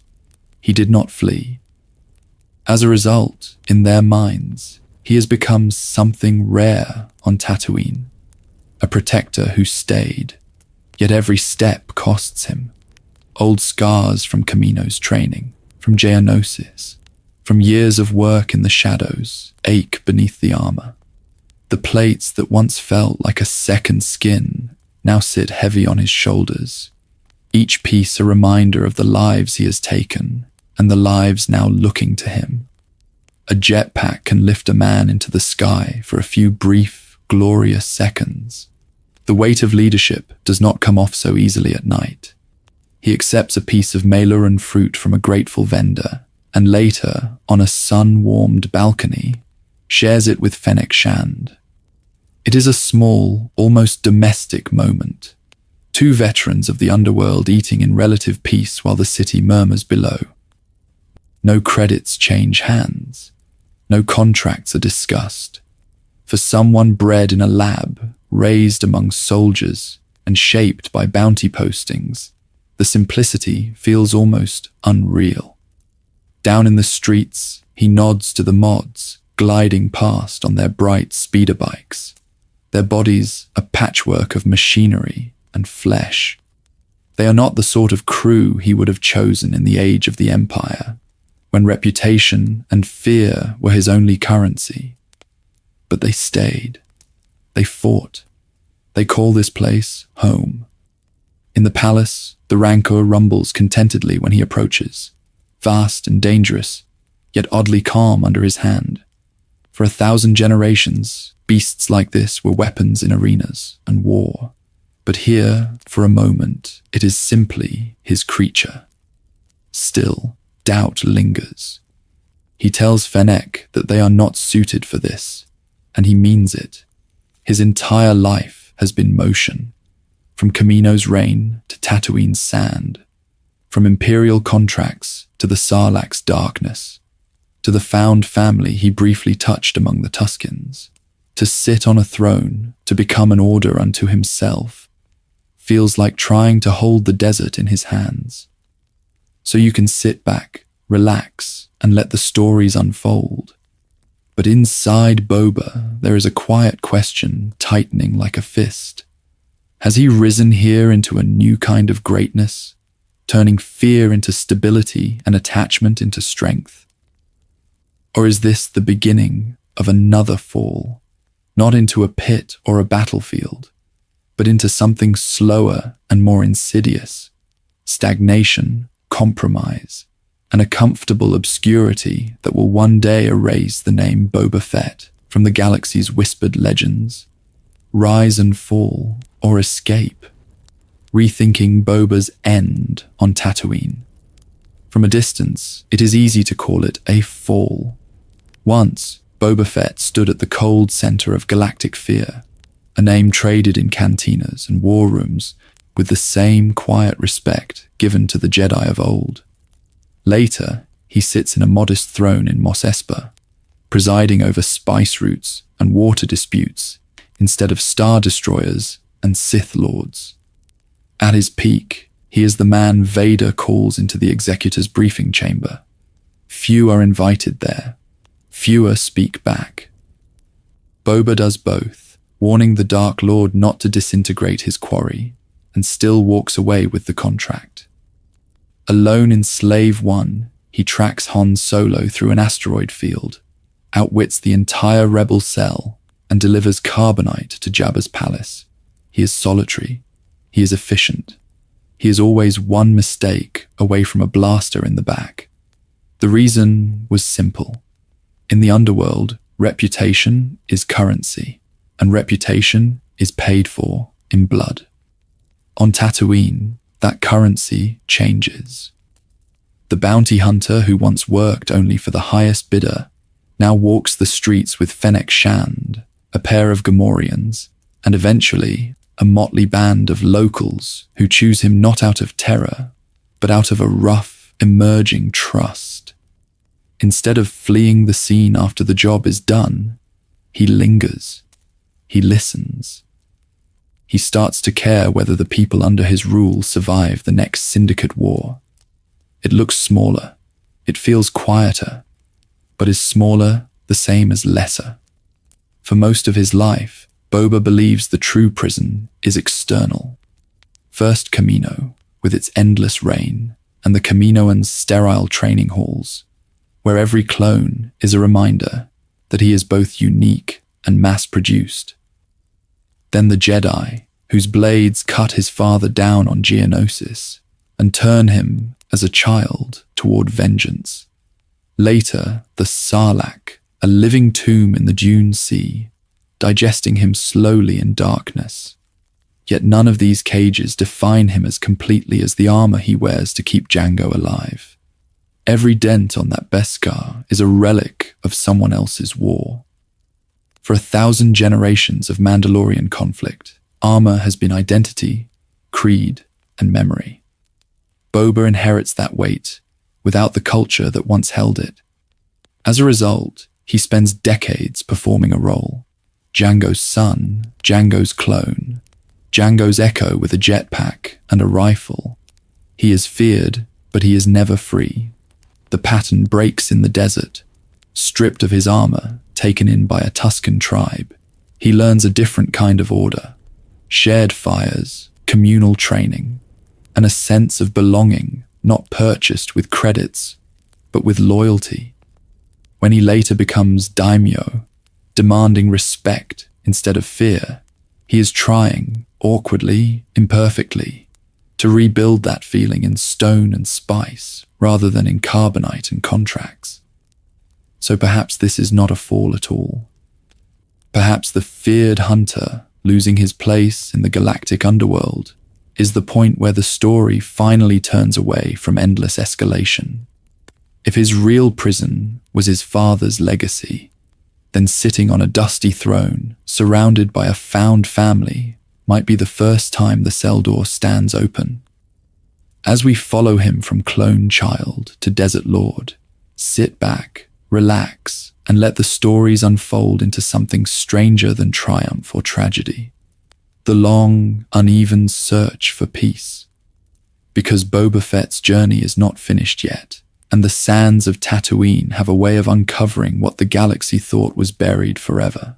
he did not flee. As a result, in their minds, he has become something rare on Tatooine, a protector who stayed, yet every step costs him. Old scars from Kamino's training, from Geonosis, from years of work in the shadows, ache beneath the armor. The plates that once felt like a second skin now sit heavy on his shoulders, each piece a reminder of the lives he has taken and the lives now looking to him. A jetpack can lift a man into the sky for a few brief, glorious seconds. The weight of leadership does not come off so easily at night. He accepts a piece of Mailoran fruit from a grateful vendor, and later, on a sun-warmed balcony, shares it with Fennec Shand. It is a small, almost domestic moment. Two veterans of the underworld eating in relative peace while the city murmurs below. No credits change hands. No contracts are discussed. For someone bred in a lab, raised among soldiers, and shaped by bounty postings, the simplicity feels almost unreal. Down in the streets, he nods to the mods, gliding past on their bright speeder bikes, their bodies a patchwork of machinery and flesh. They are not the sort of crew he would have chosen in the age of the Empire, when reputation and fear were his only currency. But they stayed. They fought. They call this place home. In the palace, the Rancor rumbles contentedly when he approaches, vast and dangerous, yet oddly calm under his hand. For 1,000 generations, beasts like this were weapons in arenas and war. But here, for a moment, it is simply his creature. Still, doubt lingers. He tells Fennec that they are not suited for this, and he means it. His entire life has been motion, from Kamino's rain to Tatooine's sand, from imperial contracts to the Sarlacc's darkness, to the found family he briefly touched among the Tuskens. To sit on a throne, to become an order unto himself, feels like trying to hold the desert in his hands. So you can sit back, relax, and let the stories unfold. But inside Boba, there is a quiet question tightening like a fist. Has he risen here into a new kind of greatness, turning fear into stability and attachment into strength? Or is this the beginning of another fall, not into a pit or a battlefield, but into something slower and more insidious, stagnation, compromise, and a comfortable obscurity that will one day erase the name Boba Fett from the galaxy's whispered legends? Rise and fall, or escape? Rethinking Boba's end on Tatooine. From a distance, it is easy to call it a fall. Once, Boba Fett stood at the cold center of galactic fear, a name traded in cantinas and war rooms with the same quiet respect given to the Jedi of old. Later, he sits in a modest throne in Mos Espa, presiding over spice routes and water disputes instead of star destroyers and Sith lords. At his peak, he is the man Vader calls into the executor's briefing chamber. Few are invited there. Fewer speak back. Boba does both, warning the Dark Lord not to disintegrate his quarry, and still walks away with the contract. Alone in Slave One, he tracks Han Solo through an asteroid field, outwits the entire rebel cell, and delivers carbonite to Jabba's palace. He is solitary. He is efficient. He is always one mistake away from a blaster in the back. The reason was simple. In the underworld, reputation is currency, and reputation is paid for in blood. On Tatooine, that currency changes. The bounty hunter who once worked only for the highest bidder now walks the streets with Fennec Shand, a pair of Gamorreans, and eventually a motley band of locals who choose him not out of terror, but out of a rough, emerging trust. Instead of fleeing the scene after the job is done, he lingers. He listens. He starts to care whether the people under his rule survive the next syndicate war. It looks smaller. It feels quieter. But is smaller the same as lesser? For most of his life, Boba believes the true prison is external. First Kamino, with its endless reign, and the Kaminoans' sterile training halls, where every clone is a reminder that he is both unique and mass-produced. Then the Jedi, whose blades cut his father down on Geonosis and turn him, as a child, toward vengeance. Later, the Sarlacc, a living tomb in the Dune Sea, digesting him slowly in darkness. Yet none of these cages define him as completely as the armor he wears to keep Jango alive. Every dent on that Beskar is a relic of someone else's war. For 1,000 generations of Mandalorian conflict, armor has been identity, creed, and memory. Boba inherits that weight without the culture that once held it. As a result, he spends decades performing a role. Jango's son, Jango's clone, Jango's echo with a jetpack and a rifle. He is feared, but he is never free. The pattern breaks in the desert. Stripped of his armor, taken in by a Tusken tribe, he learns a different kind of order. Shared fires, communal training, and a sense of belonging not purchased with credits, but with loyalty. When he later becomes daimyo, demanding respect instead of fear, he is trying, awkwardly, imperfectly, to rebuild that feeling in stone and spice rather than in carbonite and contracts. So perhaps this is not a fall at all. Perhaps the feared hunter losing his place in the galactic underworld is the point where the story finally turns away from endless escalation. If his real prison was his father's legacy, then sitting on a dusty throne, surrounded by a found family, might be the first time the cell door stands open. As we follow him from clone child to desert lord, sit back, relax, and let the stories unfold into something stranger than triumph or tragedy. The long, uneven search for peace. Because Boba Fett's journey is not finished yet, and the sands of Tatooine have a way of uncovering what the galaxy thought was buried forever.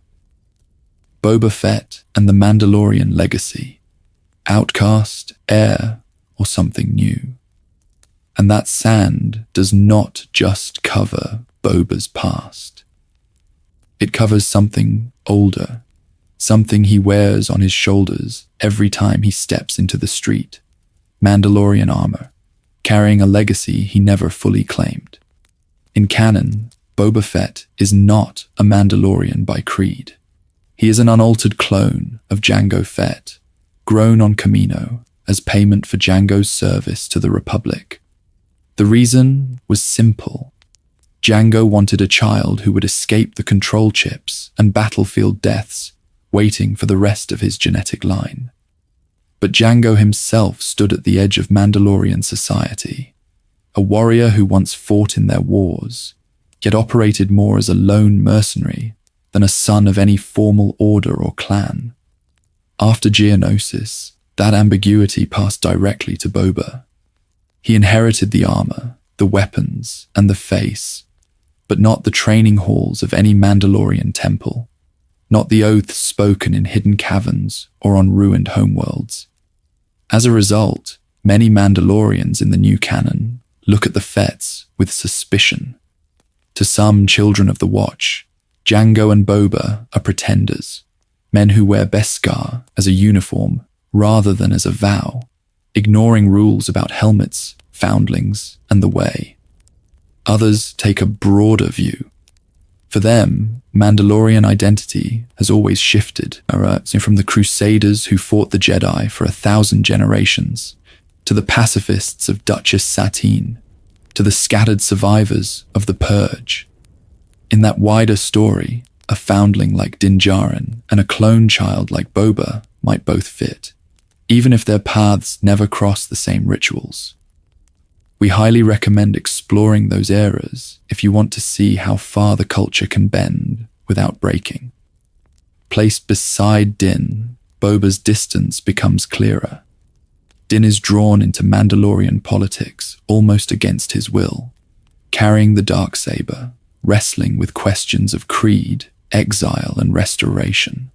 Boba Fett and the Mandalorian legacy. Outcast, heir, or something new. And that sand does not just cover Boba's past. It covers something older, something he wears on his shoulders every time he steps into the street. Mandalorian armor, carrying a legacy he never fully claimed. In canon, Boba Fett is not a Mandalorian by creed. He is an unaltered clone of Jango Fett, grown on Kamino as payment for Jango's service to the Republic. The reason was simple. Jango wanted a child who would escape the control chips and battlefield deaths, waiting for the rest of his genetic line. But Jango himself stood at the edge of Mandalorian society, a warrior who once fought in their wars, yet operated more as a lone mercenary than a son of any formal order or clan. After Geonosis, that ambiguity passed directly to Boba. He inherited the armor, the weapons, and the face, but not the training halls of any Mandalorian temple, not the oaths spoken in hidden caverns or on ruined homeworlds. As a result, many Mandalorians in the new canon look at the Fetts with suspicion. To some children of the Watch, Jango and Boba are pretenders, men who wear Beskar as a uniform rather than as a vow, ignoring rules about helmets, foundlings, and the way. Others take a broader view. For them, Mandalorian identity has always shifted, from the Crusaders who fought the Jedi for 1,000 generations, to the pacifists of Duchess Satine, to the scattered survivors of the Purge. In that wider story, a foundling like Din Djarin and a clone child like Boba might both fit, even if their paths never cross the same rituals. We highly recommend exploring those eras if you want to see how far the culture can bend without breaking. Placed beside Din, Boba's distance becomes clearer. Din is drawn into Mandalorian politics almost against his will, carrying the darksaber, wrestling with questions of creed, exile, and restoration.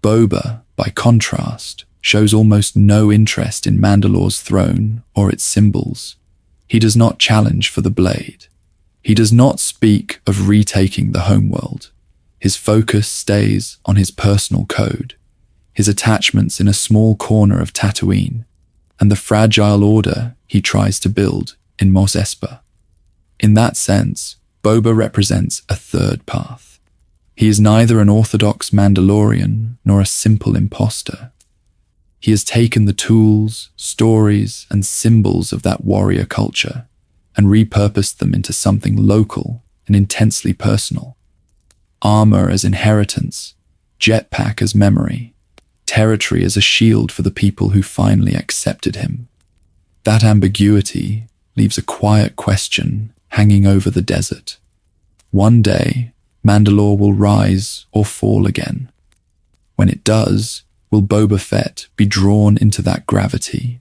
Boba, by contrast, shows almost no interest in Mandalore's throne or its symbols. He does not challenge for the blade. He does not speak of retaking the homeworld. His focus stays on his personal code, his attachments in a small corner of Tatooine, and the fragile order he tries to build in Mos Espa. In that sense, Boba represents a third path. He is neither an orthodox Mandalorian nor a simple imposter. He has taken the tools, stories, and symbols of that warrior culture and repurposed them into something local and intensely personal. Armor as inheritance, jetpack as memory, territory as a shield for the people who finally accepted him. That ambiguity leaves a quiet question hanging over the desert. One day, Mandalore will rise or fall again. When it does, will Boba Fett be drawn into that gravity?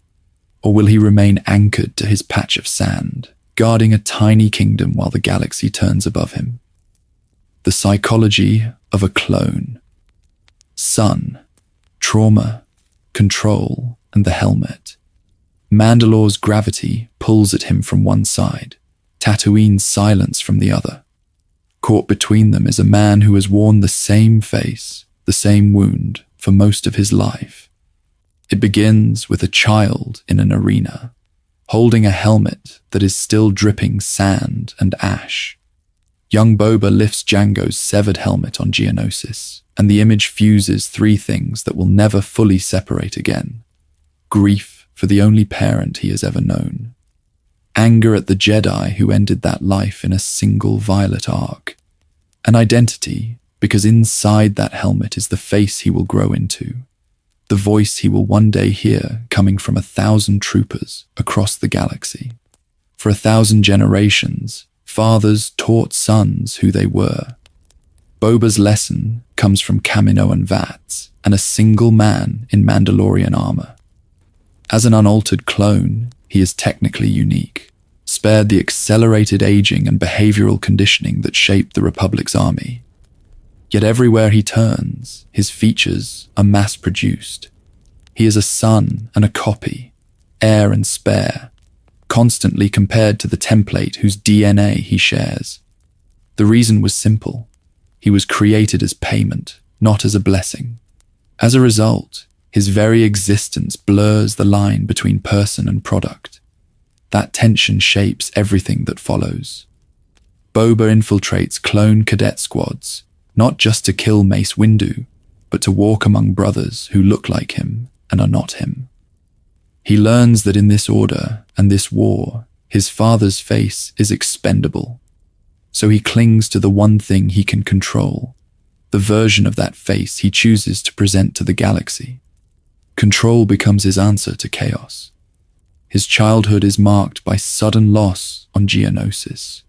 Or will he remain anchored to his patch of sand, guarding a tiny kingdom while the galaxy turns above him? The psychology of a clone. Sun, trauma, control, and the helmet. Mandalore's gravity pulls at him from one side, Tatooine's silence from the other. Caught between them is a man who has worn the same face, the same wound, for most of his life. It begins with a child in an arena, holding a helmet that is still dripping sand and ash. Young Boba lifts Jango's severed helmet on Geonosis, and the image fuses three things that will never fully separate again. Grief for the only parent he has ever known. Anger at the Jedi who ended that life in a single violet arc. An identity, because inside that helmet is the face he will grow into, the voice he will one day hear coming from 1,000 troopers across the galaxy. For 1,000 generations, fathers taught sons who they were. Boba's lesson comes from Kamino and Vats, and a single man in Mandalorian armor. As an unaltered clone, he is technically unique, spared the accelerated aging and behavioral conditioning that shaped the Republic's army. Yet everywhere he turns, his features are mass-produced. He is a son and a copy, heir and spare, constantly compared to the template whose DNA he shares. The reason was simple. He was created as payment, not as a blessing. As a result, his very existence blurs the line between person and product. That tension shapes everything that follows. Boba infiltrates clone cadet squads, not just to kill Mace Windu, but to walk among brothers who look like him and are not him. He learns that in this order and this war, his father's face is expendable. So he clings to the one thing he can control, the version of that face he chooses to present to the galaxy. Control becomes his answer to chaos. His childhood is marked by sudden loss on Geonosis,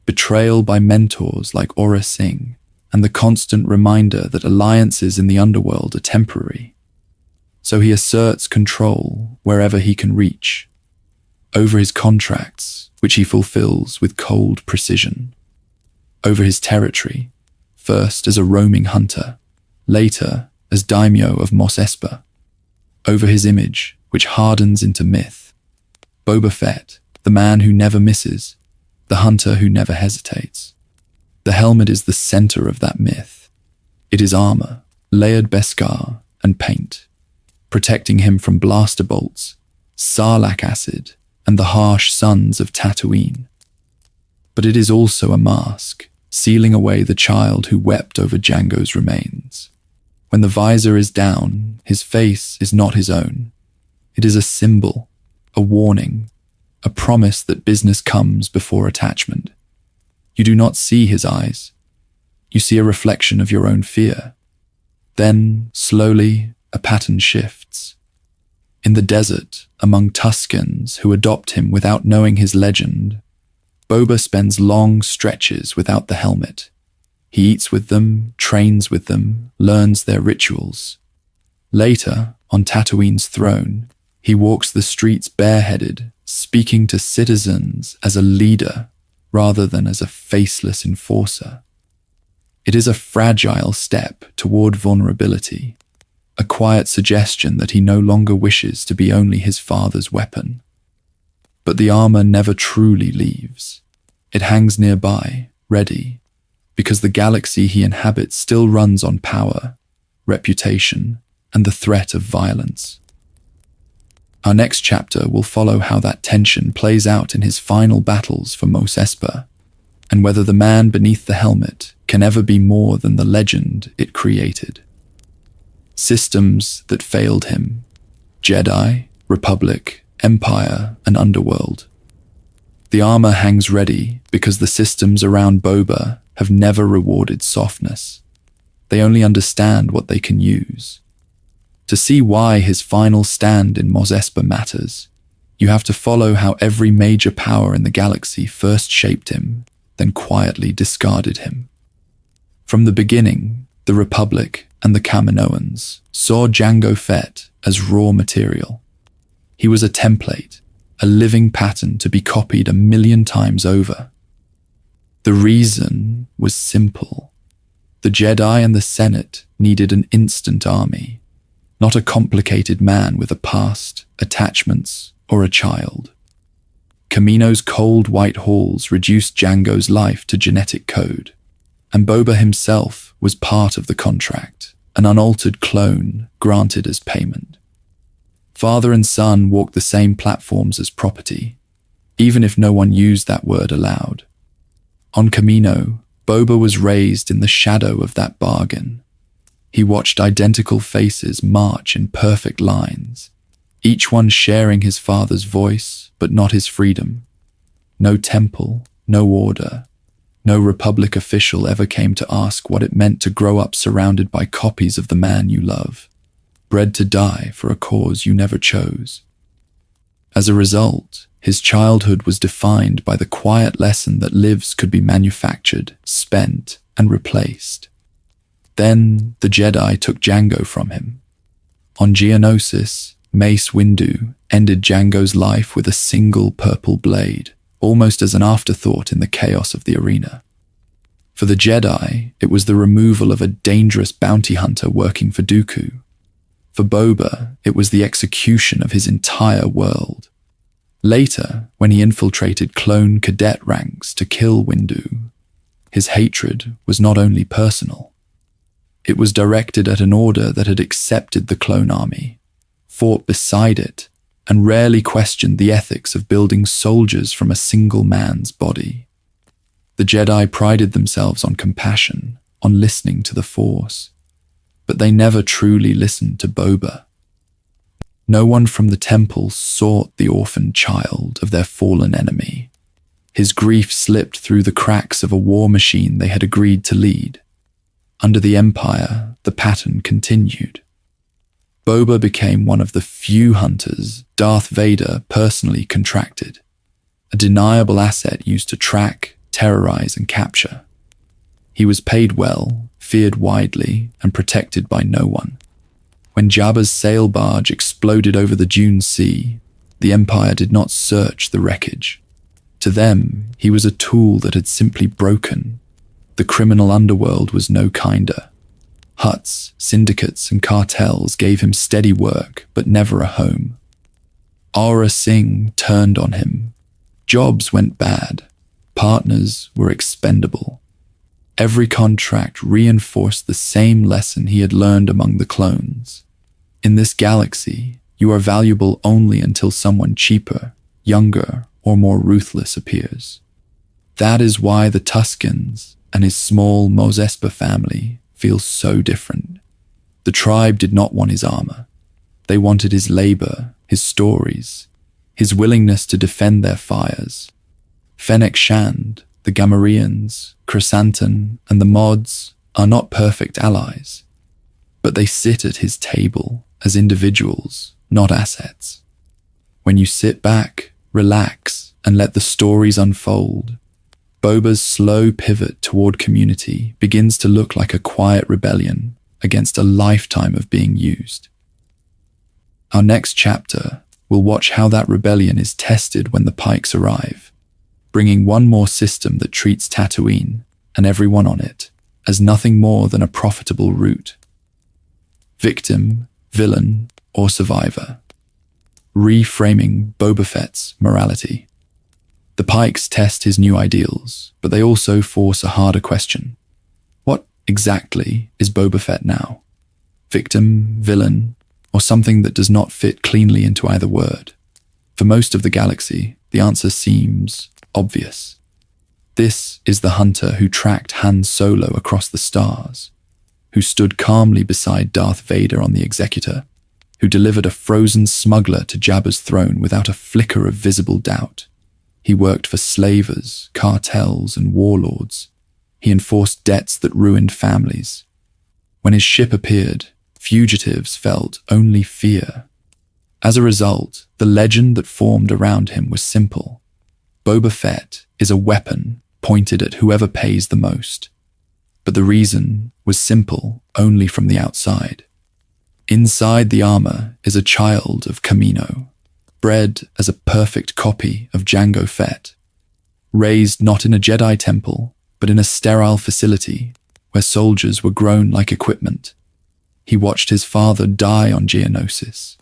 betrayal by mentors like Aura Singh, and the constant reminder that alliances in the underworld are temporary. So he asserts control wherever he can reach, over his contracts, which he fulfills with cold precision, over his territory, first as a roaming hunter, later as daimyo of Mos Espa, over his image, which hardens into myth. Boba Fett, the man who never misses, the hunter who never hesitates. The helmet is the center of that myth. It is armor, layered beskar, and paint, protecting him from blaster bolts, sarlacc acid, and the harsh suns of Tatooine. But it is also a mask, sealing away the child who wept over Jango's remains. When the visor is down, his face is not his own. It is a symbol, a warning, a promise that business comes before attachment. You do not see his eyes. You see a reflection of your own fear. Then, slowly, a pattern shifts. In the desert, among Tuskens who adopt him without knowing his legend, Boba spends long stretches without the helmet. He eats with them, trains with them, learns their rituals. Later, on Tatooine's throne, he walks the streets bareheaded, speaking to citizens as a leader rather than as a faceless enforcer. It is a fragile step toward vulnerability, a quiet suggestion that he no longer wishes to be only his father's weapon. But the armor never truly leaves. It hangs nearby, ready, because the galaxy he inhabits still runs on power, reputation, and the threat of violence. Our next chapter will follow how that tension plays out in his final battles for Mos Espa, and whether the man beneath the helmet can ever be more than the legend it created. Systems that failed him, Jedi, Republic, Empire, and Underworld. The armor hangs ready because the systems around Boba have never rewarded softness. They only understand what they can use. To see why his final stand in Mos Espa matters, you have to follow how every major power in the galaxy first shaped him, then quietly discarded him. From the beginning, the Republic and the Kaminoans saw Jango Fett as raw material. He was a template, a living pattern to be copied 1,000,000 times over. The reason was simple. The Jedi and the Senate needed an instant army, not a complicated man with a past, attachments, or a child. Kamino's cold white halls reduced Jango's life to genetic code, and Boba himself was part of the contract, an unaltered clone granted as payment. Father and son walked the same platforms as property, even if no one used that word aloud. On Kamino, Boba was raised in the shadow of that bargain. He watched identical faces march in perfect lines, each one sharing his father's voice, but not his freedom. No temple, no order, no Republic official ever came to ask what it meant to grow up surrounded by copies of the man you love, bred to die for a cause you never chose. As a result, his childhood was defined by the quiet lesson that lives could be manufactured, spent, and replaced. Then the Jedi took Jango from him. On Geonosis, Mace Windu ended Jango's life with a single purple blade, almost as an afterthought in the chaos of the arena. For the Jedi, it was the removal of a dangerous bounty hunter working for Dooku. For Boba, it was the execution of his entire world. Later, when he infiltrated clone cadet ranks to kill Windu, his hatred was not only personal. It was directed at an order that had accepted the clone army, fought beside it, and rarely questioned the ethics of building soldiers from a single man's body. The Jedi prided themselves on compassion, on listening to the Force, but they never truly listened to Boba. No one from the temple sought the orphaned child of their fallen enemy. His grief slipped through the cracks of a war machine they had agreed to lead. Under the Empire, the pattern continued. Boba became one of the few hunters Darth Vader personally contracted, a deniable asset used to track, terrorize, and capture. He was paid well, feared widely, and protected by no one. When Jabba's sail barge exploded over the Dune Sea, the Empire did not search the wreckage. To them, he was a tool that had simply broken. The criminal underworld was no kinder. Huts, syndicates, and cartels gave him steady work, but never a home. Aura Singh turned on him. Jobs went bad. Partners were expendable. Every contract reinforced the same lesson he had learned among the clones. In this galaxy, you are valuable only until someone cheaper, younger, or more ruthless appears. That is why the Tuskens and his small Mos Espa family feel so different. The tribe did not want his armor. They wanted his labor, his stories, his willingness to defend their fires. Fennec Shand, the Gamorreans, Chrysanthemum, and the Mods are not perfect allies, but they sit at his table as individuals, not assets. When you sit back, relax, and let the stories unfold, Boba's slow pivot toward community begins to look like a quiet rebellion against a lifetime of being used. Our next chapter will watch how that rebellion is tested when the Pikes arrive, bringing one more system that treats Tatooine and everyone on it as nothing more than a profitable route. Victim, villain, or survivor. Reframing Boba Fett's morality. The Pikes test his new ideals, but they also force a harder question. What exactly is Boba Fett now? Victim, villain, or something that does not fit cleanly into either word? For most of the galaxy, the answer seems obvious. This is the hunter who tracked Han Solo across the stars, who stood calmly beside Darth Vader on the Executor, who delivered a frozen smuggler to Jabba's throne without a flicker of visible doubt. He worked for slavers, cartels, and warlords. He enforced debts that ruined families. When his ship appeared, fugitives felt only fear. As a result, the legend that formed around him was simple. Boba Fett is a weapon pointed at whoever pays the most. But the reason was simple only from the outside. Inside the armor is a child of Kamino, bred as a perfect copy of Jango Fett, raised not in a Jedi temple, but in a sterile facility where soldiers were grown like equipment. He watched his father die on Geonosis,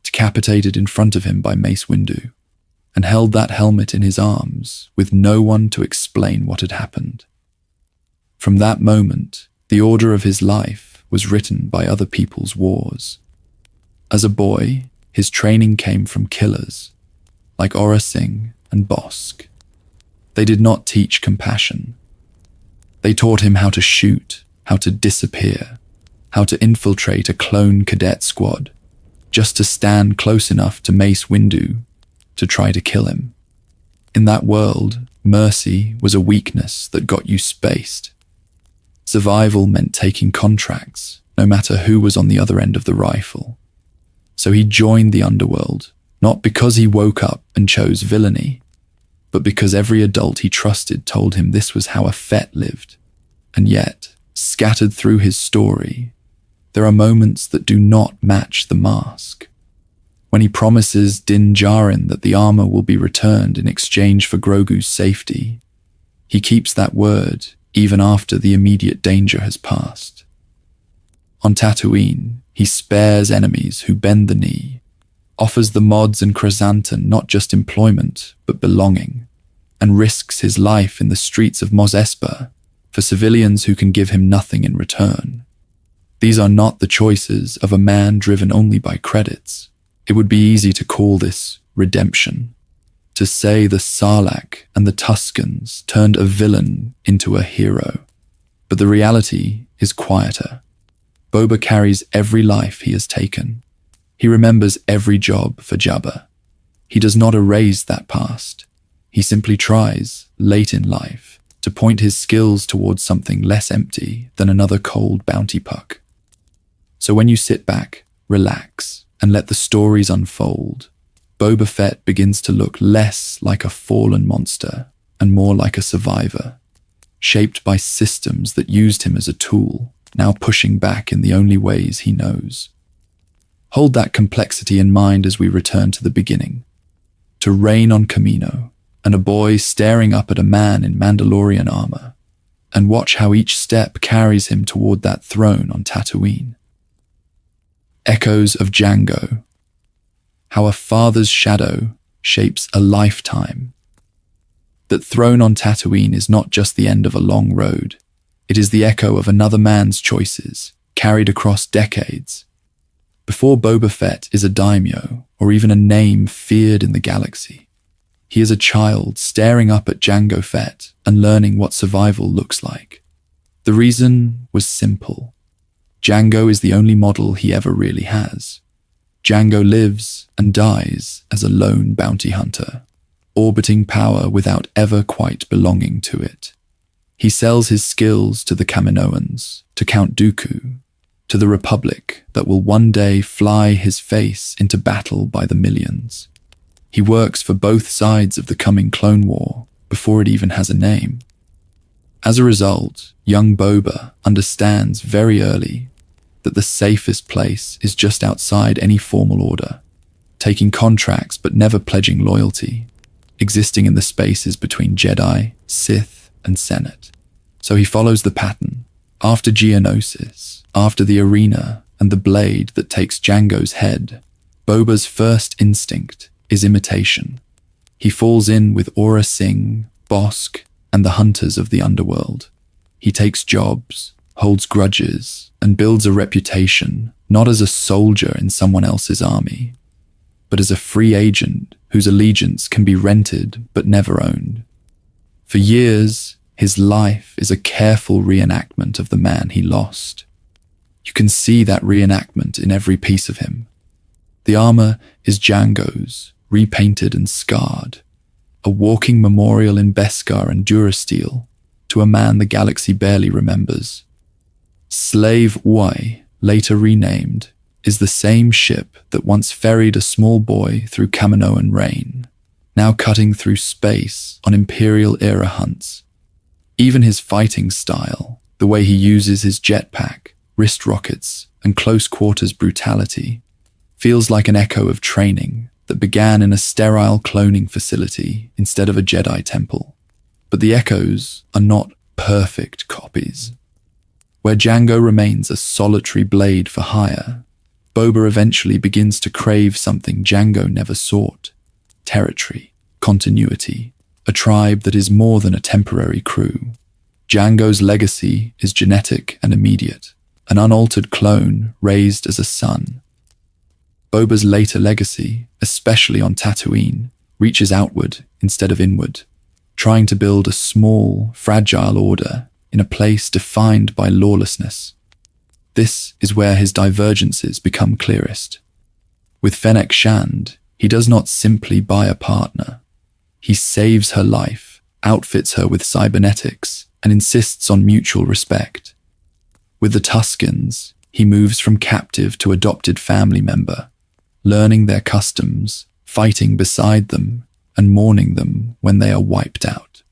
decapitated in front of him by Mace Windu, and held that helmet in his arms with no one to explain what had happened. From that moment, the order of his life was written by other people's wars. As a boy, his training came from killers, like Aurra Sing and Bossk. They did not teach compassion. They taught him how to shoot, how to disappear, how to infiltrate a clone cadet squad, just to stand close enough to Mace Windu to try to kill him. In that world, mercy was a weakness that got you spaced. Survival meant taking contracts, no matter who was on the other end of the rifle. So he joined the underworld, not because he woke up and chose villainy, but because every adult he trusted told him this was how a Fett lived. And yet, scattered through his story, there are moments that do not match the mask. When he promises Din Djarin that the armor will be returned in exchange for Grogu's safety, he keeps that word even after the immediate danger has passed. On Tatooine, he spares enemies who bend the knee, offers the mods and Krrsantan not just employment, but belonging, and risks his life in the streets of Mos Espa for civilians who can give him nothing in return. These are not the choices of a man driven only by credits. It would be easy to call this redemption, to say the Sarlacc and the Tuskens turned a villain into a hero. But the reality is quieter. Boba carries every life he has taken. He remembers every job for Jabba. He does not erase that past. He simply tries, late in life, to point his skills towards something less empty than another cold bounty puck. So when you sit back, relax, and let the stories unfold, Boba Fett begins to look less like a fallen monster and more like a survivor, shaped by systems that used him as a tool, now pushing back in the only ways he knows. Hold that complexity in mind as we return to the beginning, to reign on Kamino, and a boy staring up at a man in Mandalorian armor, and watch how each step carries him toward that throne on Tatooine. Echoes of Jango. How a father's shadow shapes a lifetime. That throne on Tatooine is not just the end of a long road. It is the echo of another man's choices, carried across decades. Before Boba Fett is a daimyo, or even a name feared in the galaxy, he is a child staring up at Jango Fett and learning what survival looks like. The reason was simple. Jango is the only model he ever really has. Jango lives and dies as a lone bounty hunter, orbiting power without ever quite belonging to it. He sells his skills to the Kaminoans, to Count Dooku, to the Republic that will one day fly his face into battle by the millions. He works for both sides of the coming Clone War before it even has a name. As a result, young Boba understands very early that the safest place is just outside any formal order, taking contracts but never pledging loyalty, existing in the spaces between Jedi, Sith, and Senate. So he follows the pattern. After Geonosis, after the arena and the blade that takes Jango's head, Boba's first instinct is imitation. He falls in with Aurra Sing, Bossk, and the hunters of the underworld. He takes jobs, holds grudges, and builds a reputation not as a soldier in someone else's army, but as a free agent whose allegiance can be rented but never owned. For years, his life is a careful reenactment of the man he lost. You can see that reenactment in every piece of him, The armor is Jango's, repainted and scarred, a walking memorial in Beskar and Durasteel to a man the galaxy barely remembers. Slave Uai, later renamed, is the same ship that once ferried a small boy through Kamino and Rain, now cutting through space on Imperial-era hunts. Even his fighting style, the way he uses his jetpack, wrist rockets, and close-quarters brutality, feels like an echo of training that began in a sterile cloning facility instead of a Jedi temple. But the echoes are not perfect copies. Where Jango remains a solitary blade for hire, Boba eventually begins to crave something Jango never sought: territory, continuity, a tribe that is more than a temporary crew. Jango's legacy is genetic and immediate, an unaltered clone raised as a son. Boba's later legacy, especially on Tatooine, reaches outward instead of inward, trying to build a small, fragile order in a place defined by lawlessness. This is where his divergences become clearest. With Fennec Shand, he does not simply buy a partner. He saves her life, outfits her with cybernetics, and insists on mutual respect. With the Tuskens, he moves from captive to adopted family member, learning their customs, fighting beside them, and mourning them when they are wiped out.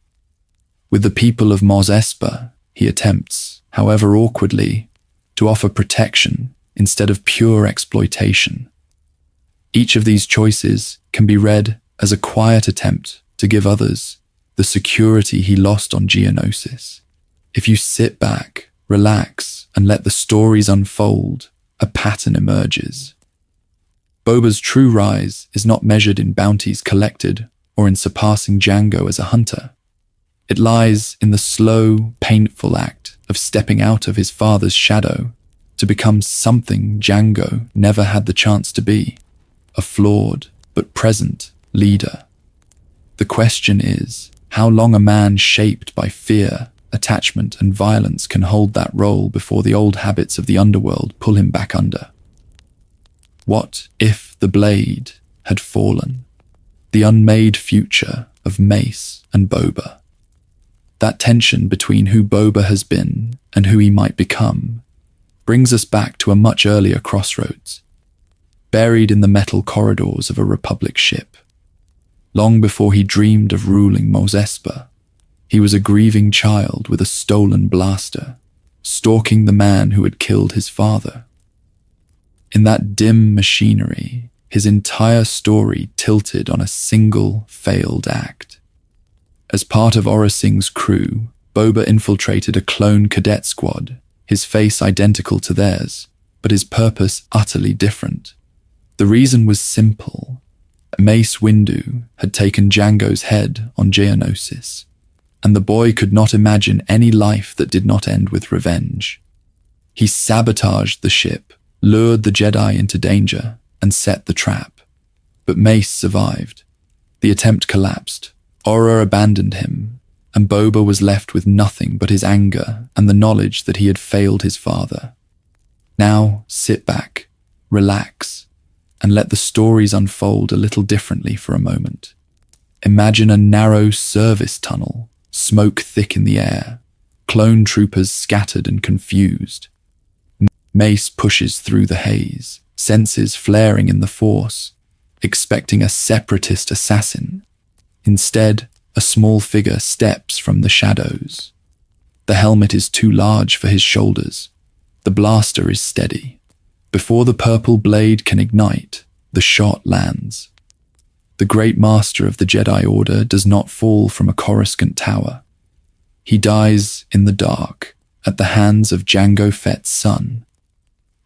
With the people of Mos Espa, he attempts, however awkwardly, to offer protection instead of pure exploitation. Each of these choices can be read as a quiet attempt to give others the security he lost on Geonosis. If you sit back, relax, and let the stories unfold, a pattern emerges. Boba's true rise is not measured in bounties collected or in surpassing Jango as a hunter. It lies in the slow, painful act of stepping out of his father's shadow to become something Jango never had the chance to be: a flawed but present leader. The question is, how long a man shaped by fear, attachment, and violence can hold that role before the old habits of the underworld pull him back under? What if the blade had fallen? The unmade future of Mace and Boba. That tension between who Boba has been and who he might become brings us back to a much earlier crossroads, buried in the metal corridors of a Republic ship. Long before he dreamed of ruling Mos Espa, he was a grieving child with a stolen blaster, stalking the man who had killed his father. In that dim machinery, his entire story tilted on a single failed act. As part of Aurra Singh's crew, Boba infiltrated a clone cadet squad, his face identical to theirs, but his purpose utterly different. The reason was simple. Mace Windu had taken Jango's head on Geonosis, and the boy could not imagine any life that did not end with revenge. He sabotaged the ship, lured the Jedi into danger, and set the trap. But Mace survived. The attempt collapsed. Aurra abandoned him, and Boba was left with nothing but his anger and the knowledge that he had failed his father. Now sit back, relax, and let the stories unfold a little differently for a moment. Imagine a narrow service tunnel, smoke thick in the air, clone troopers scattered and confused. Mace pushes through the haze, senses flaring in the Force, expecting a separatist assassin. Instead, a small figure steps from the shadows. The helmet is too large for his shoulders. The blaster is steady. Before the purple blade can ignite, the shot lands. The great master of the Jedi Order does not fall from a Coruscant tower. He dies in the dark, at the hands of Jango Fett's son.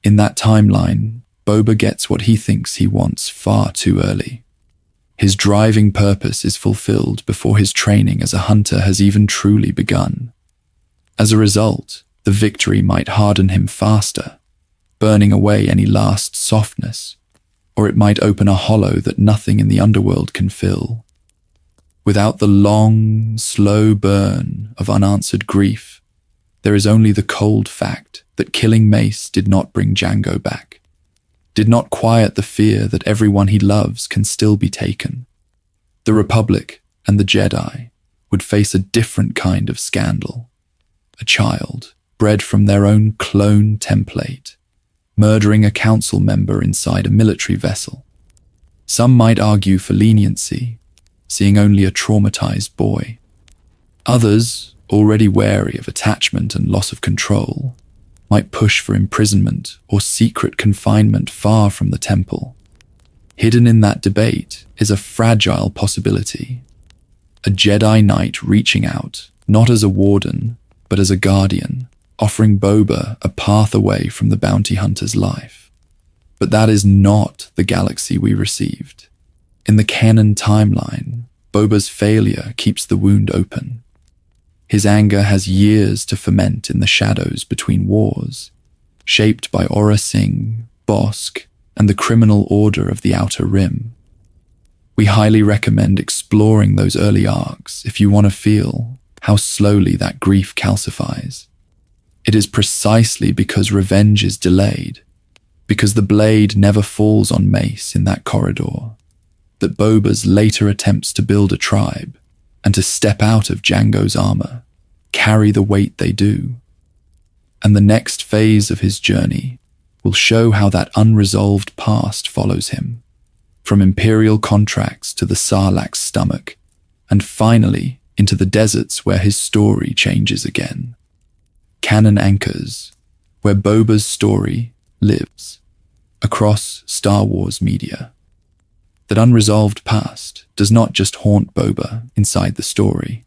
In that timeline, Boba gets what he thinks he wants far too early. His driving purpose is fulfilled before his training as a hunter has even truly begun. As a result, the victory might harden him faster, burning away any last softness, or it might open a hollow that nothing in the underworld can fill. Without the long, slow burn of unanswered grief, there is only the cold fact that killing Mace did not bring Jango back. did not quiet the fear that everyone he loves can still be taken. The Republic and the Jedi would face a different kind of scandal. A child, bred from their own clone template, murdering a council member inside a military vessel. Some might argue for leniency, seeing only a traumatized boy. Others, already wary of attachment and loss of control, might push for imprisonment or secret confinement far from the temple. Hidden in that debate is a fragile possibility. A Jedi Knight reaching out, not as a warden, but as a guardian, offering Boba a path away from the bounty hunter's life. But that is not the galaxy we received. In the canon timeline, Boba's failure keeps the wound open. His anger has years to ferment in the shadows between wars, shaped by Aurra Sing, Bossk, and the criminal order of the Outer Rim. We highly recommend exploring those early arcs if you want to feel how slowly that grief calcifies. It is precisely because revenge is delayed, because the blade never falls on Mace in that corridor, that Boba's later attempts to build a tribe and to step out of Jango's armor carry the weight they do. And the next phase of his journey will show how that unresolved past follows him, from imperial contracts to the Sarlacc's stomach, and finally into the deserts where his story changes again. Canon anchors, where Boba's story lives, across Star Wars media. That unresolved past does not just haunt Boba inside the story.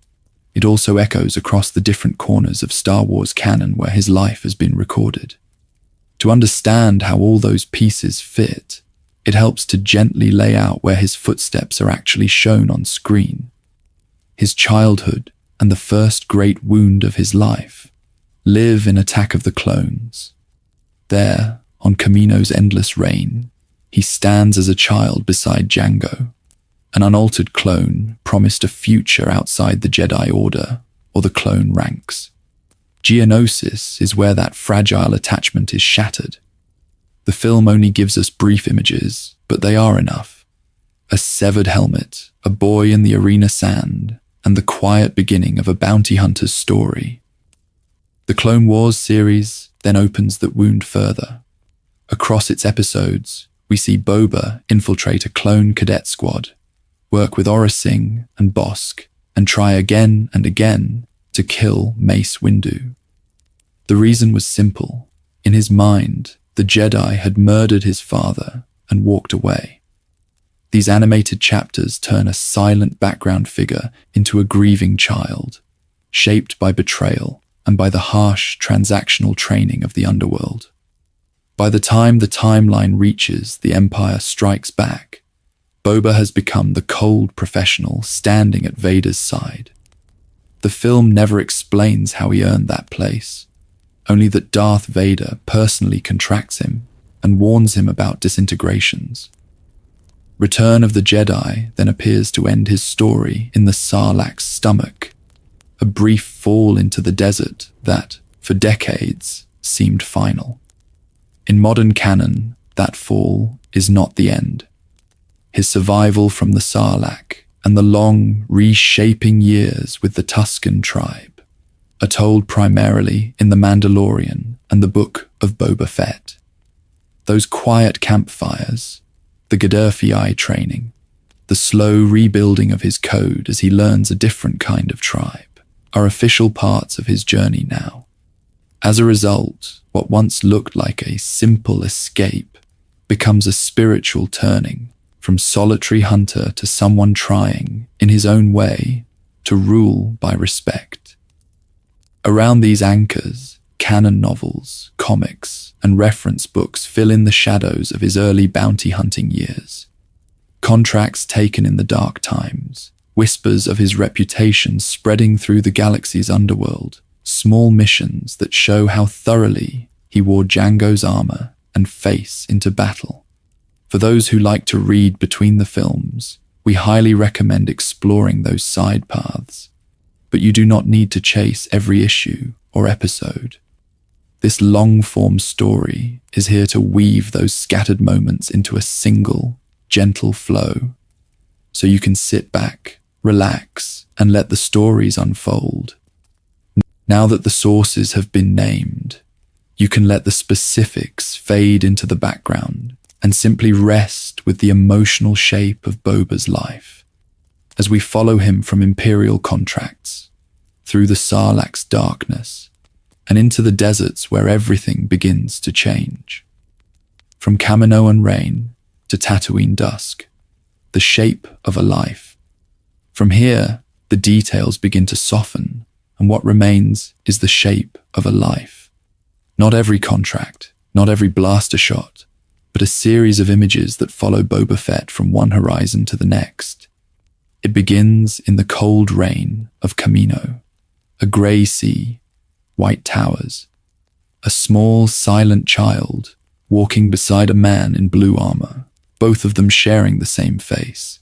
It also echoes across the different corners of Star Wars canon where his life has been recorded. To understand how all those pieces fit, it helps to gently lay out where his footsteps are actually shown on screen. His childhood and the first great wound of his life live in Attack of the Clones. There, on Kamino's endless reign, he stands as a child beside Jango, an unaltered clone promised a future outside the Jedi Order or the clone ranks. Geonosis is where that fragile attachment is shattered. The film only gives us brief images, but they are enough. A severed helmet, a boy in the arena sand, and the quiet beginning of a bounty hunter's story. The Clone Wars series then opens that wound further. Across its episodes, we see Boba infiltrate a clone cadet squad, work with Aurra Sing and Bossk, and try again and again to kill Mace Windu. The reason was simple. In his mind, the Jedi had murdered his father and walked away. These animated chapters turn a silent background figure into a grieving child, shaped by betrayal and by the harsh transactional training of the underworld. By the time the timeline reaches The Empire Strikes Back, Boba has become the cold professional standing at Vader's side. The film never explains how he earned that place, only that Darth Vader personally contracts him and warns him about disintegrations. Return of the Jedi then appears to end his story in the Sarlacc's stomach, a brief fall into the desert that, for decades, seemed final. In modern canon, that fall is not the end. His survival from the Sarlacc and the long, reshaping years with the Tusken tribe are told primarily in The Mandalorian and the Book of Boba Fett. Those quiet campfires, the Gaddafi training, the slow rebuilding of his code as he learns a different kind of tribe, are official parts of his journey now. As a result, what once looked like a simple escape becomes a spiritual turning, from solitary hunter to someone trying, in his own way, to rule by respect. Around these anchors, canon novels, comics, and reference books fill in the shadows of his early bounty hunting years. Contracts taken in the dark times, whispers of his reputation spreading through the galaxy's underworld, small missions that show how thoroughly he wore Jango's armor and face into battle. For those who like to read between the films, we highly recommend exploring those side paths, but you do not need to chase every issue or episode. This long-form story is here to weave those scattered moments into a single, gentle flow, so you can sit back, relax, and let the stories unfold. Now that the sources have been named, you can let the specifics fade into the background and simply rest with the emotional shape of Boba's life, as we follow him from Imperial contracts, through the Sarlacc's darkness, and into the deserts where everything begins to change. From Kamino and rain to Tatooine dusk, the shape of a life. From here, the details begin to soften, and what remains is the shape of a life. Not every contract, not every blaster shot, but a series of images that follow Boba Fett from one horizon to the next. It begins in the cold rain of Kamino, a grey sea, white towers, a small, silent child walking beside a man in blue armor, both of them sharing the same face.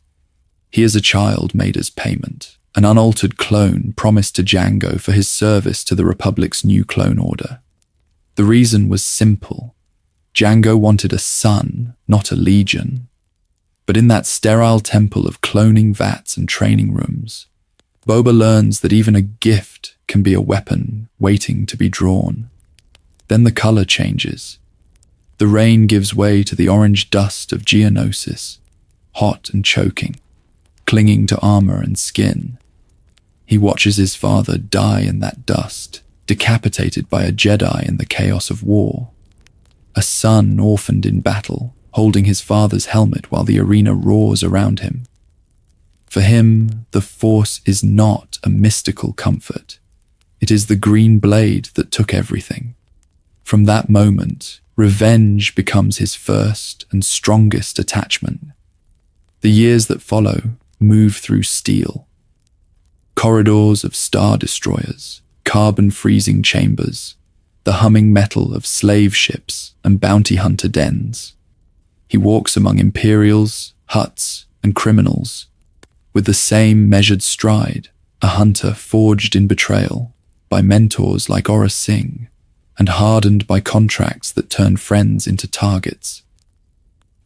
He is a child made as payment, an unaltered clone promised to Jango for his service to the Republic's new clone order. The reason was simple. Jango wanted a son, not a legion. But in that sterile temple of cloning vats and training rooms, Boba learns that even a gift can be a weapon waiting to be drawn. Then the color changes. The rain gives way to the orange dust of Geonosis, hot and choking, clinging to armor and skin. He watches his father die in that dust, decapitated by a Jedi in the chaos of war. A son orphaned in battle, holding his father's helmet while the arena roars around him. For him, the Force is not a mystical comfort. It is the green blade that took everything. From that moment, revenge becomes his first and strongest attachment. The years that follow move through steel. Corridors of star destroyers, carbon-freezing chambers, the humming metal of slave ships and bounty hunter dens. He walks among Imperials, Hutts, and criminals, with the same measured stride, a hunter forged in betrayal by mentors like Aura Singh, and hardened by contracts that turn friends into targets.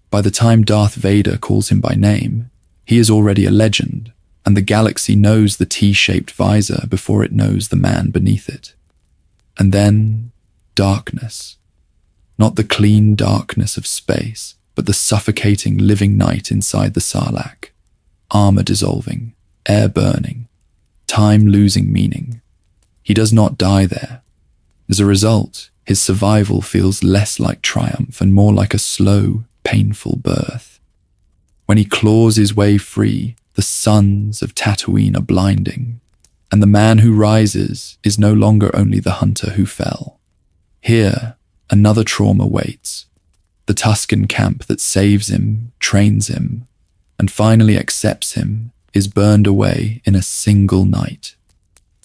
By the time Darth Vader calls him by name, he is already a legend, and the galaxy knows the T-shaped visor before it knows the man beneath it. And then, darkness. Not the clean darkness of space, but the suffocating living night inside the Sarlacc. Armor dissolving, air burning, time losing meaning. He does not die there. As a result, his survival feels less like triumph and more like a slow, painful birth. When he claws his way free, the suns of Tatooine are blinding, and the man who rises is no longer only the hunter who fell. Here, another trauma waits. The Tusken camp that saves him, trains him, and finally accepts him is burned away in a single night.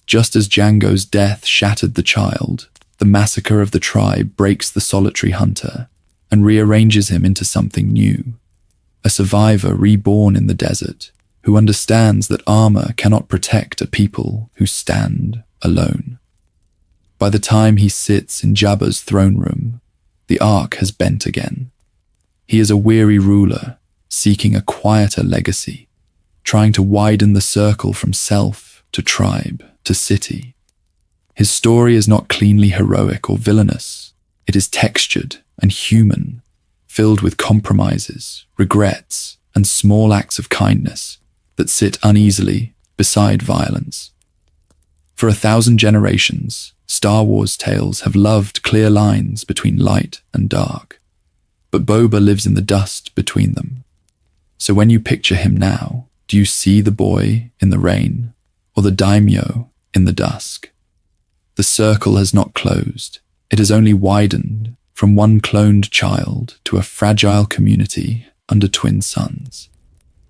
Just as Jango's death shattered the child, the massacre of the tribe breaks the solitary hunter and rearranges him into something new. A survivor reborn in the desert who understands that armor cannot protect a people who stand alone. By the time he sits in Jabba's throne room, the arc has bent again. He is a weary ruler, seeking a quieter legacy, trying to widen the circle from self to tribe to city. His story is not cleanly heroic or villainous. It is textured and human, filled with compromises, regrets, and small acts of kindness that sit uneasily beside violence. For 1,000 generations, Star Wars tales have loved clear lines between light and dark, but Boba lives in the dust between them. So when you picture him now, do you see the boy in the rain or the daimyo in the dusk? The circle has not closed. It has only widened from one cloned child to a fragile community under twin suns.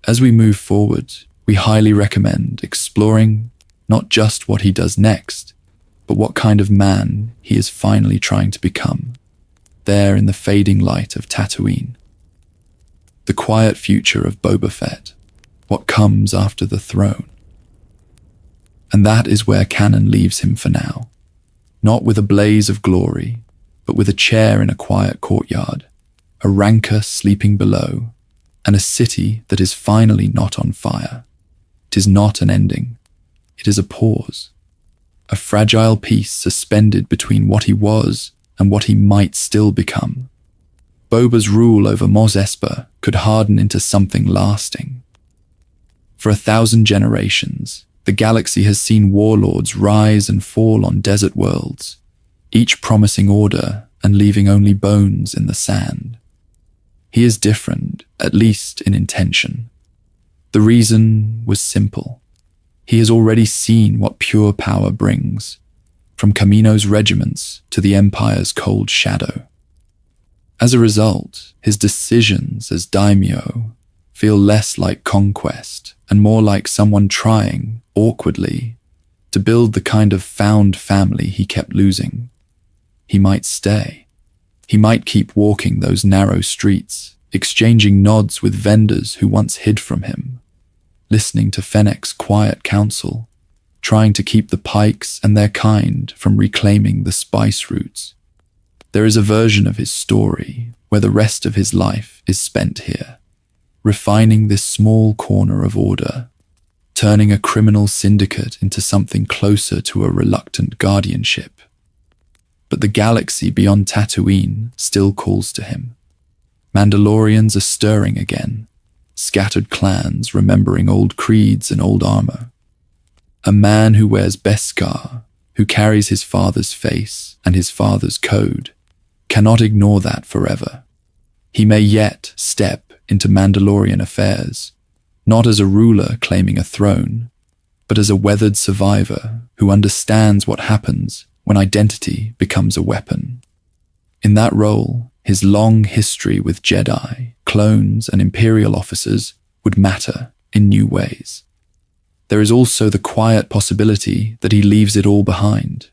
As we move forward, we highly recommend exploring not just what he does next, but what kind of man he is finally trying to become, there in the fading light of Tatooine. The quiet future of Boba Fett, what comes after the throne. And that is where canon leaves him for now, not with a blaze of glory, but with a chair in a quiet courtyard, a rancor sleeping below, and a city that is finally not on fire. It is not an ending. It is a pause. A fragile piece suspended between what he was and what he might still become. Boba's rule over Mos Espa could harden into something lasting. For 1,000 generations, the galaxy has seen warlords rise and fall on desert worlds, each promising order and leaving only bones in the sand. He is different, at least in intention. The reason was simple. He has already seen what pure power brings, from Kamino's regiments to the Empire's cold shadow. As a result, his decisions as daimyo feel less like conquest and more like someone trying, awkwardly, to build the kind of found family he kept losing. He might stay. He might keep walking those narrow streets, exchanging nods with vendors who once hid from him, listening to Fennec's quiet counsel, trying to keep the Pikes and their kind from reclaiming the spice routes. There is a version of his story where the rest of his life is spent here, refining this small corner of order, turning a criminal syndicate into something closer to a reluctant guardianship. But the galaxy beyond Tatooine still calls to him. Mandalorians are stirring again, scattered clans remembering old creeds and old armor. A man who wears Beskar, who carries his father's face and his father's code, cannot ignore that forever. He may yet step into Mandalorian affairs, not as a ruler claiming a throne, but as a weathered survivor who understands what happens when identity becomes a weapon. In that role, his long history with Jedi, clones, and Imperial officers would matter in new ways. There is also the quiet possibility that he leaves it all behind.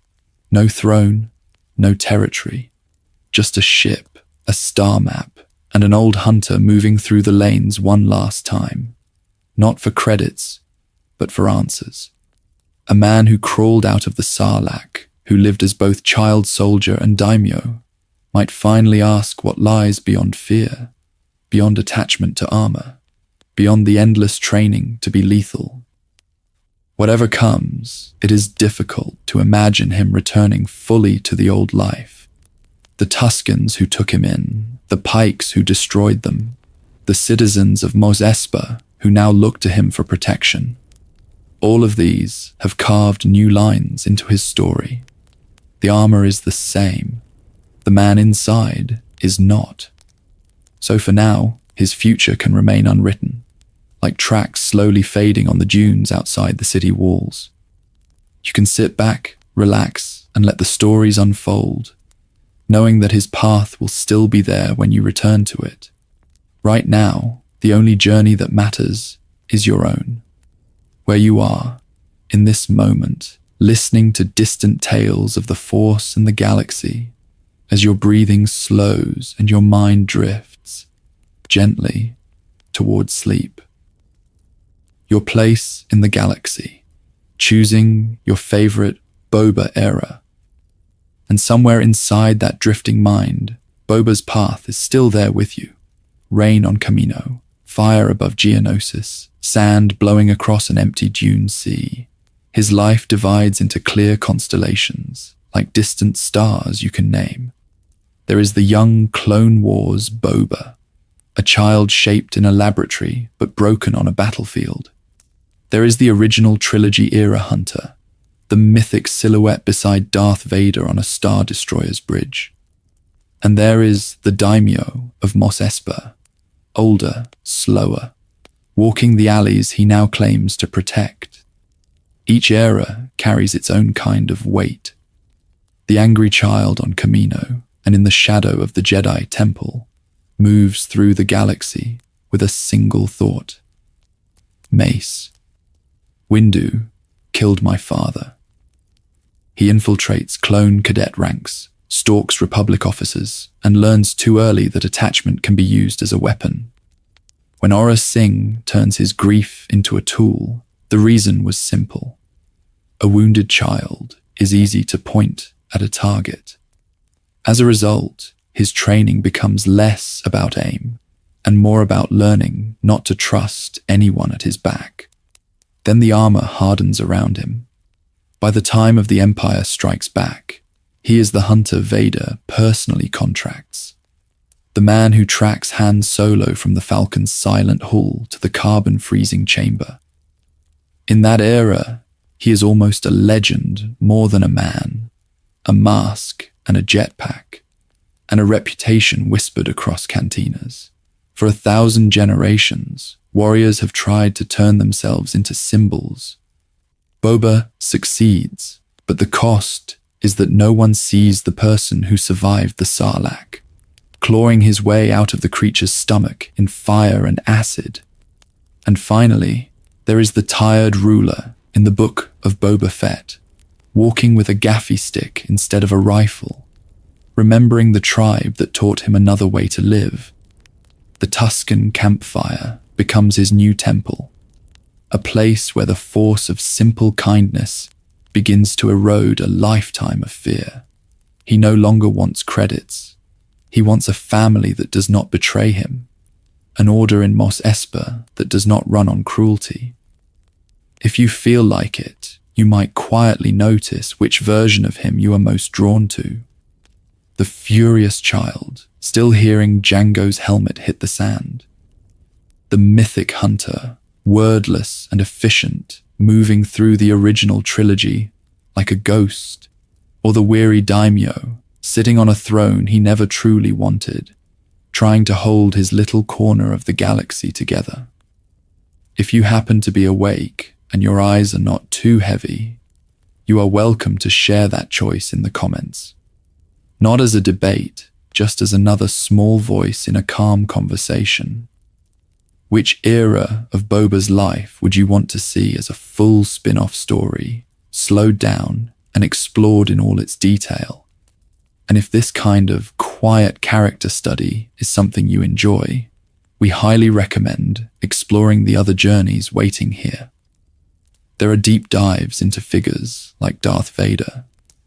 No throne, no territory, just a ship, a star map, and an old hunter moving through the lanes one last time. Not for credits, but for answers. A man who crawled out of the Sarlacc, who lived as both child soldier and daimyo, might finally ask what lies beyond fear, beyond attachment to armor, beyond the endless training to be lethal. Whatever comes, it is difficult to imagine him returning fully to the old life. The Tuskens who took him in, the Pikes who destroyed them, the citizens of Mos Espa who now look to him for protection. All of these have carved new lines into his story. The armor is the same. The man inside is not. So for now, his future can remain unwritten, like tracks slowly fading on the dunes outside the city walls. You can sit back, relax, and let the stories unfold, knowing that his path will still be there when you return to it. Right now, the only journey that matters is your own. Where you are, in this moment, listening to distant tales of the Force and the galaxy, as your breathing slows and your mind drifts, gently, towards sleep. Your place in the galaxy, choosing your favorite Boba era. And somewhere inside that drifting mind, Boba's path is still there with you. Rain on Kamino, fire above Geonosis, sand blowing across an empty dune sea. His life divides into clear constellations, like distant stars you can name. There is the young Clone Wars Boba, a child shaped in a laboratory but broken on a battlefield. There is the original trilogy-era hunter, the mythic silhouette beside Darth Vader on a Star Destroyer's bridge. And there is the daimyo of Mos Espa, older, slower, walking the alleys he now claims to protect. Each era carries its own kind of weight. The angry child on Kamino, and in the shadow of the Jedi Temple, moves through the galaxy with a single thought. Mace Windu killed my father. He infiltrates clone cadet ranks, stalks Republic officers, and learns too early that attachment can be used as a weapon. When Aurra Sing turns his grief into a tool, the reason was simple. A wounded child is easy to point at a target. As a result, his training becomes less about aim and more about learning not to trust anyone at his back. Then the armor hardens around him. By the time of The Empire Strikes Back, he is the hunter Vader personally contracts. The man who tracks Han Solo from the Falcon's silent hull to the carbon-freezing chamber. In that era, he is almost a legend more than a man, a mask and a jetpack, and a reputation whispered across cantinas. For 1,000 generations, warriors have tried to turn themselves into symbols. Boba succeeds, but the cost is that no one sees the person who survived the Sarlacc, clawing his way out of the creature's stomach in fire and acid. And finally, there is the tired ruler in the book of Boba Fett, walking with a gaffy stick instead of a rifle, remembering the tribe that taught him another way to live. The Tusken campfire becomes his new temple, a place where the force of simple kindness begins to erode a lifetime of fear. He no longer wants credits. He wants a family that does not betray him, an order in Mos Espa that does not run on cruelty. If you feel like it, you might quietly notice which version of him you are most drawn to. The furious child, still hearing Jango's helmet hit the sand. The mythic hunter, wordless and efficient, moving through the original trilogy like a ghost. Or the weary daimyo, sitting on a throne he never truly wanted, trying to hold his little corner of the galaxy together. If you happen to be awake and your eyes are not too heavy, you are welcome to share that choice in the comments. Not as a debate, just as another small voice in a calm conversation. Which era of Boba's life would you want to see as a full spin-off story, slowed down and explored in all its detail? And if this kind of quiet character study is something you enjoy, we highly recommend exploring the other journeys waiting here. There are deep dives into figures like Darth Vader,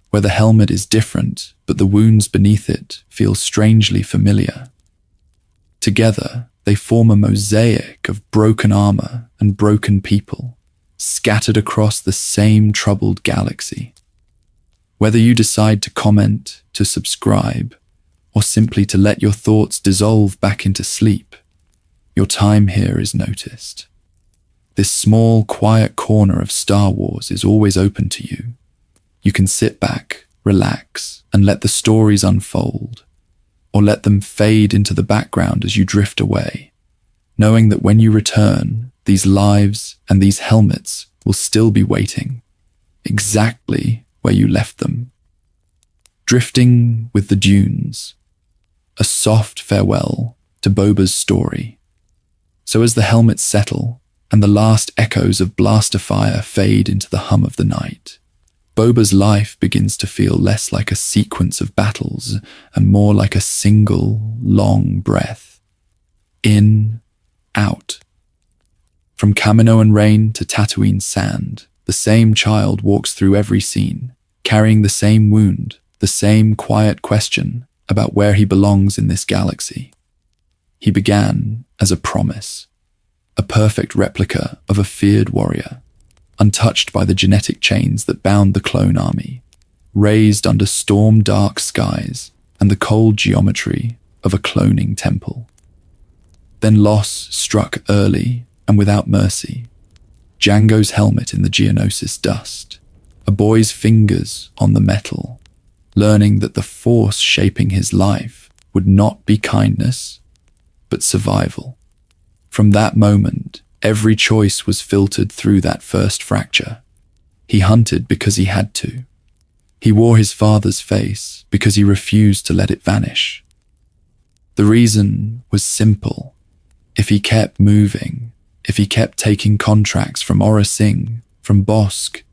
where the helmet is different, but the wounds beneath it feel strangely familiar. Together, they form a mosaic of broken armor and broken people, scattered across the same troubled galaxy. Whether you decide to comment, to subscribe, or simply to let your thoughts dissolve back into sleep, your time here is noticed. This small, quiet corner of Star Wars is always open to you. You can sit back, relax, and let the stories unfold, or let them fade into the background as you drift away, knowing that when you return, these lives and these helmets will still be waiting, exactly where you left them. Drifting with the dunes, a soft farewell to Boba's story. So as the helmets settle and the last echoes of blaster fire fade into the hum of the night, Boba's life begins to feel less like a sequence of battles and more like a single, long breath. In, out. From Kamino and rain to Tatooine sand, the same child walks through every scene, carrying the same wound, the same quiet question about where he belongs in this galaxy. He began as a promise, a perfect replica of a feared warrior, untouched by the genetic chains that bound the clone army, raised under storm-dark skies and the cold geometry of a cloning temple. Then loss struck early and without mercy. Jango's helmet in the Geonosis dust, a boy's fingers on the metal, learning that the force shaping his life would not be kindness, but survival. From that moment, every choice was filtered through that first fracture. He hunted because he had to. He wore his father's face because he refused to let it vanish. The reason was simple. If he kept moving, if he kept taking contracts from Aurra Sing, from Bossk,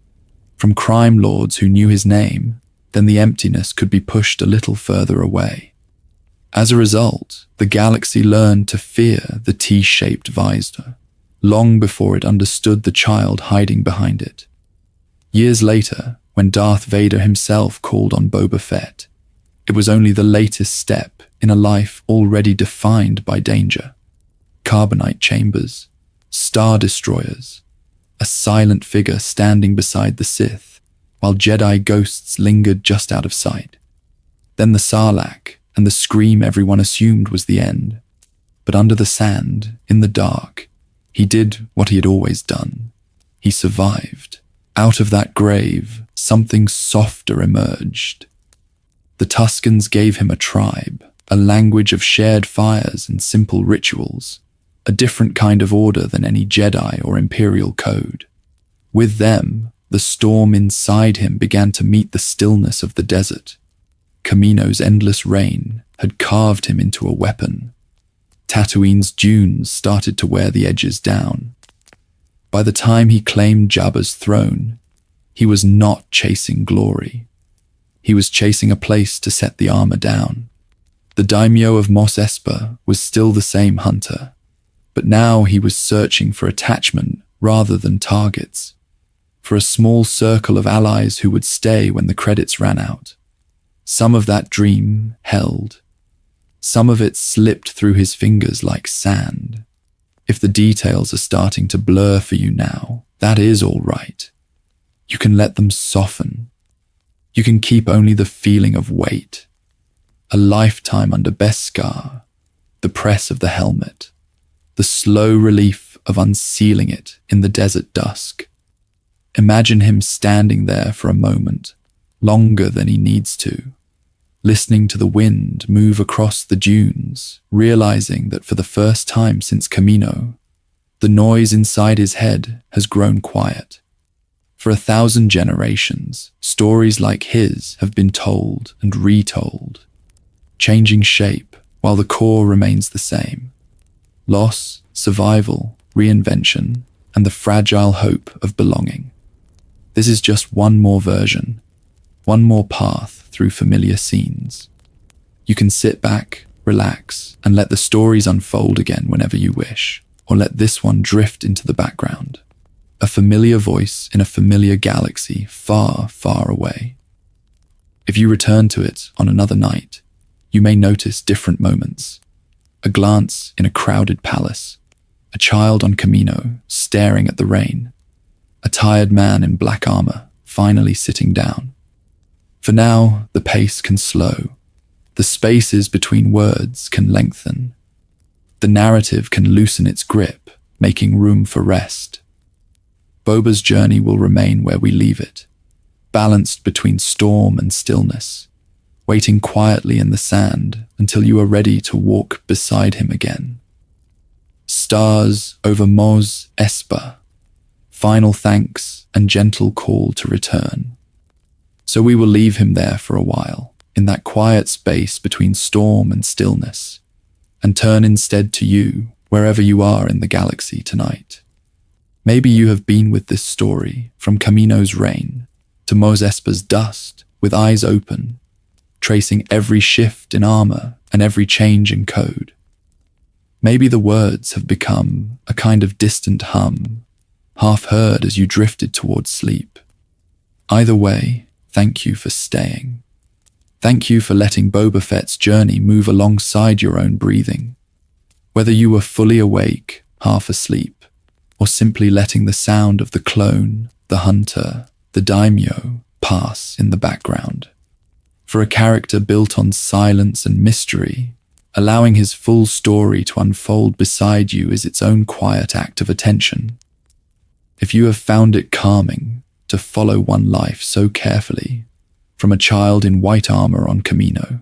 from crime lords who knew his name, then the emptiness could be pushed a little further away. As a result, the galaxy learned to fear the T-shaped visor, long before it understood the child hiding behind it. Years later, when Darth Vader himself called on Boba Fett, It was only the latest step in a life already defined by danger. Carbonite chambers, star destroyers, a silent figure standing beside the Sith, while Jedi ghosts lingered just out of sight. Then the Sarlacc, and the scream everyone assumed was the end. But under the sand, in the dark, he did what he had always done. He survived. Out of that grave, something softer emerged. The Tuskens gave him a tribe, a language of shared fires and simple rituals, a different kind of order than any Jedi or Imperial code. With them, the storm inside him began to meet the stillness of the desert. Kamino's endless rain had carved him into a weapon. Tatooine's dunes started to wear the edges down. By the time he claimed Jabba's throne, he was not chasing glory. He was chasing a place to set the armor down. The daimyo of Mos Espa was still the same hunter, but now he was searching for attachment rather than targets, for a small circle of allies who would stay when the credits ran out. Some of that dream held. Some of it slipped through his fingers like sand. If the details are starting to blur for you now, that is all right. You can let them soften. You can keep only the feeling of weight. A lifetime under Beskar, the press of the helmet, the slow relief of unsealing it in the desert dusk. Imagine him standing there for a moment, longer than he needs to, listening to the wind move across the dunes, realizing that for the first time since Kamino, the noise inside his head has grown quiet. For 1,000 generations, stories like his have been told and retold, changing shape while the core remains the same. Loss, survival, reinvention, and the fragile hope of belonging. This is just one more version, one more path through familiar scenes. You can sit back, relax, and let the stories unfold again whenever you wish, or let this one drift into the background. A familiar voice in a familiar galaxy far, far away. If you return to it on another night, you may notice different moments. A glance in a crowded palace, a child on Kamino staring at the rain, a tired man in black armor finally sitting down. For now, the pace can slow. The spaces between words can lengthen. The narrative can loosen its grip, making room for rest. Boba's journey will remain where we leave it, balanced between storm and stillness, waiting quietly in the sand until you are ready to walk beside him again. Stars over Mos Espa, final thanks and gentle call to return. So we will leave him there for a while, in that quiet space between storm and stillness, and turn instead to you, wherever you are in the galaxy tonight. Maybe you have been with this story from Kamino's rain to Mos Espa's dust, with eyes open, tracing every shift in armor and every change in code. Maybe the words have become a kind of distant hum, half heard as you drifted towards sleep. Either way, thank you for staying. Thank you for letting Boba Fett's journey move alongside your own breathing. Whether you were fully awake, half asleep, or simply letting the sound of the clone, the hunter, the daimyo pass in the background. For a character built on silence and mystery, allowing his full story to unfold beside you is its own quiet act of attention. If you have found it calming to follow one life so carefully, from a child in white armor on Kamino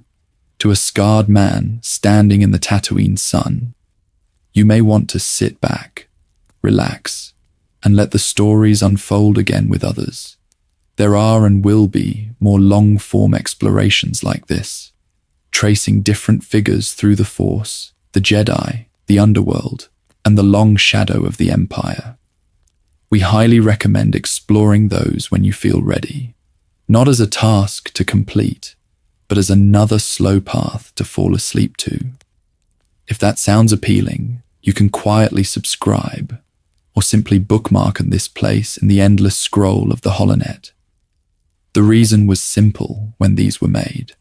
to a scarred man standing in the Tatooine sun, you may want to sit back, relax, and let the stories unfold again with others. There are and will be more long-form explorations like this, tracing different figures through the Force, the Jedi, the underworld, and the long shadow of the Empire. We highly recommend exploring those when you feel ready, not as a task to complete, but as another slow path to fall asleep to. If that sounds appealing, you can quietly subscribe, or simply bookmark on this place in the endless scroll of the holonet. The reason was simple when these were made: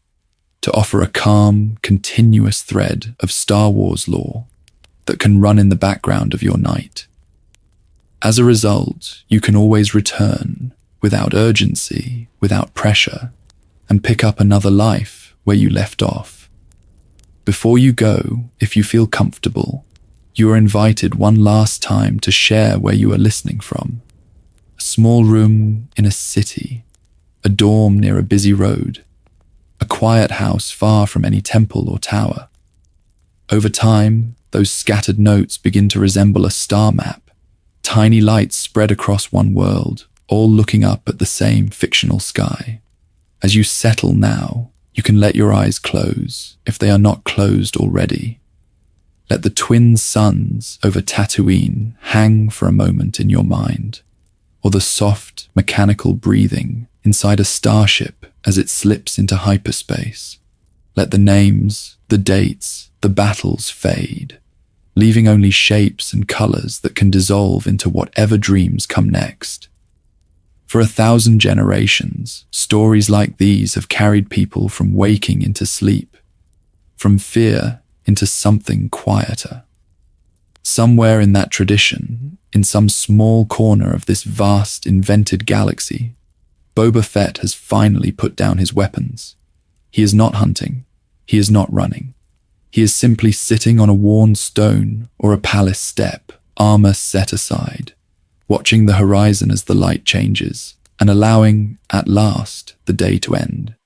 to offer a calm, continuous thread of Star Wars lore that can run in the background of your night. As a result, you can always return without urgency, without pressure, and pick up another life where you left off. Before you go, if you feel comfortable, you are invited one last time to share where you are listening from. A small room in a city, a dorm near a busy road, a quiet house far from any temple or tower. Over time, those scattered notes begin to resemble a star map, tiny lights spread across one world, all looking up at the same fictional sky. As you settle now, you can let your eyes close, if they are not closed already. Let the twin suns over Tatooine hang for a moment in your mind, or the soft, mechanical breathing inside a starship as it slips into hyperspace. Let the names, the dates, the battles fade, leaving only shapes and colors that can dissolve into whatever dreams come next. For 1,000 generations, stories like these have carried people from waking into sleep, from fear into something quieter. Somewhere in that tradition, in some small corner of this vast invented galaxy, Boba Fett has finally put down his weapons. He is not hunting. He is not running. He is simply sitting on a worn stone or a palace step, armor set aside, watching the horizon as the light changes, and allowing, at last, the day to end.